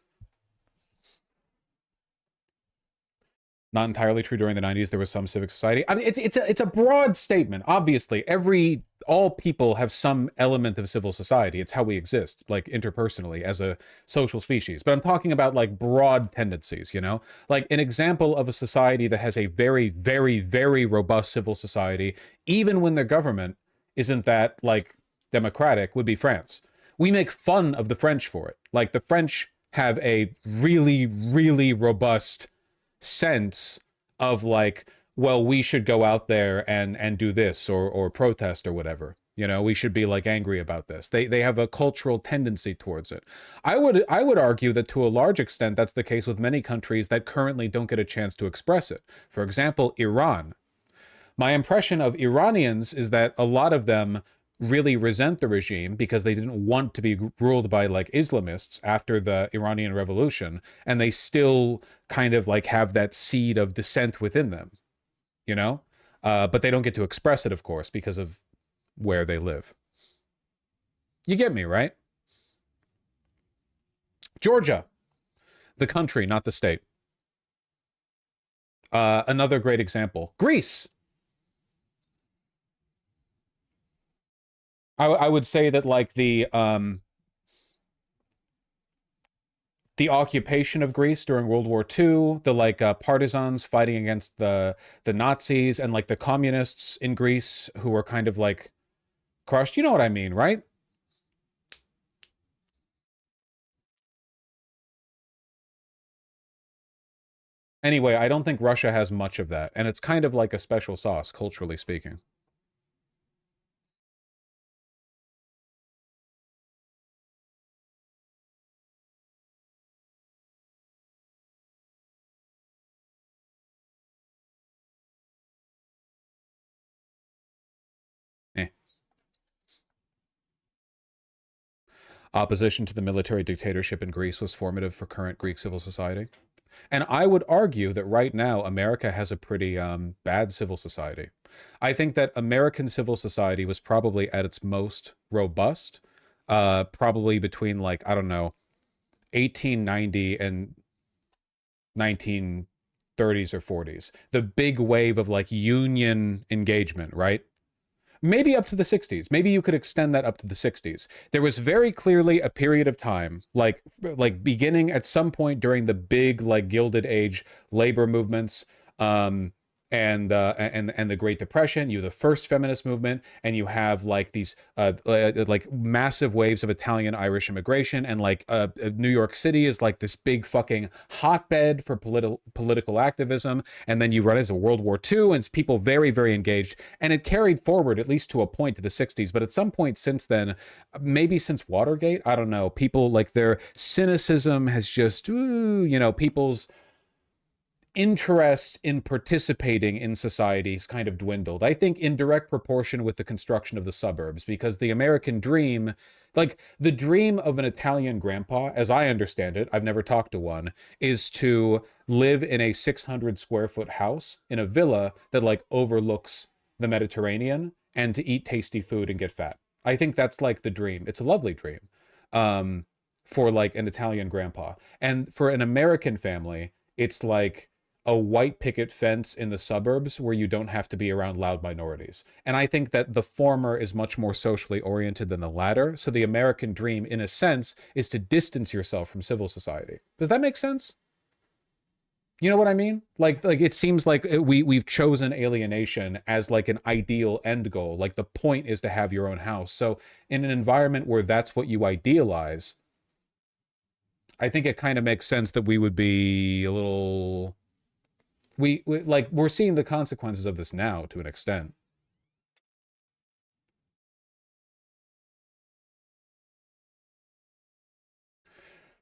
Not entirely true. During the 90s, there was some civic society. I mean, it's a broad statement. Obviously, all people have some element of civil society. It's how we exist, like interpersonally as a social species. But I'm talking about like broad tendencies, you know? Like an example of a society that has a very, very, very robust civil society, even when their government isn't that like democratic, would be France. We make fun of the French for it. Like the French have a really, really robust sense of like, well, we should go out there and do this or protest or whatever. You know, we should be like angry about this. They have a cultural tendency towards it. I would argue that to a large extent that's the case with many countries that currently don't get a chance to express it. For example, Iran. My impression of Iranians is that a lot of them really resent the regime because they didn't want to be ruled by like Islamists after the Iranian Revolution, and they still kind of like have that seed of dissent within them, you know? But they don't get to express it, of course, because of where they live. You get me, right? Georgia, the country, not the state. Another great example, Greece. I would say that like the occupation of Greece during World War II, the like partisans fighting against the Nazis and like the communists in Greece who were kind of like crushed. You know what I mean, right? Anyway, I don't think Russia has much of that, and it's kind of like a special sauce, culturally speaking. Opposition to the military dictatorship in Greece was formative for current Greek civil society. And I would argue that right now, America has a pretty bad civil society. I think that American civil society was probably at its most robust, probably between like, I don't know, 1890 and 1930s or 40s. The big wave of like union engagement, right? Maybe up to the 60s. Maybe you could extend that up to the 60s. There was very clearly a period of time, like beginning at some point during the big like Gilded Age labor movements, and the Great Depression. You have the first feminist movement, and you have like these like massive waves of Italian Irish immigration, and like New York City is like this big fucking hotbed for political activism. And then you run into World War II, and it's people very, very engaged, and it carried forward at least to a point to the 60s. But at some point since then, maybe since Watergate, I don't know, people like their cynicism has just, you know, people's interest in participating in society has kind of dwindled. I think in direct proportion with the construction of the suburbs, because the American dream, like the dream of an Italian grandpa, as I understand it, I've never talked to one, is to live in a 600 square foot house in a villa that like overlooks the Mediterranean and to eat tasty food and get fat. I think that's like the dream. It's a lovely dream for like an Italian grandpa. And for an American family, it's like a white picket fence in the suburbs where you don't have to be around loud minorities. And I think that the former is much more socially oriented than the latter. So the American dream, in a sense, is to distance yourself from civil society. Does that make sense? You know what I mean? Like it seems like we've chosen alienation as like an ideal end goal. Like the point is to have your own house. So in an environment where that's what you idealize, I think it kind of makes sense that we would be a little... We like we're seeing the consequences of this now to an extent.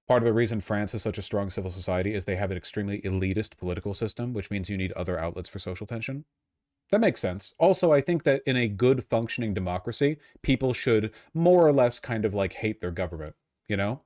Part of the reason France is such a strong civil society is they have an extremely elitist political system, which means you need other outlets for social tension. That makes sense. Also, I think that in a good functioning democracy, people should more or less kind of like hate their government, you know?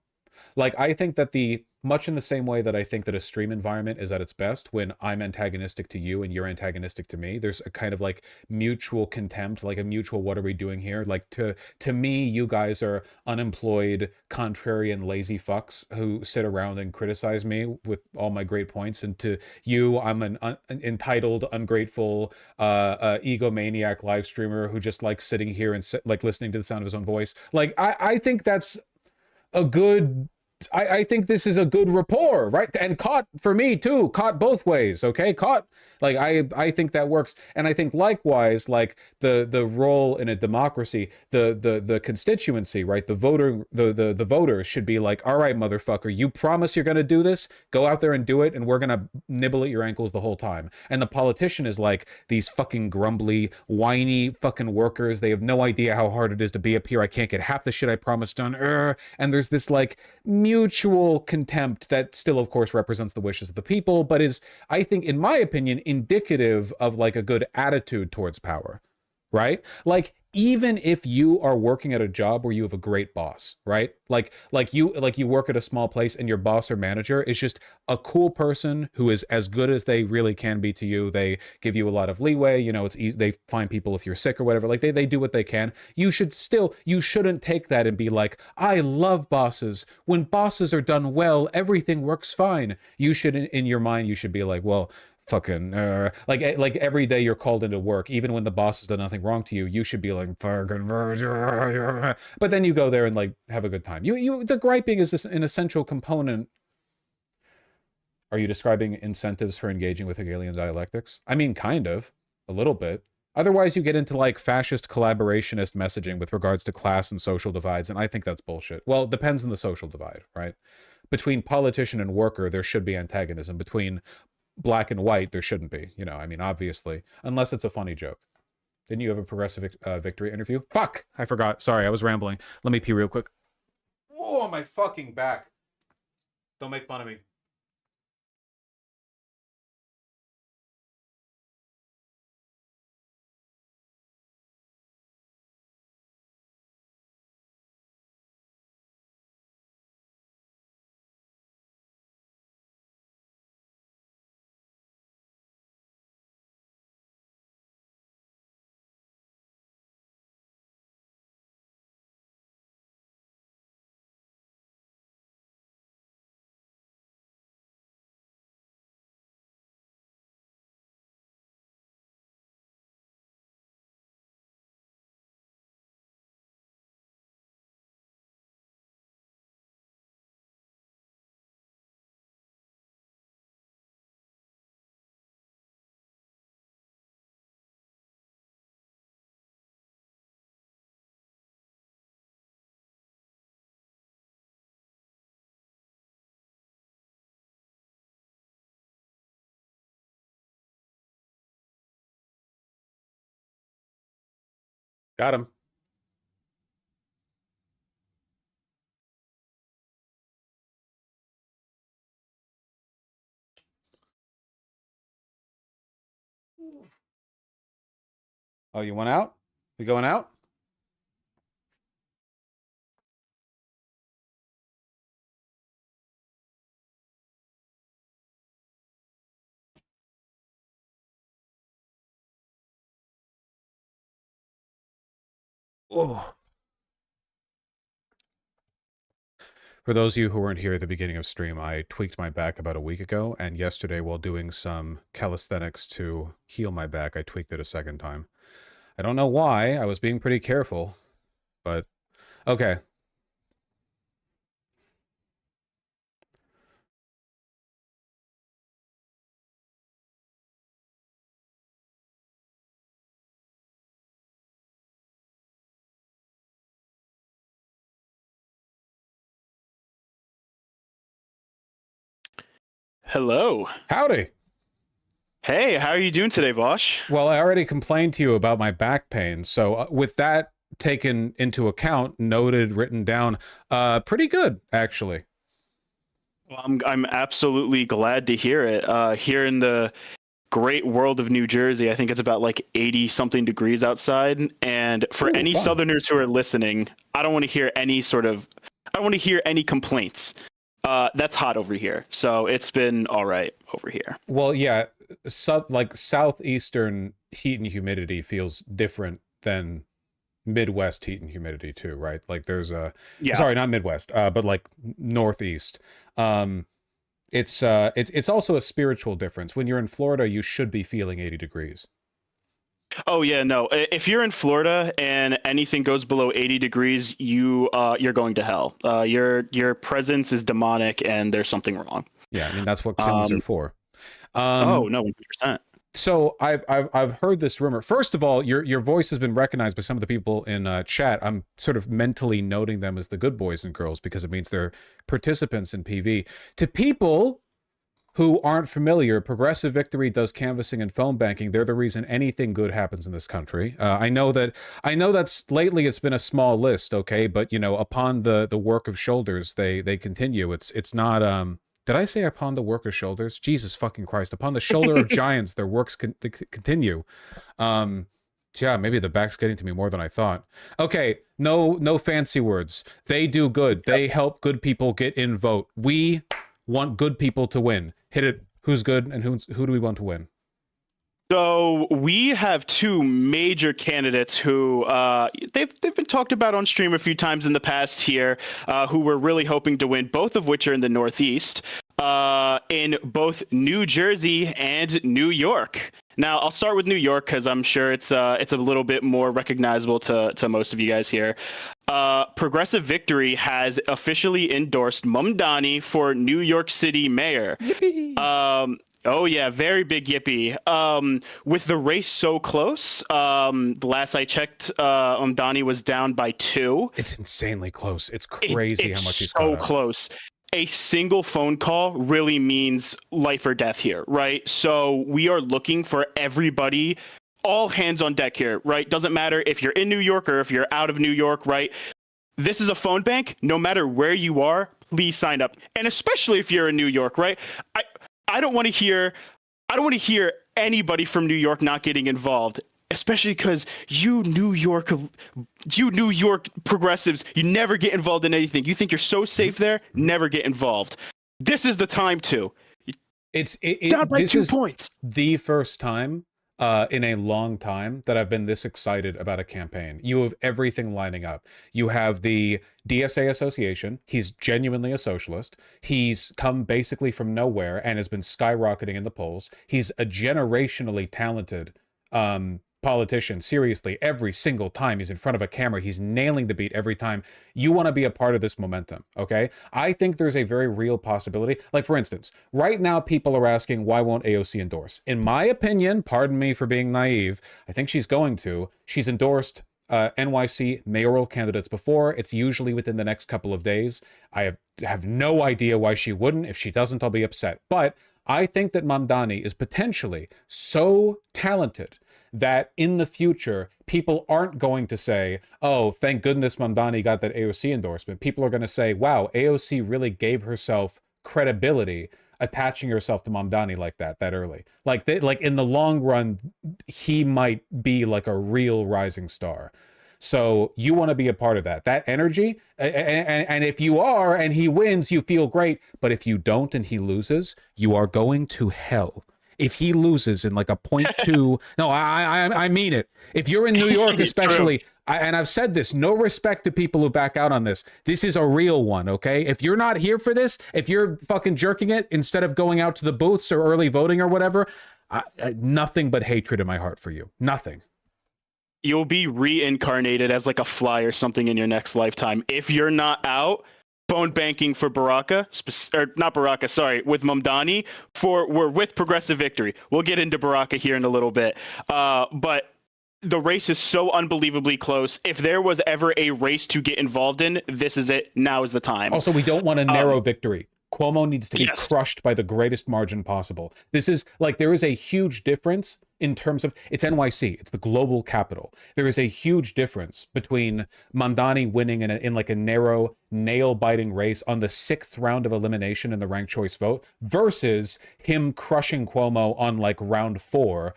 Like, I think that much in the same way that I think that a stream environment is at its best when I'm antagonistic to you and you're antagonistic to me, there's a kind of like mutual contempt, like a mutual, what are we doing here? Like to me, you guys are unemployed, contrarian, lazy fucks who sit around and criticize me with all my great points. And to you, I'm an entitled, ungrateful, egomaniac live streamer who just likes sitting here and like listening to the sound of his own voice. Like, I think that's a good... I think this is a good rapport, right? And caught for me too, caught both ways, okay? Caught, like, I think that works. And I think likewise, like the role in a democracy, the constituency, right? The voters should be like, all right, motherfucker, you promise you're gonna do this? Go out there and do it, and we're gonna nibble at your ankles the whole time. And the politician is like these fucking grumbly, whiny fucking workers. They have no idea how hard it is to be up here. I can't get half the shit I promised done. And there's this like mutual contempt that still, of course, represents the wishes of the people, but is, I think, in my opinion, indicative of like a good attitude towards power, right? Like, even if you are working at a job where you have a great boss, right? Like you work at a small place and your boss or manager is just a cool person who is as good as they really can be to you. They give you a lot of leeway. You know, it's easy. They find people if you're sick or whatever. Like they do what they can. You shouldn't take that and be like, I love bosses. When bosses are done well, everything works fine. You should, in your mind, you should be like, well, fucking like every day you're called into work, even when the boss has done nothing wrong to you, you should be like fucking, but then you go there and like have a good time. The griping is an essential component. Are you describing incentives for engaging with Hegelian dialectics? I mean, kind of, a little bit. Otherwise, you get into like fascist collaborationist messaging with regards to class and social divides, and I think that's bullshit. Well, it depends on the social divide, right? Between politician and worker, there should be antagonism. Between black and white, there shouldn't be. You know, I mean, obviously, unless it's a funny joke. Didn't you have a progressive victory interview? Fuck! I forgot. Sorry, I was rambling. Let me pee real quick. Whoa, my fucking back. Don't make fun of me. Got him. Oh, you went out? You going out? Oh. For those of you who weren't here at the beginning of stream, I tweaked my back about a week ago, and yesterday while doing some calisthenics to heal my back, I tweaked it a second time. I don't know why. I was being pretty careful, but okay. Hello. Howdy. Hey, how are you doing today, Vosh? Well, I already complained to you about my back pain, so with that taken into account, noted, written down, pretty good, actually. Well, I'm absolutely glad to hear it. Here in the great world of New Jersey, I think it's about like 80 something degrees outside. And for any fun. Southerners who are listening, I don't want to hear any complaints. That's hot over here. So it's been all right over here. Well, yeah, like southeastern heat and humidity feels different than Midwest heat and humidity too, right? Like there's sorry, not Midwest, but like Northeast. It's also a spiritual difference. When you're in Florida, you should be feeling 80 degrees. Oh yeah, no. If you're in Florida and anything goes below 80 degrees, you're going to hell. Your presence is demonic, and there's something wrong. Yeah, I mean that's what kilns are for. Oh no, 100%. So I've heard this rumor. First of all, your voice has been recognized by some of the people in chat. I'm sort of mentally noting them as the good boys and girls because it means they're participants in PV. To people who aren't familiar, Progressive Victory does canvassing and phone banking. They're the reason anything good happens in this country. I know that's lately it's been a small list, okay, but you know, upon the work of shoulders, they continue. It's not did I say upon the work of shoulders? Jesus fucking Christ! Upon the shoulder of giants, their works continue. Yeah, maybe the back's getting to me more than I thought. Okay, no fancy words. They do good. They help good people get in vote. We want good people to win. Hit it. Who's good and who do we want to win? So we have two major candidates who they've been talked about on stream a few times in the past here, who we're really hoping to win, both of which are in the Northeast, in both New Jersey and New York. Now, I'll start with New York because I'm sure it's a little bit more recognizable to most of you guys here. Progressive Victory has officially endorsed Mamdani for New York City mayor. Oh yeah, very big yippee. With the race so close, the last I checked, Mamdani was down by 2. It's insanely close. It's crazy how much he's so close. A single phone call really means life or death here, right? So we are looking for everybody, all hands on deck here, right? Doesn't matter if you're in New York or if you're out of New York, right? This is a phone bank. No matter where you are, please sign up. And especially if you're in New York, right? I don't want to hear anybody from New York not getting involved, especially because you New York progressives, you never get involved in anything. You think you're so safe there, never get involved. This is the time to. Down by 2 points. The first time in a long time that I've been this excited about a campaign. You have everything lining up. You have the DSA Association. He's genuinely a socialist. He's come basically from nowhere and has been skyrocketing in the polls. He's a generationally talented politician. Seriously, every single time he's in front of a camera, he's nailing the beat every time. You want to be a part of this momentum, okay? I think there's a very real possibility. Like, for instance, right now people are asking, why won't AOC endorse? In my opinion, pardon me for being naive, I think she's going to. She's endorsed NYC mayoral candidates before. It's usually within the next couple of days. I have no idea why she wouldn't. If she doesn't, I'll be upset. But I think that Mamdani is potentially so talented that in the future, people aren't going to say, oh, thank goodness Mamdani got that AOC endorsement. People are going to say, wow, AOC really gave herself credibility attaching yourself to Mamdani like that early. Like in the long run, he might be like a real rising star. So you want to be a part of that energy. And if you are and he wins, you feel great. But if you don't and he loses, you are going to hell. If he loses in like a 0.2, no, I mean it. If you're in New York, especially, and I've said this, no respect to people who back out on this. This is a real one, okay? If you're not here for this, if you're fucking jerking it instead of going out to the booths or early voting or whatever, nothing but hatred in my heart for you. Nothing. You'll be reincarnated as like a fly or something in your next lifetime. If you're not out, phone banking for Baraka, or not Baraka, sorry, with Mamdani, we're with Progressive Victory. We'll get into Baraka here in a little bit. But the race is so unbelievably close. If there was ever a race to get involved in, this is it. Now is the time. Also, we don't want a narrow victory. Cuomo needs to be crushed by the greatest margin possible. This is like, there is a huge difference in terms of, it's NYC, it's the global capital. There is a huge difference between Mamdani winning in like a narrow, nail-biting race on the 6th round of elimination in the ranked choice vote versus him crushing Cuomo on like round 4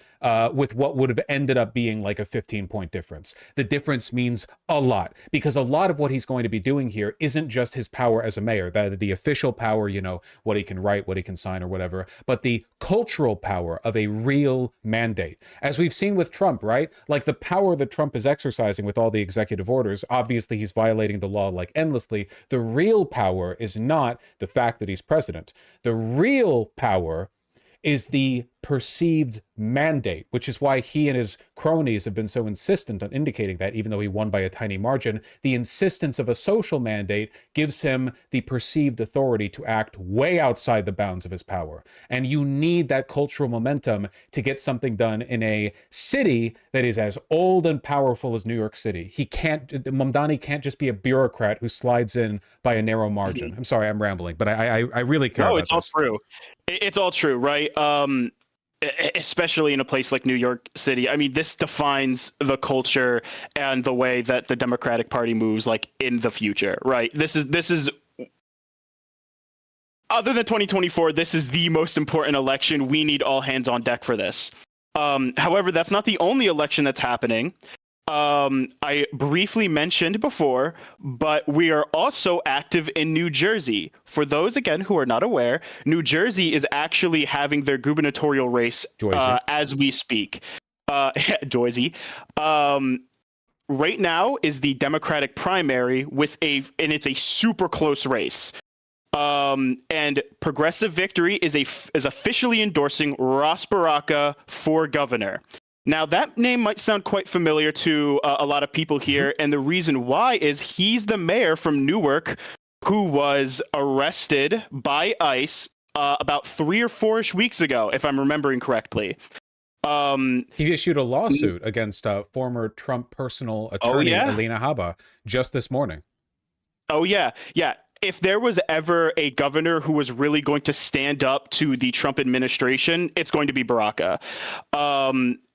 with what would have ended up being like a 15-point difference. The difference means a lot, because a lot of what he's going to be doing here isn't just his power as a mayor, the official power, you know, what he can write, what he can sign or whatever, but the cultural power of a real mandate. As we've seen with Trump, right? Like the power that Trump is exercising with all the executive orders, obviously he's violating the law like endlessly. The real power is not the fact that he's president. The real power is the perceived mandate, which is why he and his cronies have been so insistent on indicating that, even though he won by a tiny margin, the insistence of a social mandate gives him the perceived authority to act way outside the bounds of his power. And you need that cultural momentum to get something done in a city that is as old and powerful as New York City. Mamdani can't just be a bureaucrat who slides in by a narrow margin. I'm sorry, I'm rambling, but I really care about this. No, it's all true. It's all true, right? Especially in a place like New York City. I mean, this defines the culture and the way that the Democratic Party moves, like in the future, right? This is other than 2024, this is the most important election. We need all hands on deck for this. However, that's not the only election that's happening. I briefly mentioned before, but we are also active in New Jersey. For those, again, who are not aware, New Jersey is actually having their gubernatorial race as we speak. Joyzy. Right now is the Democratic primary and it's a super close race. And Progressive Victory is officially endorsing Ross Baraka for governor. Now, that name might sound quite familiar to a lot of people here, and the reason why is he's the mayor from Newark who was arrested by ICE about 3 or 4-ish weeks ago, if I'm remembering correctly. He issued a lawsuit against former Trump personal attorney, Alina Habba, just this morning. Oh, yeah. Yeah. If there was ever a governor who was really going to stand up to the Trump administration, it's going to be Baraka.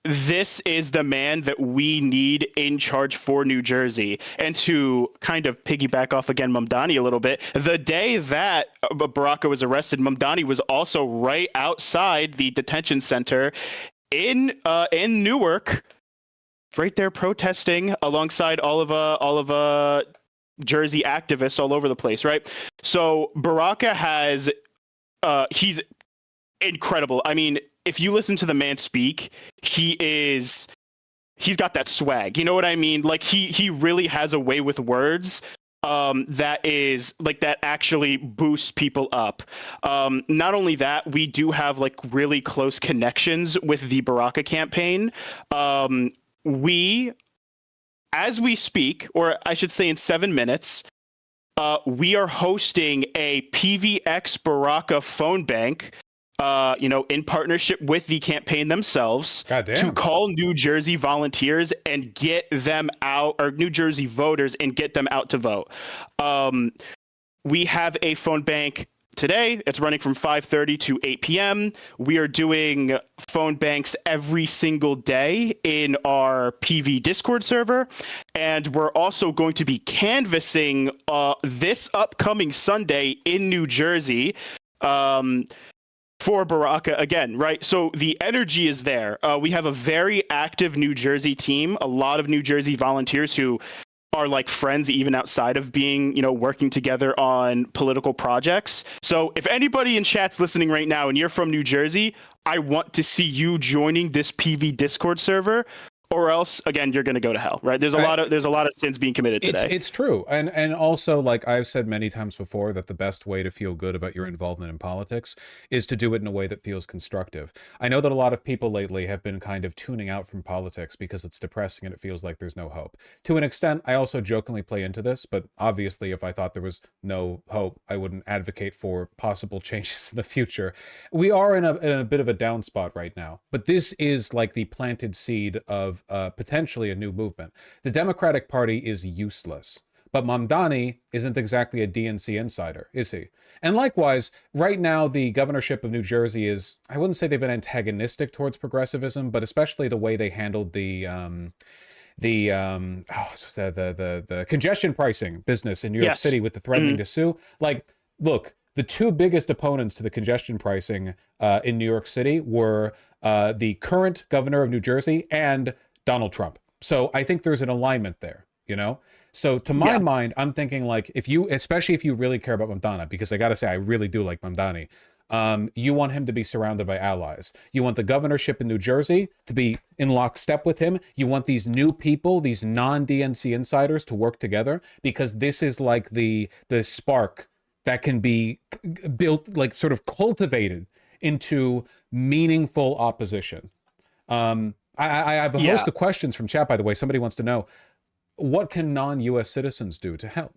This is the man that we need in charge for New Jersey. And to kind of piggyback off again Mamdani a little bit, the day that Baraka was arrested, Mamdani was also right outside the detention center in Newark, right there protesting alongside all of Jersey activists all over the place, right? So Baraka has he's incredible. I mean, if you listen to the man speak, he's got that swag. You know what I mean? Like he really has a way with words that is like that actually boosts people up. Not only that, we do have like really close connections with the Baraka campaign. As we speak, or I should say in 7 minutes, we are hosting a PVX Baraka phone bank, in partnership with the campaign themselves to call New Jersey volunteers and get them out, or New Jersey voters and get them out to vote. We have a phone bank today. It's running from 5:30 to 8 p.m. We are doing phone banks every single day in our PV Discord server. And we're also going to be canvassing this upcoming Sunday in New Jersey. for Baraka again, right? So the energy is there. We have a very active New Jersey team, a lot of New Jersey volunteers who are like friends even outside of being, working together on political projects. So if anybody in chat's listening right now and you're from New Jersey, I want to see you joining this PV Discord server. Or else, again, you're going to go to hell, right? There's a lot of sins being committed today. It's true, and also, like I've said many times before, that the best way to feel good about your involvement in politics is to do it in a way that feels constructive. I know that a lot of people lately have been kind of tuning out from politics because it's depressing and it feels like there's no hope. To an extent, I also jokingly play into this, but obviously, if I thought there was no hope, I wouldn't advocate for possible changes in the future. We are in a bit of a down spot right now, but this is like the planted seed of potentially a new movement. The Democratic Party is useless, but Mamdani isn't exactly a DNC insider, is he? And likewise, right now, the governorship of New Jersey is, I wouldn't say they've been antagonistic towards progressivism, but especially the way they handled the congestion pricing business in New York City with the threatening to sue. Like, look, the two biggest opponents to the congestion pricing in New York City were the current governor of New Jersey and Donald Trump. So I think there's an alignment there, So to my mind, I'm thinking like especially if you really care about Mamdani, because I got to say, I really do like Mamdani. You want him to be surrounded by allies. You want the governorship in New Jersey to be in lockstep with him. You want these new people, these non-DNC insiders to work together, because this is like the spark that can be built, like sort of cultivated into meaningful opposition. I have a host of questions from chat, by the way. Somebody wants to know, what can non-US citizens do to help?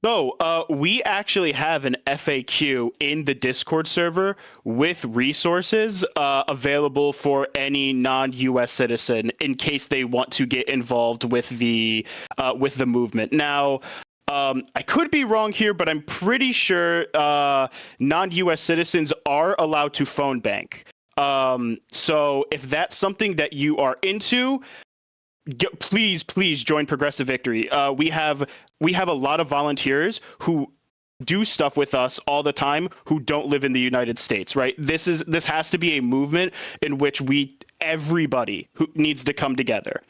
So we actually have an FAQ in the Discord server with resources available for any non-US citizen in case they want to get involved with the movement. Now, I could be wrong here, but I'm pretty sure non-US citizens are allowed to phone bank. So if that's something that you are into, please join Progressive Victory. We have a lot of volunteers who do stuff with us all the time who don't live in the United States, right? This has to be a movement in which everybody who needs to come together.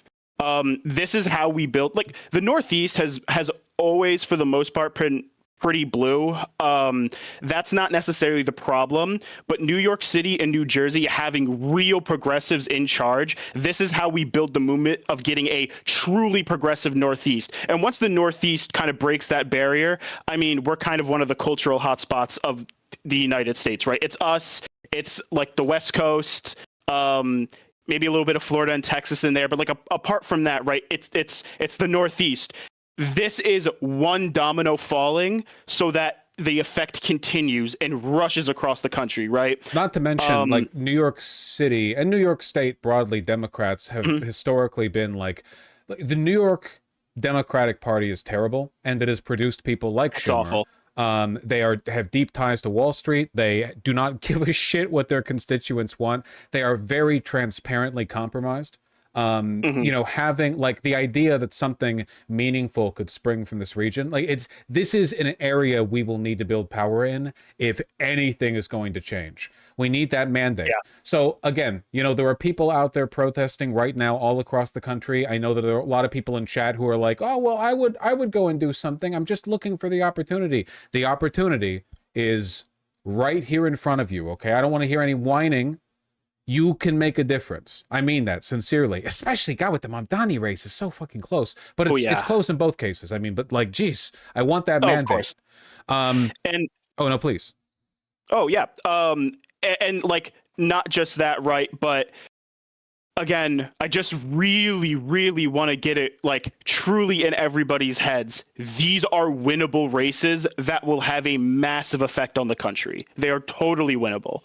This is how we built, like, the Northeast has always, for the most part, been pretty blue. That's not necessarily the problem, but New York City and New Jersey having real progressives in charge, this is how we build the movement of getting a truly progressive Northeast. And once the Northeast kind of breaks that barrier, I mean, we're kind of one of the cultural hotspots of the United States, right? It's us, it's like the West Coast, maybe a little bit of Florida and Texas in there, but like apart from that, right? It's the Northeast. This is one domino falling so that the effect continues and rushes across the country, right? Not to mention, like, New York City and New York State broadly, Democrats have historically been like the New York Democratic Party is terrible, and it has produced people like Schumer. Awful. They have deep ties to Wall Street. They do not give a shit what their constituents want. They are very transparently compromised. Having like the idea that something meaningful could spring from this region, like this is an area we will need to build power in if anything is going to change. We need that mandate. So again, there are people out there protesting right now all across the country. I know that there are a lot of people in chat who are like, oh, well, I would go and do something. I'm just looking for the opportunity. The opportunity is right here in front of you. Okay. I don't want to hear any whining. You can make a difference. I mean that sincerely, especially God with the Mamdani race is so fucking close, but it's close in both cases. I mean, but like, geez, I want that mandate. Of course. And oh no, please. Oh yeah. And like, not just that, right? But again, I just really, really want to get it like truly in everybody's heads. These are winnable races that will have a massive effect on the country. They are totally winnable.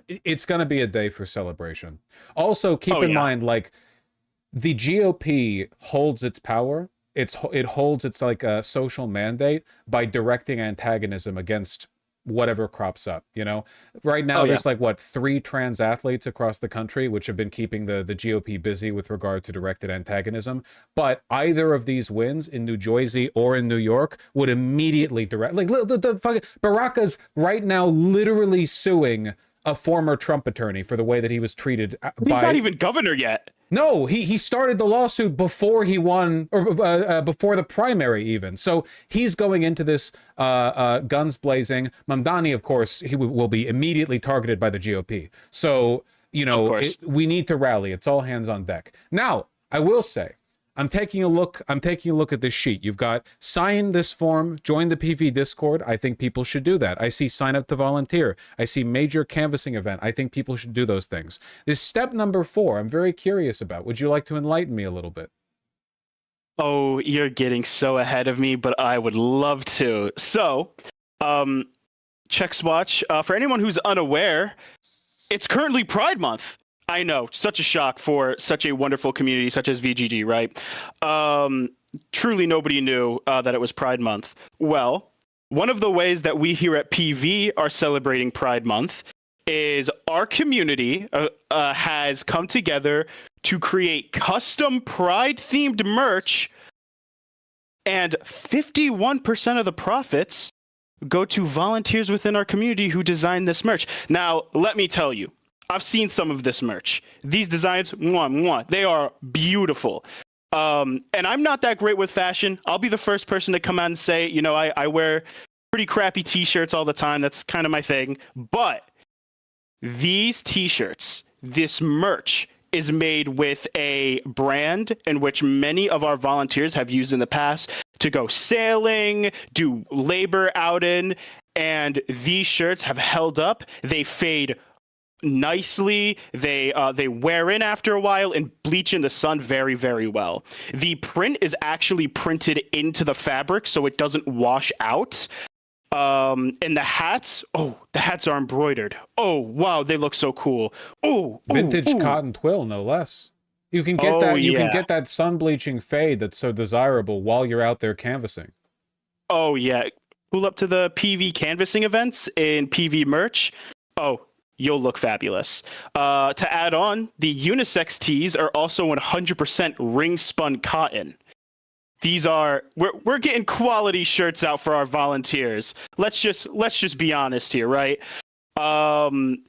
It's going to be a day for celebration. Also, keep in mind, like, the GOP holds its power. It holds its like a social mandate by directing antagonism against whatever crops up, you know? Right now, there's like, what, 3 trans athletes across the country, which have been keeping the GOP busy with regard to directed antagonism. But either of these wins in New Jersey or in New York would immediately direct, like, the fucking Baraka's right now literally suing a former Trump attorney for the way that he was treated. He's not even governor yet. No, he started the lawsuit before he won, or before the primary even. So he's going into this guns blazing. Mamdani, of course, he will be immediately targeted by the GOP. So, you know, we need to rally. It's all hands on deck. Now, I will say, I'm taking a look at this sheet. You've got sign this form, join the PV Discord. I think people should do that. I see sign up to volunteer. I see major canvassing event. I think people should do those things. This step number 4, I'm very curious about. Would you like to enlighten me a little bit? Oh, you're getting so ahead of me, but I would love to. So, check swatch. For anyone who's unaware, it's currently Pride Month. I know, such a shock for such a wonderful community such as VGG, right? Truly nobody knew that it was Pride Month. Well, one of the ways that we here at PV are celebrating Pride Month is our community has come together to create custom Pride-themed merch, and 51% of the profits go to volunteers within our community who designed this merch. Now, let me tell you, I've seen some of this merch. These designs, they are beautiful. And I'm not that great with fashion. I'll be the first person to come out and say, you know, I wear pretty crappy t-shirts all the time. That's kind of my thing. But these t-shirts, this merch, is made with a brand in which many of our volunteers have used in the past to go sailing, do labor out in, and these shirts have held up. They fade nicely. They wear in after a while and bleach in the sun very, very well. The print is actually printed into the fabric so it doesn't wash out. And the hats, the hats are embroidered. Oh, wow, they look so cool. Vintage cotton twill, no less. You can get can get that sun bleaching fade that's so desirable while you're out there canvassing. Oh yeah. Pull up to the PV canvassing events in PV merch. Oh, you'll look fabulous. To add on, the unisex tees are also 100% ring spun cotton. These are we're getting quality shirts out for our volunteers. Let's just be honest here, right? And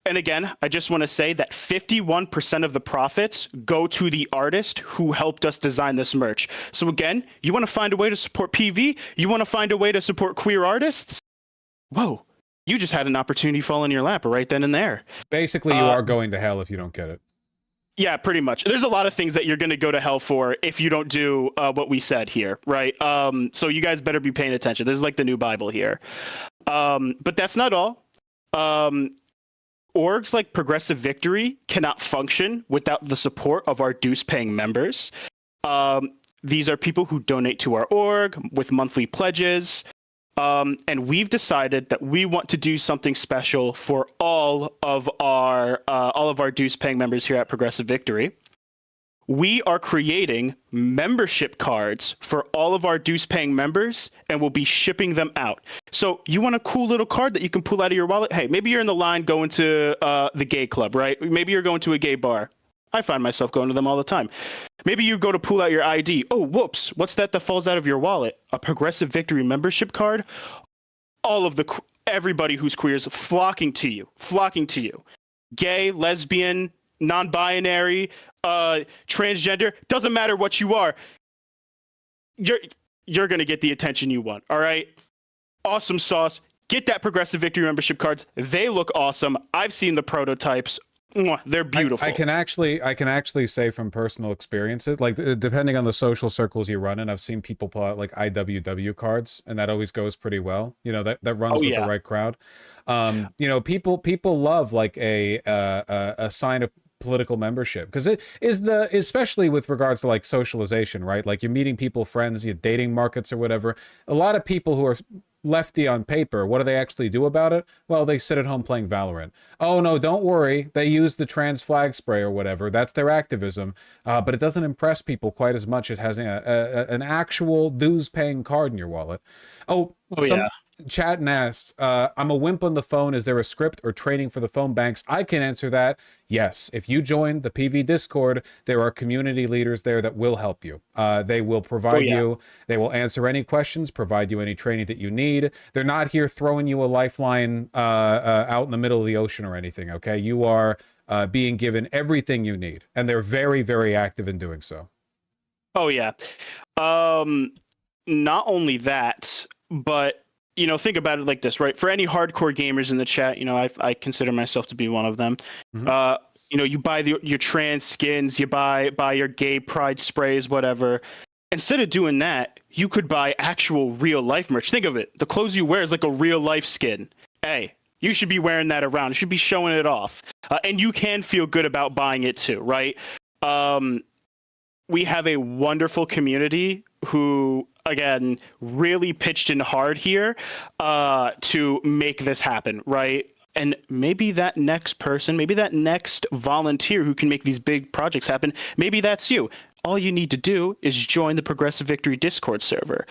again, I just want to say that 51% of the profits go to the artist who helped us design this merch. So again, you want to find a way to support PV? You want to find a way to support queer artists? Whoa, you just had an opportunity fall in your lap right then and there. Basically, you are going to hell if you don't get it. Yeah, pretty much. There's a lot of things that you're going to go to hell for if you don't do what we said here, right? So you guys better be paying attention. This is like the new Bible here. But that's not all. Orgs like Progressive Victory cannot function without the support of our dues-paying members. These are people who donate to our org with monthly pledges. And we've decided that we want to do something special for all of our dues-paying members here at Progressive Victory. We are creating membership cards for all of our dues-paying members, and we'll be shipping them out. So you want a cool little card that you can pull out of your wallet? Hey, maybe you're in the line going to the gay club, right? Maybe you're going to a gay bar. I find myself going to them all the time. Maybe you go to pull out your ID. Oh, whoops. What's that falls out of your wallet? A Progressive Victory membership card? Everybody who's queer is flocking to you. Gay, lesbian, non-binary, transgender, doesn't matter what you are. You're going to get the attention you want, all right? Awesome sauce. Get that Progressive Victory membership cards. They look awesome. I've seen the prototypes. They're beautiful. I can actually say from personal experience, like depending on the social circles you run in, I've seen people pull out like IWW cards, and that always goes pretty well. You know, that runs with the right crowd. You know, people love like a sign of political membership because it is especially with regards to like socialization, right? Like you're meeting people, friends, you're dating markets or whatever. A lot of people who are lefty on paper, what do they actually do about it? Well, they sit at home playing Valorant. Oh no, don't worry, they use the trans flag spray or whatever. That's their activism, but it doesn't impress people quite as much as having an actual dues paying card in your wallet. Oh, Oh, yeah. Chat and asked, I'm a wimp on the phone. Is there a script or training for the phone banks? I can answer that. Yes. If you join the PV Discord, there are community leaders there that will help you. They will provide you. They will answer any questions, provide you any training that you need. They're not here throwing you a lifeline out in the middle of the ocean or anything, okay? You are being given everything you need. And they're very, very active in doing so. Oh, yeah. Not only that, but think about it like this, right? For any hardcore gamers in the chat, I consider myself to be one of them. You buy your trans skins, you buy your gay pride sprays, whatever. Instead of doing that, you could buy actual real life merch. Think of it. The clothes you wear is like a real life skin. Hey, you should be wearing that around. You should be showing it off. And you can feel good about buying it too, right? We have a wonderful community who, again, really pitched in hard here to make this happen, right? And maybe that next person, maybe that next volunteer who can make these big projects happen, maybe that's you. All you need to do is join the Progressive Victory Discord server.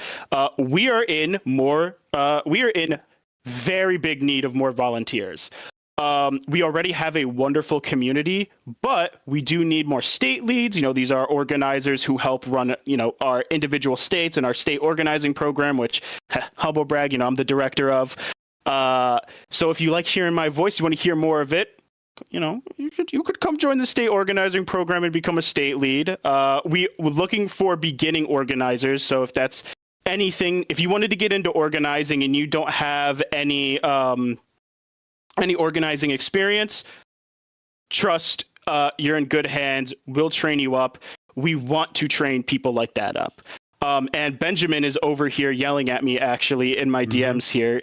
We are in very big need of more volunteers. We already have a wonderful community, but we do need more state leads. These are organizers who help run, our individual states and our state organizing program, which, humble brag, I'm the director of. So if you like hearing my voice, you want to hear more of it, you could come join the state organizing program and become a state lead. We're looking for beginning organizers. So if that's anything, if you wanted to get into organizing and you don't have any organizing experience, trust, you're in good hands. We'll train you up. We want to train people like that up. And Benjamin is over here yelling at me, actually, in my DMs here,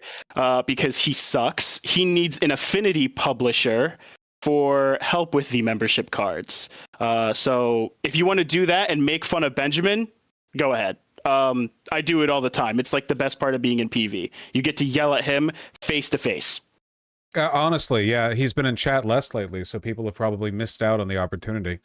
because he sucks. He needs an affinity publisher for help with the membership cards. So if you want to do that and make fun of Benjamin, go ahead. I do it all the time. It's like the best part of being in PV. You get to yell at him face to face. Honestly, yeah, he's been in chat less lately, so people have probably missed out on the opportunity.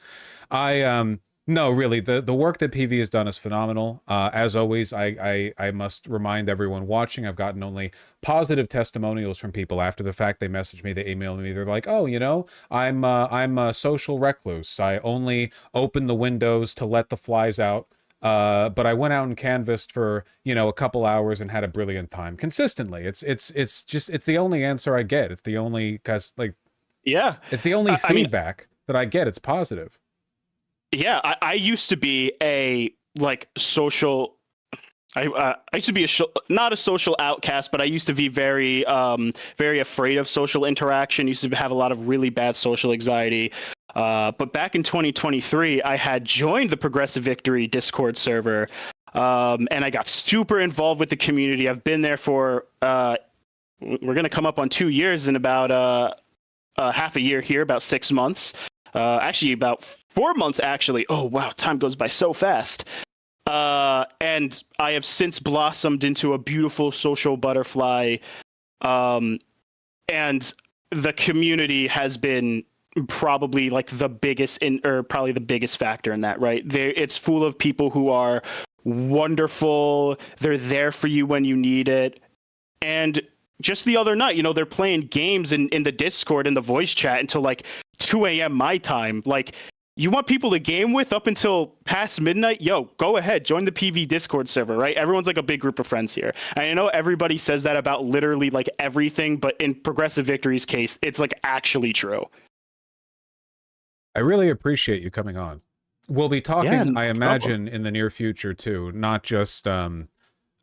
No, really, the work that PV has done is phenomenal. As always, I must remind everyone watching, I've gotten only positive testimonials from people after the fact. They message me, they email me, they're like, oh, I'm a social recluse. I only open the windows to let the flies out. But I went out and canvassed for, a couple hours and had a brilliant time consistently. It's the only answer I get. It's the only, it's the only feedback that I get. It's positive. Yeah. I used to be a social, I used to be not a social outcast, but I used to be very, very afraid of social interaction. Used to have a lot of really bad social anxiety. But back in 2023, I had joined the Progressive Victory Discord server, and I got super involved with the community. I've been there for, we're going to come up on 2 years in about half a year here, about 6 months. Actually, about 4 months, actually. Oh, wow, time goes by so fast. And I have since blossomed into a beautiful social butterfly. And the community has been probably the biggest probably the biggest factor in that, right? It's full of people who are wonderful. They're there for you when you need it. And just the other night, they're playing games in the Discord and the voice chat until 2 a.m. my time. You want people to game with up until past midnight? Yo, go ahead. Join the PV Discord server, right? Everyone's a big group of friends here. And I know everybody says that about literally everything, but in Progressive Victory's case, it's actually true. I really appreciate you coming on. We'll be talking, I imagine, in the near future too, not just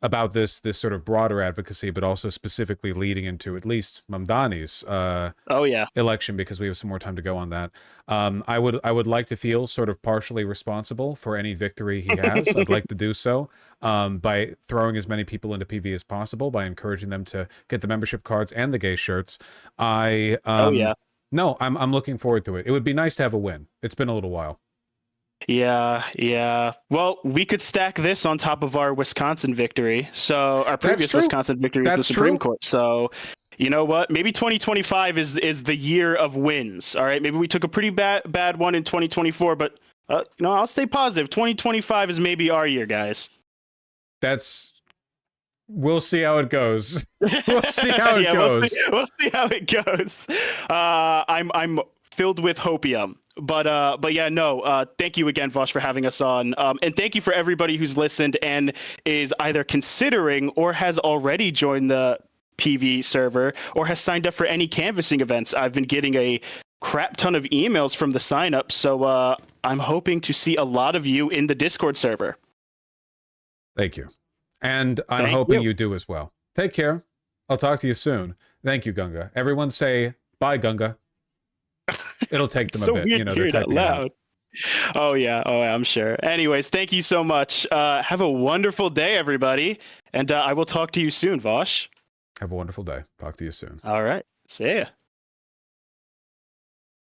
about this sort of broader advocacy, but also specifically leading into at least Mamdani's election, because we have some more time to go on that. I would like to feel sort of partially responsible for any victory he has. I'd like to do so by throwing as many people into PV as possible, by encouraging them to get the membership cards and the gay shirts. No, I'm looking forward to it. It would be nice to have a win. It's been a little while. Yeah. Well, we could stack this on top of our Wisconsin victory. So our previous Wisconsin victory was the Supreme Court. So you know what? Maybe 2025 is the year of wins. All right. Maybe we took a pretty bad one in 2024, but I'll stay positive. 2025 is maybe our year, guys. That's We'll see how it goes. We'll see how it Yeah, goes. we'll see how it goes. I'm filled with hopium. But yeah, no. Thank you again, Vosh, for having us on, and thank you for everybody who's listened and is either considering or has already joined the PV server or has signed up for any canvassing events. I've been getting a crap ton of emails from the signups, so I'm hoping to see a lot of you in the Discord server. Thank you. And I'm Thank hoping you. you do as well. Take care. I'll talk to you soon. Thank you, Gunga. Everyone say bye, Gunga. It'll take them So a bit. weird You know, to they're hear it out typing it out. loud. Oh yeah, I'm sure. Anyways, thank you so much. Have a wonderful day, everybody, and I will talk to you soon, Vosh. Have a wonderful day. Talk to you soon. All right, see ya.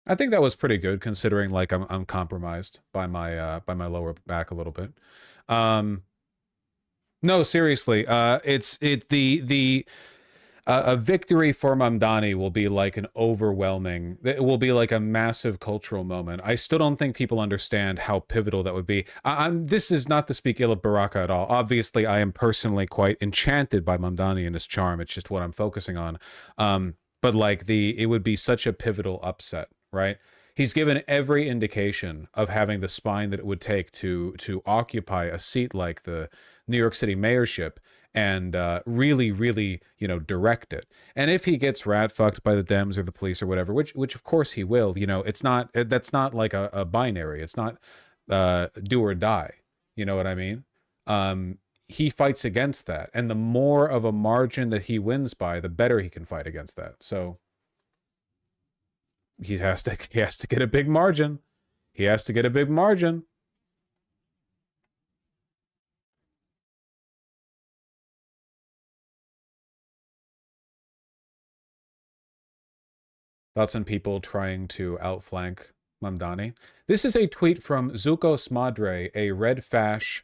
I think that was pretty good considering like I'm compromised by my lower back a little bit. No, seriously. A victory for Mamdani will be like an overwhelming, it will be like a massive cultural moment. I still don't think people understand how pivotal that would be. This is not to speak ill of Baraka at all. Obviously, I am personally quite enchanted by Mamdani and his charm. It's just what I'm focusing on. But like it would be such a pivotal upset, right? He's given every indication of having the spine that it would take to occupy a seat like the New York City mayorship and really, really, direct it. And if he gets rat fucked by the Dems or the police or whatever, which of course he will, that's not like a binary. It's not do or die. You know what I mean? He fights against that, and the more of a margin that he wins by, the better he can fight against that. So he has to get a big margin. He has to get a big margin. Thoughts on people trying to outflank Mamdani? This is a tweet from Zukos Madre, a red fash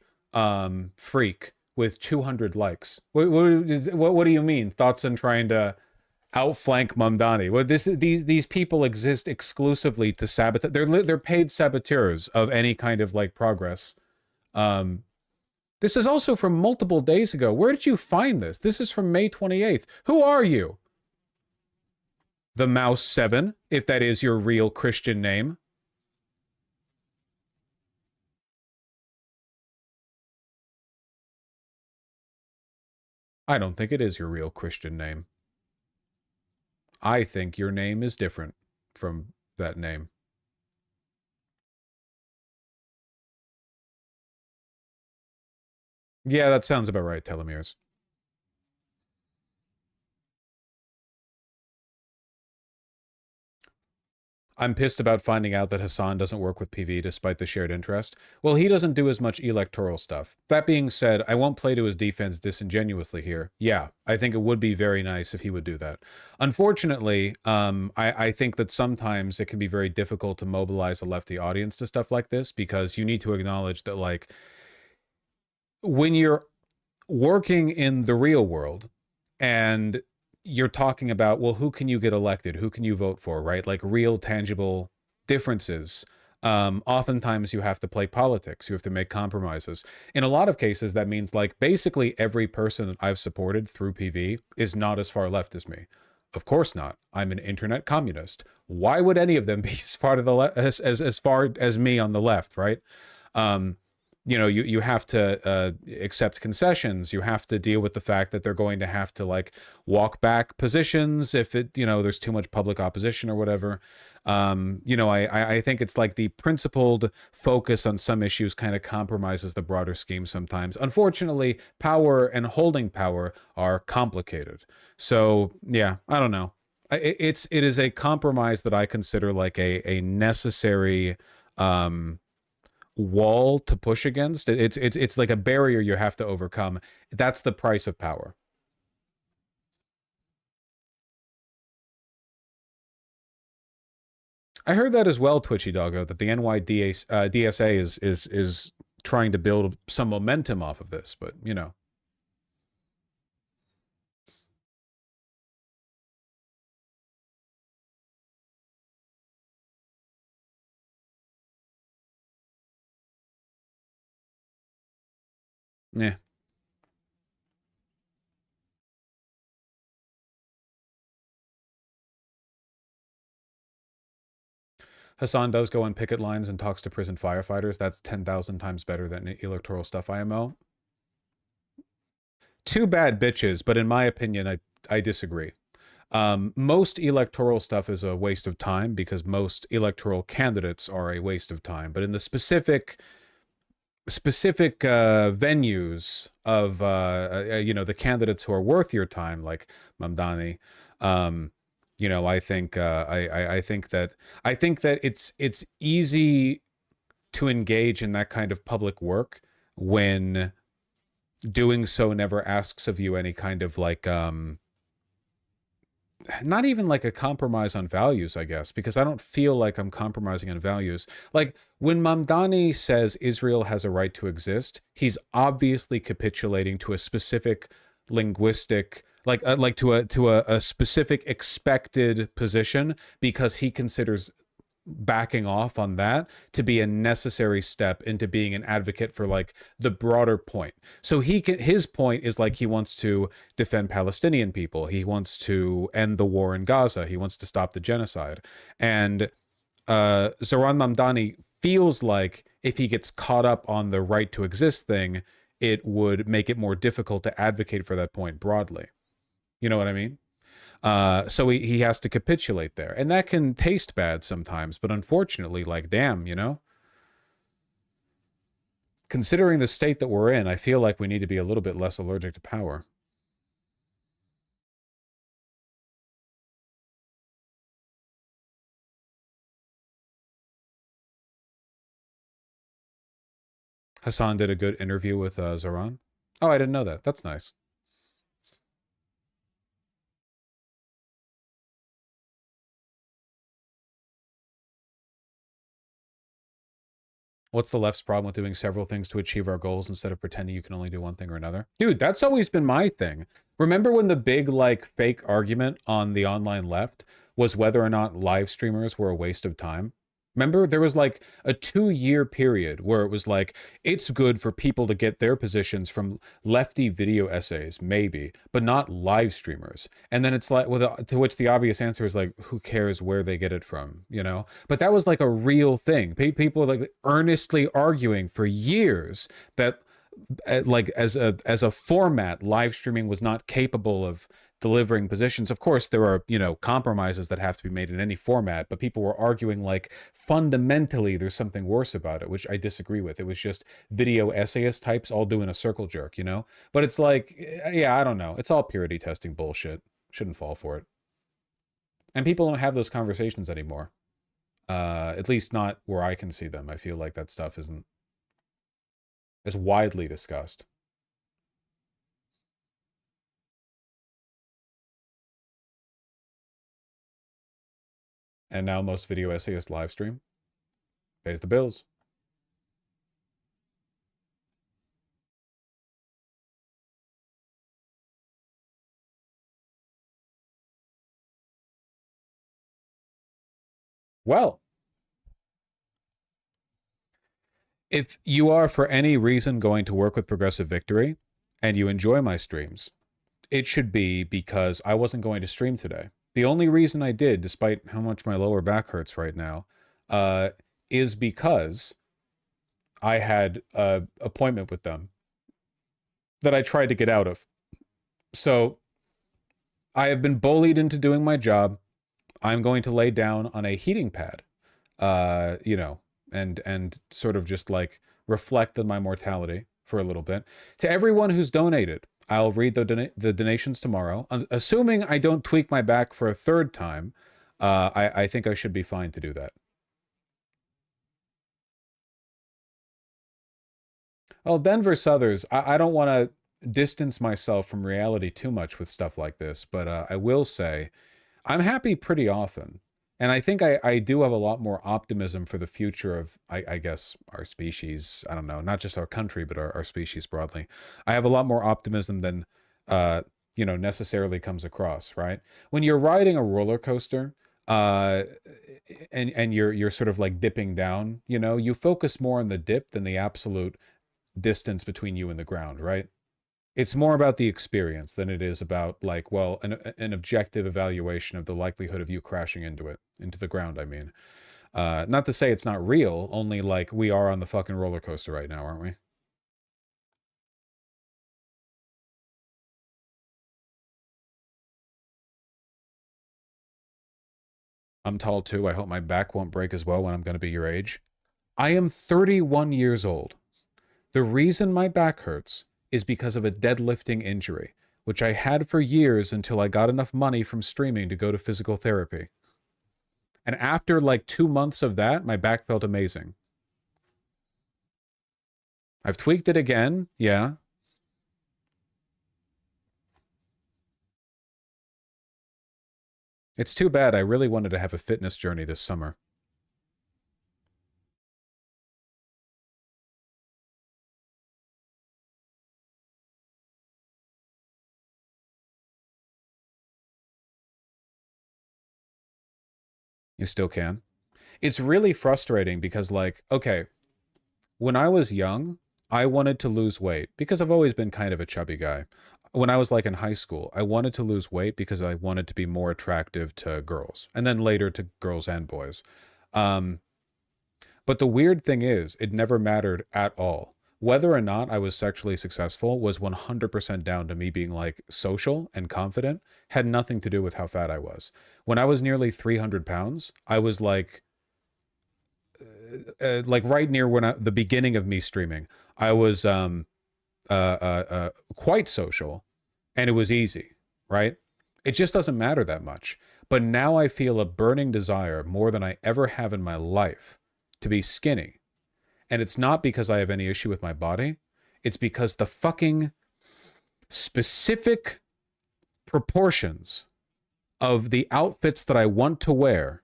freak with 200 likes. What do you mean? Thoughts on trying to outflank Mamdani? Well, these people exist exclusively to sabotage. They're paid saboteurs of any kind of like progress. This is also from multiple days ago. Where did you find this? This is from May 28th. Who are you? The Mouse 7, if that is your real Christian name. I don't think it is your real Christian name. I think your name is different from that name. Yeah, that sounds about right, Telomeres. I'm pissed about finding out that Hassan doesn't work with PV despite the shared interest. Well, he doesn't do as much electoral stuff. That being said, I won't play to his defense disingenuously here. Yeah, I think it would be very nice if he would do that. Unfortunately, I think that sometimes it can be very difficult to mobilize a lefty audience to stuff like this because you need to acknowledge that, like, when you're working in the real world and you're talking about, well, who can you get elected? Who can you vote for, right? Like real tangible differences. Oftentimes you have to play politics. You have to make compromises. In a lot of cases, that means like basically every person that I've supported through PV is not as far left as me. Of course not. I'm an internet communist. Why would any of them be as far to the as far as me on the left, right? You have to accept concessions. You have to deal with the fact that they're going to have to like walk back positions if there's too much public opposition or whatever. I think it's like the principled focus on some issues kind of compromises the broader scheme sometimes. Unfortunately, power and holding power are complicated. So yeah, I don't know. It is a compromise that I consider like a necessary wall to push against. It's like a barrier you have to overcome. That's the price of power. I heard that as well, Twitchy Doggo, that the DSA is trying to build some momentum off of this, but yeah. Hassan does go on picket lines and talks to prison firefighters. That's 10,000 times better than electoral stuff IMO. Two bad bitches, but in my opinion, I disagree. Most electoral stuff is a waste of time because most electoral candidates are a waste of time. But in the specific venues of the candidates who are worth your time, like Mamdani, I think that it's easy to engage in that kind of public work when doing so never asks of you any kind of like not even like a compromise on values, I guess, because I don't feel like I'm compromising on values. Like when Mamdani says Israel has a right to exist, he's obviously capitulating to a specific linguistic, to a specific expected position, because he considers backing off on that to be a necessary step into being an advocate for like the broader point. So his point is like he wants to defend Palestinian people, he wants to end the war in Gaza, he wants to stop the genocide, and Zoran Mamdani feels like if he gets caught up on the right to exist thing, it would make it more difficult to advocate for that point broadly. You know what I mean? So he has to capitulate there, and that can taste bad sometimes, but unfortunately, like, damn, considering the state that we're in, I feel like we need to be a little bit less allergic to power. Hassan did a good interview with Zoran. Oh, I didn't know that. That's nice. What's the left's problem with doing several things to achieve our goals instead of pretending you can only do one thing or another? Dude, that's always been my thing. Remember when the big, like, fake argument on the online left was whether or not live streamers were a waste of time? Remember, there was like a 2-year period where it was like, it's good for people to get their positions from lefty video essays, maybe, but not live streamers. And then it's like, to which the obvious answer is like, who cares where they get it from, But that was like a real thing. People like earnestly arguing for years that like as a format, live streaming was not capable of delivering positions. Of course, there are, compromises that have to be made in any format, but people were arguing like fundamentally there's something worse about it, which I disagree with. It was just video essayist types all doing a circle jerk, But it's like, yeah, I don't know. It's all purity testing bullshit. Shouldn't fall for it. And people don't have those conversations anymore. At least not where I can see them. I feel like that stuff isn't as widely discussed. And now most video essayists live stream. Pays the bills. Well, if you are for any reason going to work with Progressive Victory and you enjoy my streams, it should be because I wasn't going to stream today. The only reason I did, despite how much my lower back hurts right now, is because I had an appointment with them that I tried to get out of. So I have been bullied into doing my job. I'm going to lay down on a heating pad, and sort of just like reflect on my mortality for a little bit. To everyone who's donated, I'll read the donations tomorrow. Assuming I don't tweak my back for a third time, I think I should be fine to do that. Well, Denver Southers, I don't want to distance myself from reality too much with stuff like this, but I will say I'm happy pretty often. And I think I do have a lot more optimism for the future of, I guess, our species. I don't know, not just our country, but our species broadly. I have a lot more optimism than, necessarily comes across, right? When you're riding a roller coaster, and you're sort of like dipping down, you focus more on the dip than the absolute distance between you and the ground, right? It's more about the experience than it is about like, well, an objective evaluation of the likelihood of you crashing into the ground, I mean. Not to say it's not real, only like we are on the fucking roller coaster right now, aren't we? I'm tall too. I hope my back won't break as well when I'm going to be your age. I am 31 years old. The reason my back hurts is because of a deadlifting injury, which I had for years until I got enough money from streaming to go to physical therapy. And after like 2 months of that, my back felt amazing. I've tweaked it again, yeah. It's too bad. I really wanted to have a fitness journey this summer. You still can. It's really frustrating because, like, okay, when I was young, I wanted to lose weight because I've always been kind of a chubby guy. When I was like in high school, I wanted to lose weight because I wanted to be more attractive to girls, and then later to girls and boys. But the weird thing is, it never mattered at all. Whether or not I was sexually successful was 100% down to me being like social and confident, had nothing to do with how fat I was. When I was nearly 300 pounds, I was like right near when the beginning of me streaming, I was quite social, and it was easy, right? It just doesn't matter that much. But now I feel a burning desire more than I ever have in my life to be skinny. And it's not because I have any issue with my body. It's because the fucking specific proportions of the outfits that I want to wear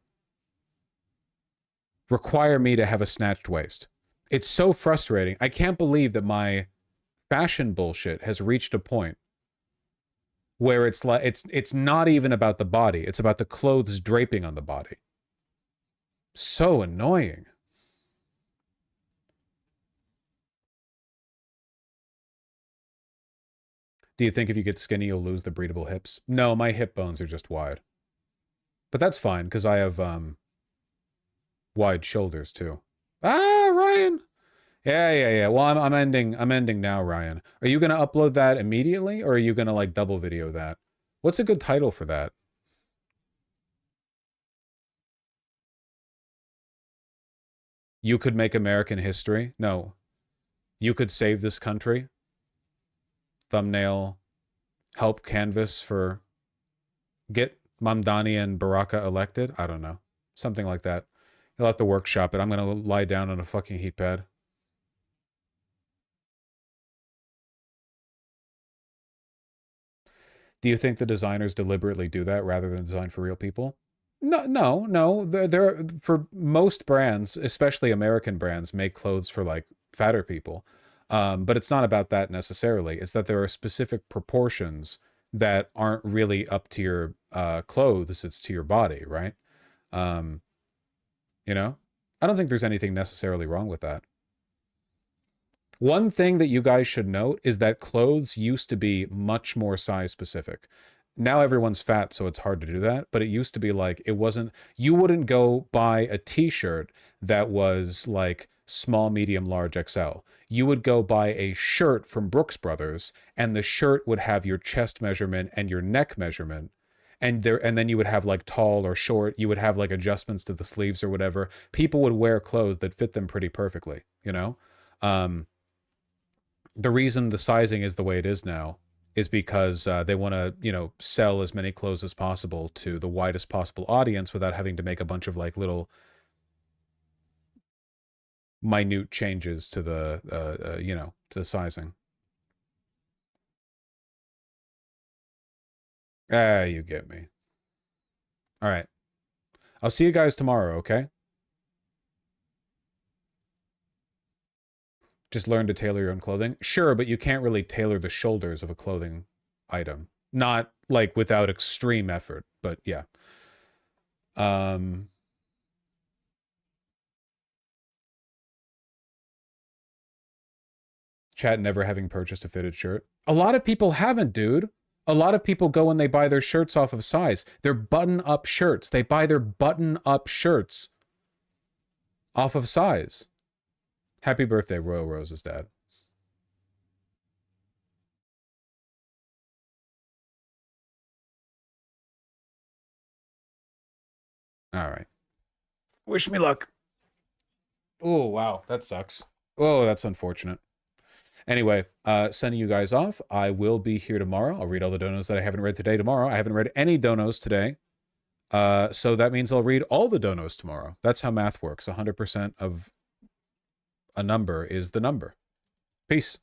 require me to have a snatched waist. It's so frustrating. I can't believe that my fashion bullshit has reached a point where it's like it's not even about the body. It's about the clothes draping on the body. So annoying. Do you think if you get skinny, you'll lose the breathable hips? No, my hip bones are just wide. But that's fine, because I have wide shoulders, too. Ah, Ryan! Yeah. Well, I'm ending now, Ryan. Are you going to upload that immediately, or are you going to, like, double video that? What's a good title for that? You could make American history? No. You could save this country? Thumbnail, help canvas for get Mamdani and Baraka elected? I don't know. Something like that. You'll have to workshop it. I'm going to lie down on a fucking heat pad. Do you think the designers deliberately do that rather than design for real people? No. They're for most brands, especially American brands, make clothes for like fatter people. But it's not about that necessarily. It's that there are specific proportions that aren't really up to your clothes. It's to your body, right? You know? I don't think there's anything necessarily wrong with that. One thing that you guys should note is that clothes used to be much more size specific. Now everyone's fat, so it's hard to do that. But it used to be like, it wasn't, you wouldn't go buy a t-shirt that was like small, medium, large, XL. You would go buy a shirt from Brooks Brothers, and the shirt would have your chest measurement and your neck measurement. And then you would have like tall or short. You would have like adjustments to the sleeves or whatever. People would wear clothes that fit them pretty perfectly, you know? The reason the sizing is the way it is now is because they want to, you know, sell as many clothes as possible to the widest possible audience without having to make a bunch of like little minute changes to the, you know, to the sizing. Ah, you get me. All right. I'll see you guys tomorrow, okay? Just learn to tailor your own clothing. Sure, but you can't really tailor the shoulders of a clothing item. Not like without extreme effort, but yeah. Chat never having purchased a fitted shirt. A lot of people haven't, dude. A lot of people go and they buy their shirts off of size. They're button-up shirts. They buy their button-up shirts. off of size. Happy birthday, Royal Rose's dad. All right. Wish me luck. Oh, wow. That sucks. Oh, that's unfortunate. Anyway, sending you guys off. I will be here tomorrow. I'll read all the donos that I haven't read today tomorrow. I haven't read any donos today. So that means I'll read all the donos tomorrow. That's how math works. 100% of a number is the number. Peace.